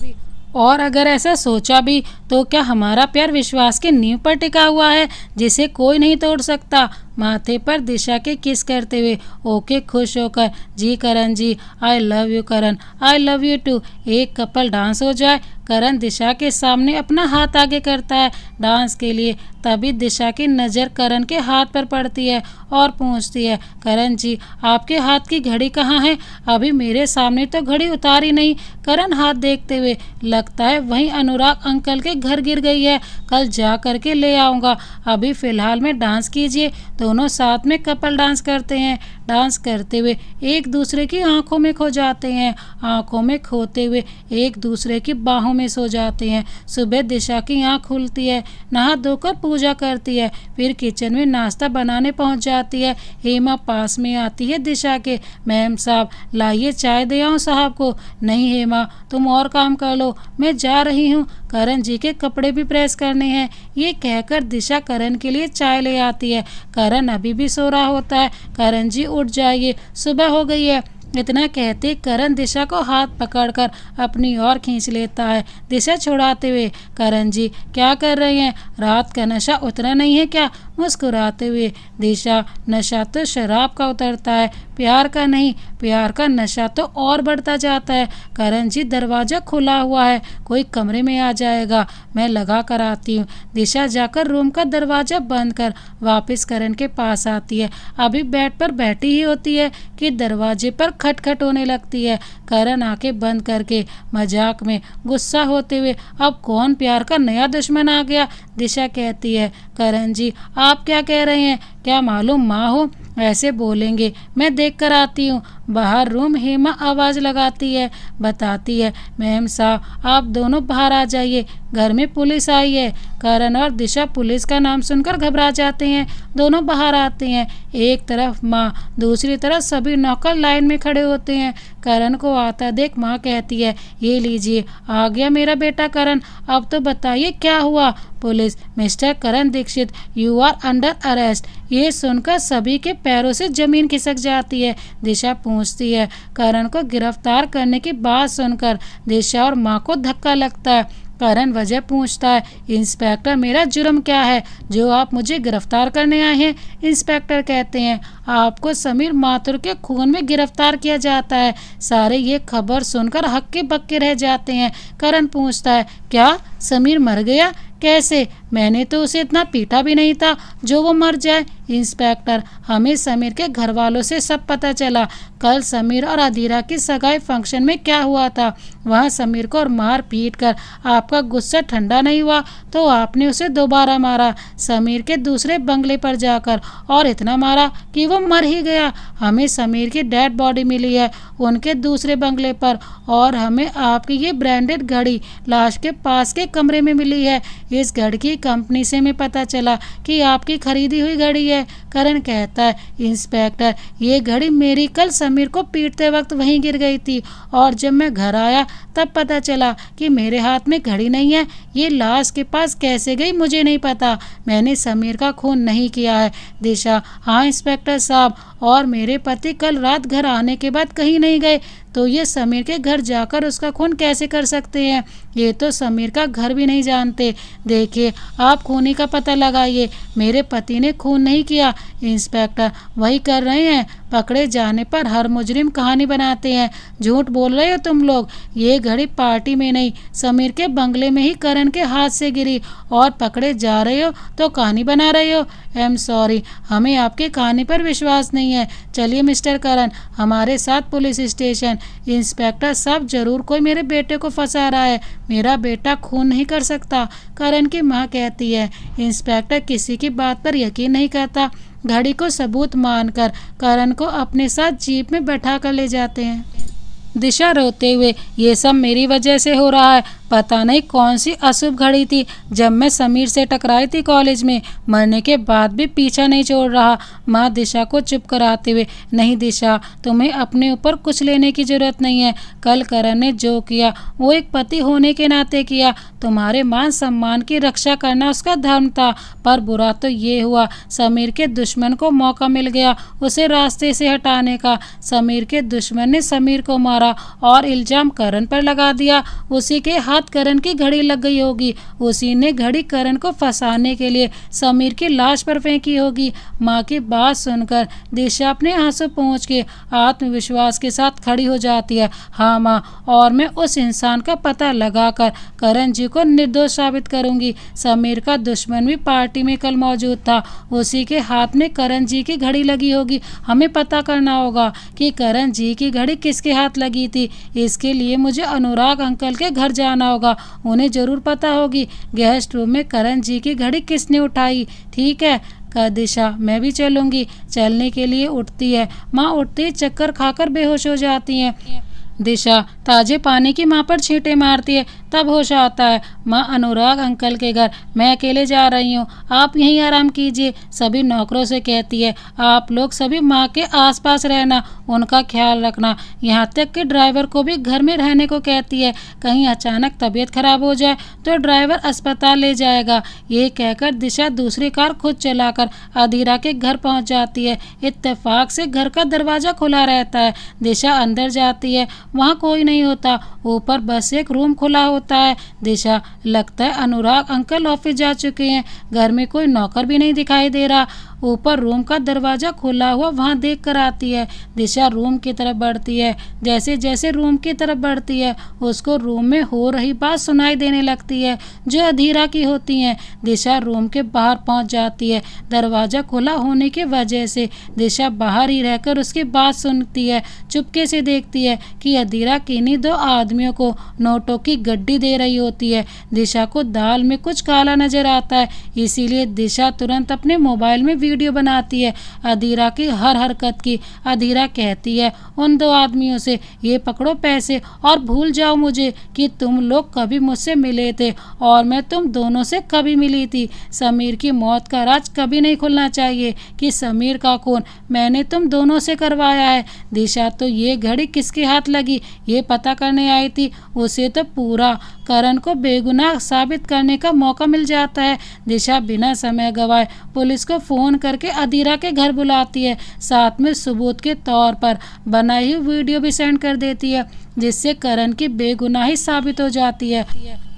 और अगर ऐसा सोचा भी तो क्या हमारा प्यार विश्वास की नींव पर टिका हुआ है जिसे कोई नहीं तोड़ सकता। माथे पर दिशा के किस करते हुए, ओके खुश होकर, जी Karan ji, I love you Karan, I love you too. एक कपल डांस हो जाए। करण दिशा के सामने अपना हाथ आगे करता है डांस के लिए। तभी दिशा की नज़र करण के हाथ पर पड़ती है और पूछती है, करण जी, आपके हाथ की घड़ी कहाँ है? अभी मेरे सामने तो घड़ी उतारी नहीं। करण हाथ देखते हुए, लगता है वहीं अनुराग अंकल के घर गिर गई है, कल जा करके ले आऊँगा। अभी फ़िलहाल में डांस कीजिए। दोनों साथ में कपल डांस करते हैं। डांस करते हुए एक दूसरे की आंखों में खो जाते हैं। आंखों में खोते हुए एक दूसरे की बाहों में सो जाते हैं। सुबह दिशा की आंख खुलती है, नहा धोकर पूजा करती है, फिर किचन में नाश्ता बनाने पहुंच जाती है। हेमा पास में आती है दिशा के, मैम साहब लाइए चाय दे आऊं साहब को। नहीं हेमा, तुम और काम कर लो, मैं जा रही हूँ, करण जी के कपड़े भी प्रेस करने हैं। ये कहकर दिशा करण के लिए चाय ले आती है। करण अभी भी सो रहा होता है। करण जी उठ जाइए, सुबह हो गई है। इतना कहते करण दिशा को हाथ पकड़कर अपनी ओर खींच लेता है, दिशा छुड़ाते हुए। करण जी क्या कर रहे हैं? रात का नशा उतरा नहीं है क्या? मुस्कुराते हुए। दिशा, नशा तो शराब का उतरता है, प्यार का नहीं। प्यार का नशा तो और बढ़ता जाता है। करण जी, दरवाजा खुला हुआ है, कोई कमरे में आ जाएगा, मैं लगा कर आती हूँ। दिशा जाकर रूम का दरवाजा बंद कर वापस करण के पास आती है। अभी बेड पर बैठी ही होती है कि दरवाजे पर खटखट होने लगती है। करण आंखें बंद करके मजाक में गुस्सा होते हुए, अब कौन प्यार का नया दुश्मन आ गया? दिशा कहती है, करण जी आप क्या कह रहे हैं? क्या मालूम माँ हो ऐसे बोलेंगे, मैं देख कर आती हूँ। बाहर रूम हेमा आवाज़ लगाती है, बताती है, मैम साहब आप दोनों बाहर आ जाइए, घर में पुलिस आई है। करण और दिशा पुलिस का नाम सुनकर घबरा जाते हैं। दोनों बाहर आते हैं। एक तरफ माँ, दूसरी तरफ सभी नौकर लाइन में खड़े होते हैं। करण को आता देख माँ कहती है, ये लीजिए आ गया मेरा बेटा करण, अब तो बताइए क्या हुआ? Police, mister Karan Dikshit you are under arrest. ये सुनकर सभी के पैरों से जमीन खिसक जाती है। दिशा पूछती है, करण को गिरफ्तार करने की बात सुनकर दिशा और माँ को धक्का लगता है। करण वजह पूछता है, इंस्पेक्टर मेरा जुर्म क्या है जो आप मुझे गिरफ्तार करने आए हैं? इंस्पेक्टर कहते हैं, आपको समीर माथुर के खून में गिरफ्तार किया जाता है। सारे ये खबर सुनकर हक्के बक्के रह जाते हैं। करण पूछता है, क्या समीर मर गया? कैसे? मैंने तो उसे इतना पीटा भी नहीं था जो वो मर जाए। इंस्पेक्टर, हमें समीर के घर वालों से सब पता चला। कल समीर और अधीरा की सगाई फंक्शन में क्या हुआ था, वहाँ समीर को और मार पीट कर आपका गुस्सा ठंडा नहीं हुआ तो आपने उसे दोबारा मारा, समीर के दूसरे बंगले पर जाकर, और इतना मारा कि वो मर ही गया। हमें समीर की डेड बॉडी मिली है उनके दूसरे बंगले पर, और हमें आपकी ये ब्रांडेड घड़ी लाश के पास के कमरे में मिली है। इस घड़ी की कंपनी से हमें पता चला कि आपकी खरीदी हुई घड़ी है। करण कहता है, इंस्पेक्टर ये घड़ी मेरी कल समीर को पीटते वक्त वहीं गिर गई थी, और जब मैं घर आया तब पता चला कि मेरे हाथ में घड़ी नहीं है। ये लाश के पास कैसे गई मुझे नहीं पता। मैंने समीर का खून नहीं किया है। दिशा, हाँ इंस्पेक्टर साहब, और मेरे पति कल रात घर आने के बाद कहीं नहीं गए, तो ये समीर के घर जाकर उसका खून कैसे कर सकते हैं? ये तो समीर का घर भी नहीं जानते। देखिए आप खूनी का पता लगाइए, मेरे पति ने खून नहीं किया। इंस्पेक्टर, वही कर रहे हैं, पकड़े जाने पर हर मुजरिम कहानी बनाते हैं। झूठ बोल रहे हो तुम लोग। ये घड़ी पार्टी में नहीं, समीर के बंगले में ही करण के हाथ से गिरी, और पकड़े जा रहे हो तो कहानी बना रहे हो। आई एम सॉरी, हमें आपकी कहानी पर विश्वास नहीं है। चलिए मिस्टर करण, हमारे साथ पुलिस स्टेशन। इंस्पेक्टर साहब, जरूर कोई मेरे बेटे को फंसा रहा है, मेरा बेटा खून नहीं कर सकता। करण की माँ कहती है, इंस्पेक्टर किसी की बात पर यकीन नहीं करता। घड़ी को सबूत मानकर करण को अपने साथ जीप में बैठा कर ले जाते हैं। दिशा रोते हुए, ये सब मेरी वजह से हो रहा है, पता नहीं कौन सी अशुभ घड़ी थी जब मैं समीर से टकराई थी कॉलेज में, मरने के बाद भी पीछा नहीं छोड़ रहा। माँ दिशा को चुप कराते हुए, नहीं दिशा, तुम्हें अपने ऊपर कुछ लेने की जरूरत नहीं है। कल करण ने जो किया वो एक पति होने के नाते किया। तुम्हारे मान सम्मान की रक्षा करना उसका धर्म था, पर बुरा तो ये हुआ समीर के दुश्मन को मौका मिल गया उसे रास्ते से हटाने का। समीर के दुश्मन ने समीर को मारा और इल्जाम करण पर लगा दिया। उसी के हाथ करण की घड़ी लग गई होगी, उसी ने घड़ी करण को फंसाने के लिए समीर की लाश पर फेंकी होगी। माँ की बात सुनकर दिशा अपने आंसू पोंछ के आत्मविश्वास के साथ खड़ी हो जाती है। हाँ माँ, और मैं उस इंसान का पता लगाकर करण जी को निर्दोष साबित करूंगी। समीर का दुश्मन भी पार्टी में कल मौजूद था, उसी के हाथ में करण जी की घड़ी लगी होगी। हमें पता करना होगा कि करण जी की घड़ी किसके हाथ लगी थी। इसके लिए मुझे अनुराग अंकल के घर जाना होगा, उन्हें जरूर पता होगी गेस्ट रूम में करण जी की घड़ी किसने उठाई। ठीक है का दिशा, मैं भी चलूंगी। चलने के लिए उठती है। माँ उठती चक्कर खाकर बेहोश हो जाती हैं। दिशा ताजे पानी की माँ पर छींटे मारती है, तब होश आता है। माँ अनुराग अंकल के घर, मैं अकेले जा रही हूँ, आप यहीं आराम कीजिए। सभी नौकरों से कहती है, आप लोग सभी माँ के आसपास रहना, उनका ख्याल रखना। यहाँ तक कि ड्राइवर को भी घर में रहने को कहती है, कहीं अचानक तबीयत खराब हो जाए तो ड्राइवर अस्पताल ले जाएगा। ये कहकर दिशा दूसरी कार खुद चलाकर अधीरा के घर पहुँच जाती है। इत्तेफाक से घर का दरवाज़ा खुला रहता है। दिशा अंदर जाती है, वहाँ कोई नहीं होता। ऊपर बस एक रूम खुला होता होता है। दिशा, लगता है अनुराग अंकल ऑफिस जा चुके हैं, घर में कोई नौकर भी नहीं दिखाई दे रहा। ऊपर रूम का दरवाज़ा खुला हुआ वहाँ देख कर आती है। दिशा रूम की तरफ बढ़ती है। जैसे जैसे रूम की तरफ बढ़ती है उसको रूम में हो रही बात सुनाई देने लगती है जो अधीरा की होती हैं। दिशा रूम के बाहर पहुँच जाती है। दरवाज़ा खुला होने की वजह से दिशा बाहर ही रहकर उसकी बात सुनती है। चुपके से देखती है कि अधीरा किन्हीं दो आदमियों को नोटों की गड्डी दे रही होती है। दिशा को दाल में कुछ काला नजर आता है, इसीलिए दिशा तुरंत अपने मोबाइल में वीडियो बनाती है अधीरा की हर हरकत की। अधीरा कहती है उन दो आदमियों से, ये पकड़ो पैसे और भूल जाओ मुझे कि तुम लोग कभी मुझसे मिले थे और मैं तुम दोनों से कभी मिली थी। समीर की मौत का राज कभी नहीं खुलना चाहिए कि समीर का खून मैंने तुम दोनों से करवाया है। दिशा तो ये घड़ी किसके हाथ लगी ये पता करने आई थी। उसे तो पूरा करण को बेगुनाह साबित करने का मौका मिल जाता है। दिशा बिना समय गवाए पुलिस को फ़ोन करके अधीरा के घर बुलाती है। साथ में सबूत के तौर पर बनाई हुई वीडियो भी सेंड कर देती है जिससे करण की बेगुनाही साबित हो जाती है।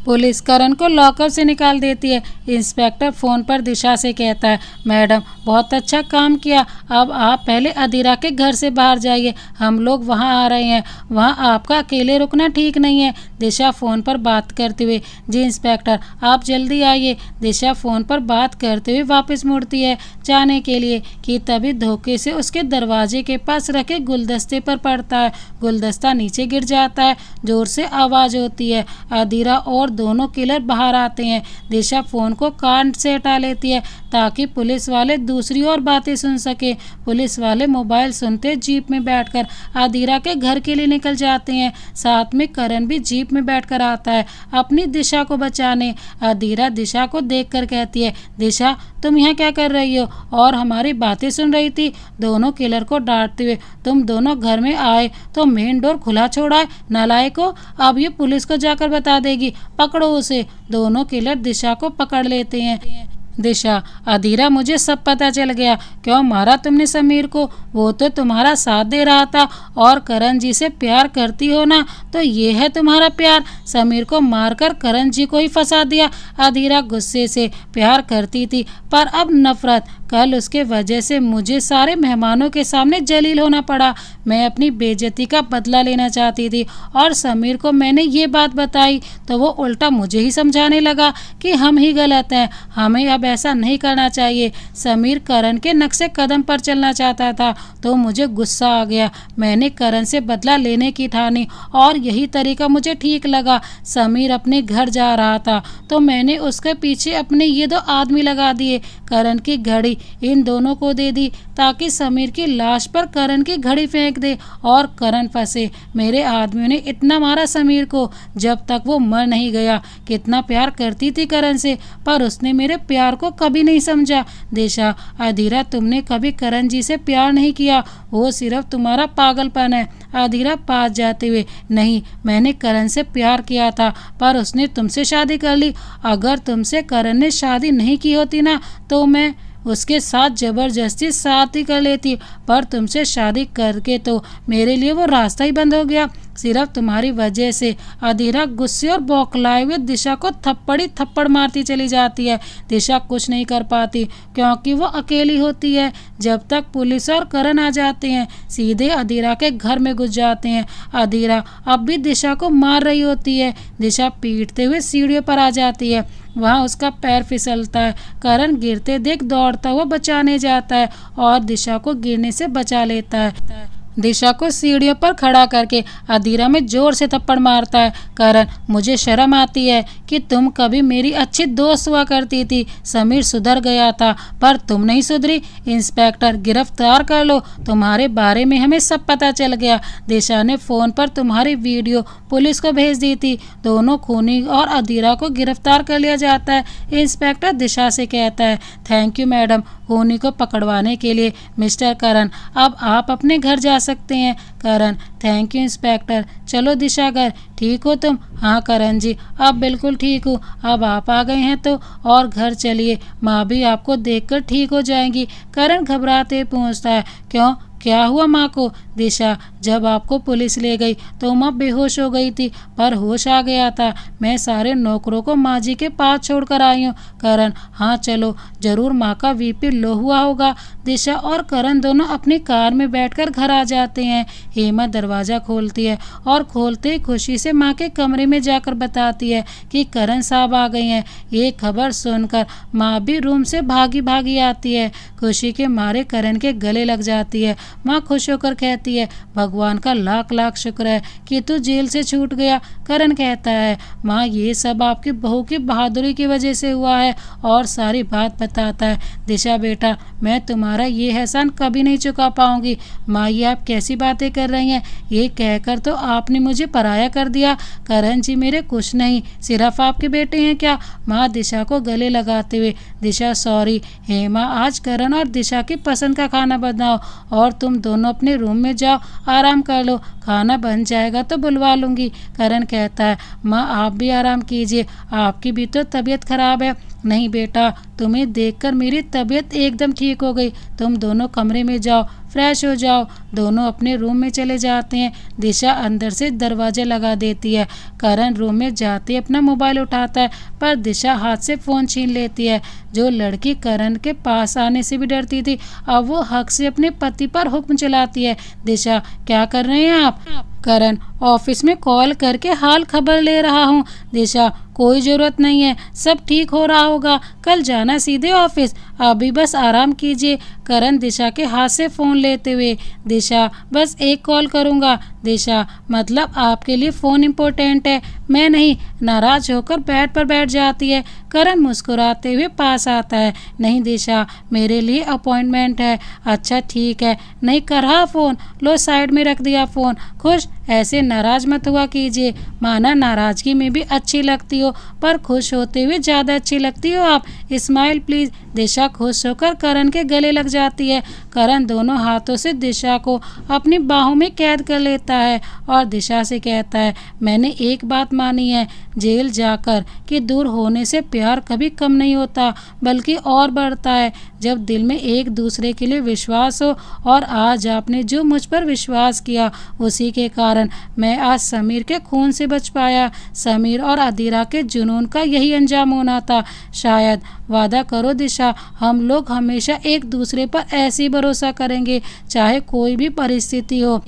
पुलिस करण को लॉकर से निकाल देती है। इंस्पेक्टर फ़ोन पर दिशा से कहता है, मैडम बहुत अच्छा काम किया, अब आप पहले अधीरा के घर से बाहर जाइए, हम लोग वहां आ रहे हैं, वहां आपका अकेले रुकना ठीक नहीं है। दिशा फ़ोन पर बात करते हुए, जी इंस्पेक्टर आप जल्दी आइए। दिशा फ़ोन पर बात करते हुए वापस मुड़ती है जाने के लिए कि तभी धोखे से उसके दरवाजे के पास रखे गुलदस्ते पर पड़ता है। गुलदस्ता नीचे गिर जाता है, ज़ोर से आवाज़ होती है। अधीरा और दोनों किलर बाहर आते हैं। दिशा फ़ोन को कान से हटा लेती है ताकि पुलिस वाले दूसरी ओर बातें सुन सके। पुलिस वाले मोबाइल सुनते जीप में बैठकर अधीरा के घर के लिए निकल जाते हैं। साथ में करण भी जीप में बैठकर आता है अपनी दिशा को बचाने। अधीरा दिशा को देखकर कहती है, दिशा तुम यहाँ क्या कर रही हो और हमारी बातें सुन रही थी। दोनों किलर को डांटते हुए, तुम दोनों घर में आए तो मेन डोर खुला छोड़ा है नालायकों, अब ये पुलिस को जाकर बता देगी, पकड़ो उसे। दोनों किलर दिशा को पकड़ लेते हैं। दिशा, अधीरा मुझे सब पता चल गया, क्यों मारा तुमने समीर को, वो तो तुम्हारा साथ दे रहा था और करण जी से प्यार करती हो ना, तो ये है तुम्हारा प्यार, समीर को मारकर करण जी को ही फंसा दिया। अधीरा गुस्से से, प्यार करती थी पर अब नफरत, कल उसके वजह से मुझे सारे मेहमानों के सामने जलील होना पड़ा। मैं अपनी बेइज्जती का बदला लेना चाहती थी और समीर को मैंने ये बात बताई तो वो उल्टा मुझे ही समझाने लगा कि हम ही गलत हैं, हमें अब ऐसा नहीं करना चाहिए। समीर करण के नक्शे कदम पर चलना चाहता था तो मुझे गुस्सा आ गया, मैंने करण से बदला लेने की ठानी और यही तरीका मुझे ठीक लगा। समीर अपने घर जा रहा था तो मैंने उसके पीछे अपने ये दो आदमी लगा दिए, करण की घड़ी इन दोनों को दे दी ताकि समीर की लाश पर करण की घड़ी फेंक दे और करण फंसे। मेरे आदमियों ने इतना मारा समीर को जब तक वो मर नहीं गया। कितना प्यार करती थी करण से पर उसने मेरे प्यार को कभी नहीं समझा। दिशा, अधीरा तुमने कभी करण जी से प्यार नहीं किया, वो सिर्फ तुम्हारा पागलपन है। अधीरा पास जाते हुए, नहीं मैंने करण से प्यार किया था पर उसने तुमसे शादी कर ली। अगर तुमसे करण ने शादी नहीं की होती ना तो मैं उसके साथ जबरदस्ती शादी कर लेती, पर तुमसे शादी करके तो मेरे लिए वो रास्ता ही बंद हो गया, सिर्फ तुम्हारी वजह से। अधीरा गुस्से और बौखलाए हुए दिशा को थप्पड़ी थप्पड़ मारती चली जाती है। दिशा कुछ नहीं कर पाती क्योंकि वो अकेली होती है। जब तक पुलिस और करण आ जाते हैं सीधे अधीरा के घर में घुस जाते हैं। अधीरा अब भी दिशा को मार रही होती है। दिशा पीटते हुए सीढ़ियों पर आ जाती है, वहाँ उसका पैर फिसलता है। करण गिरते देख दौड़ता हुआ बचाने जाता है और दिशा को गिरने से बचा लेता है। दिशा को सीढ़ियों पर खड़ा करके अधीरा में जोर से थप्पड़ मारता है। करण, मुझे शर्म आती है कि तुम कभी मेरी अच्छी दोस्त हुआ करती थी। समीर सुधर गया था पर तुम नहीं सुधरी। इंस्पेक्टर गिरफ्तार कर लो, तुम्हारे बारे में हमें सब पता चल गया। दिशा ने फ़ोन पर तुम्हारी वीडियो पुलिस को भेज दी थी। दोनों खूनी और अधीरा को गिरफ्तार कर लिया जाता है। इंस्पेक्टर दिशा से कहता है, थैंक यू मैडम खूनी को पकड़वाने के लिए। मिस्टर करण, अब आप अपने घर जा सकते हैं। करण, थैंक यू इंस्पेक्टर, चलो दिशा घर। ठीक हो तुम? हाँ करण जी, अब बिल्कुल ठीक हूँ। अब आप आ गए हैं तो और घर चलिए, माँ भी आपको देखकर ठीक हो जाएंगी। करण घबराते पूछता है, क्यों, क्या हुआ माँ को? दिशा, जब आपको पुलिस ले गई तो माँ बेहोश हो गई थी, पर होश आ गया था। मैं सारे नौकरों को माँ जी के पास छोड़कर आई हूँ। करण, हाँ चलो, जरूर माँ का बीपी लो हुआ होगा। दिशा और करण दोनों अपनी कार में बैठकर घर आ जाते हैं। हेमा दरवाज़ा खोलती है और खोलते ही खुशी से माँ के कमरे में जाकर बताती है कि करण साहब आ गए हैं। ये खबर सुनकर माँ भी रूम से भागी भागी आती है। खुशी के मारे करण के गले लग जाती है। माँ खुश होकर कहती है, भगवान का लाख लाख शुक्र है कि तू जेल से छूट गया। करण कहता है, माँ ये सब आपकी बहू की बहादुरी की वजह से हुआ है, और सारी बात बताता है। दिशा बेटा, मैं तुम्हारा ये एहसान कभी नहीं चुका पाऊंगी। माँ ये आप कैसी बातें कर रही हैं? ये कहकर तो आपने मुझे पराया कर दिया। करण जी मेरे कुछ नहीं, सिर्फ आपके बेटे हैं क्या? माँ दिशा को गले लगाते हुए, दिशा सॉरी। हेमा, आज करण और दिशा की पसंद का खाना बनाओ और तुम दोनों अपने रूम में जाओ, आराम कर लो। खाना बन जाएगा तो बुलवा लूँगी। करण कहता है, माँ आप भी आराम कीजिए, आपकी भी तो तबीयत खराब है। नहीं बेटा, तुम्हें देखकर मेरी तबीयत एकदम ठीक हो गई। तुम दोनों कमरे में जाओ, फ्रेश हो जाओ। दोनों अपने रूम में चले जाते हैं। दिशा अंदर से दरवाजा लगा देती है। करण रूम में जाते अपना मोबाइल उठाता है, पर दिशा हाथ से फ़ोन छीन लेती है। जो लड़की करण के पास आने से भी डरती थी, अब वो हक से अपने पति पर हुक्म चलाती है। दिशा, क्या कर रहे हैं आप? करण, ऑफिस में कॉल करके हाल खबर ले रहा हूँ। दिशा, कोई ज़रूरत नहीं है, सब ठीक हो रहा होगा, कल जाना सीधे ऑफिस, अभी बस आराम कीजिए। करण दिशा के हाथ से फ़ोन लेते हुए, दिशा बस एक कॉल करूँगा। दिशा, मतलब आपके लिए फ़ोन इम्पोर्टेंट है? मैं नहीं। नाराज़ होकर बेड पर बैठ जाती है। करण मुस्कुराते हुए पास आता है, नहीं दिशा, मेरे लिए अपॉइंटमेंट है। अच्छा ठीक है, नहीं कर रहा फ़ोन, लो साइड में रख दिया फ़ोन। खुश, ऐसे नाराज़ मत हुआ कीजिए, माना नाराज़गी में भी अच्छी लगती हो, पर खुश होते हुए ज़्यादा अच्छी लगती हो आप। Smile please. दिशा खुश होकर करण के गले लग जाती है। करण दोनों हाथों से दिशा को अपनी बाहों में कैद कर लेता है और दिशा से कहता है, मैंने एक बात मानी है, जेल जाकर कि दूर होने से प्यार कभी कम नहीं होता, बल्कि और बढ़ता है जब दिल में एक दूसरे के लिए विश्वास हो। और आज आपने जो मुझ पर विश्वास किया, उसी के कारण मैं आज समीर के खून से बच पाया। समीर और अदीरा के जुनून का यही अंजाम होना था शायद। वादा करो दिशा, हम लोग हमेशा एक दूसरे पर ऐसे ही भरोसा करेंगे, चाहे कोई भी परिस्थिति हो।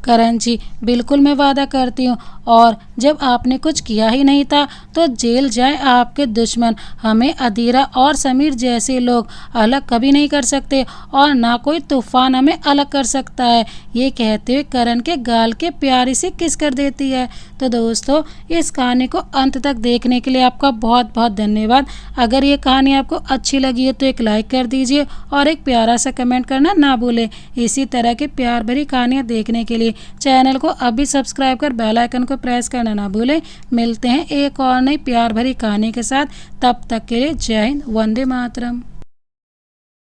करण जी, बिल्कुल मैं वादा करती हूँ। और जब आपने कुछ किया ही नहीं था तो जेल जाए आपके दुश्मन, हमें अदीरा और समीर जैसे लोग अलग कभी नहीं कर सकते, और ना कोई तूफान हमें अलग कर सकता है। ये कहते हुए करण के गाल के प्यारी से किस कर देती है। तो दोस्तों, इस कहानी को अंत तक देखने के लिए आपका बहुत बहुत धन्यवाद। अगर ये कहानी आपको अच्छी लगी है तो एक लाइक कर दीजिए और एक प्यारा सा कमेंट करना ना भूलें। इसी तरह की प्यार भरी कहानियाँ देखने के लिए चैनल को अभी सब्सक्राइब कर बेल आइकन को प्रेस करना ना भूलें। मिलते हैं एक और नई प्यार भरी कहानी के साथ, तब तक के लिए जय हिंद, वंदे मातरम।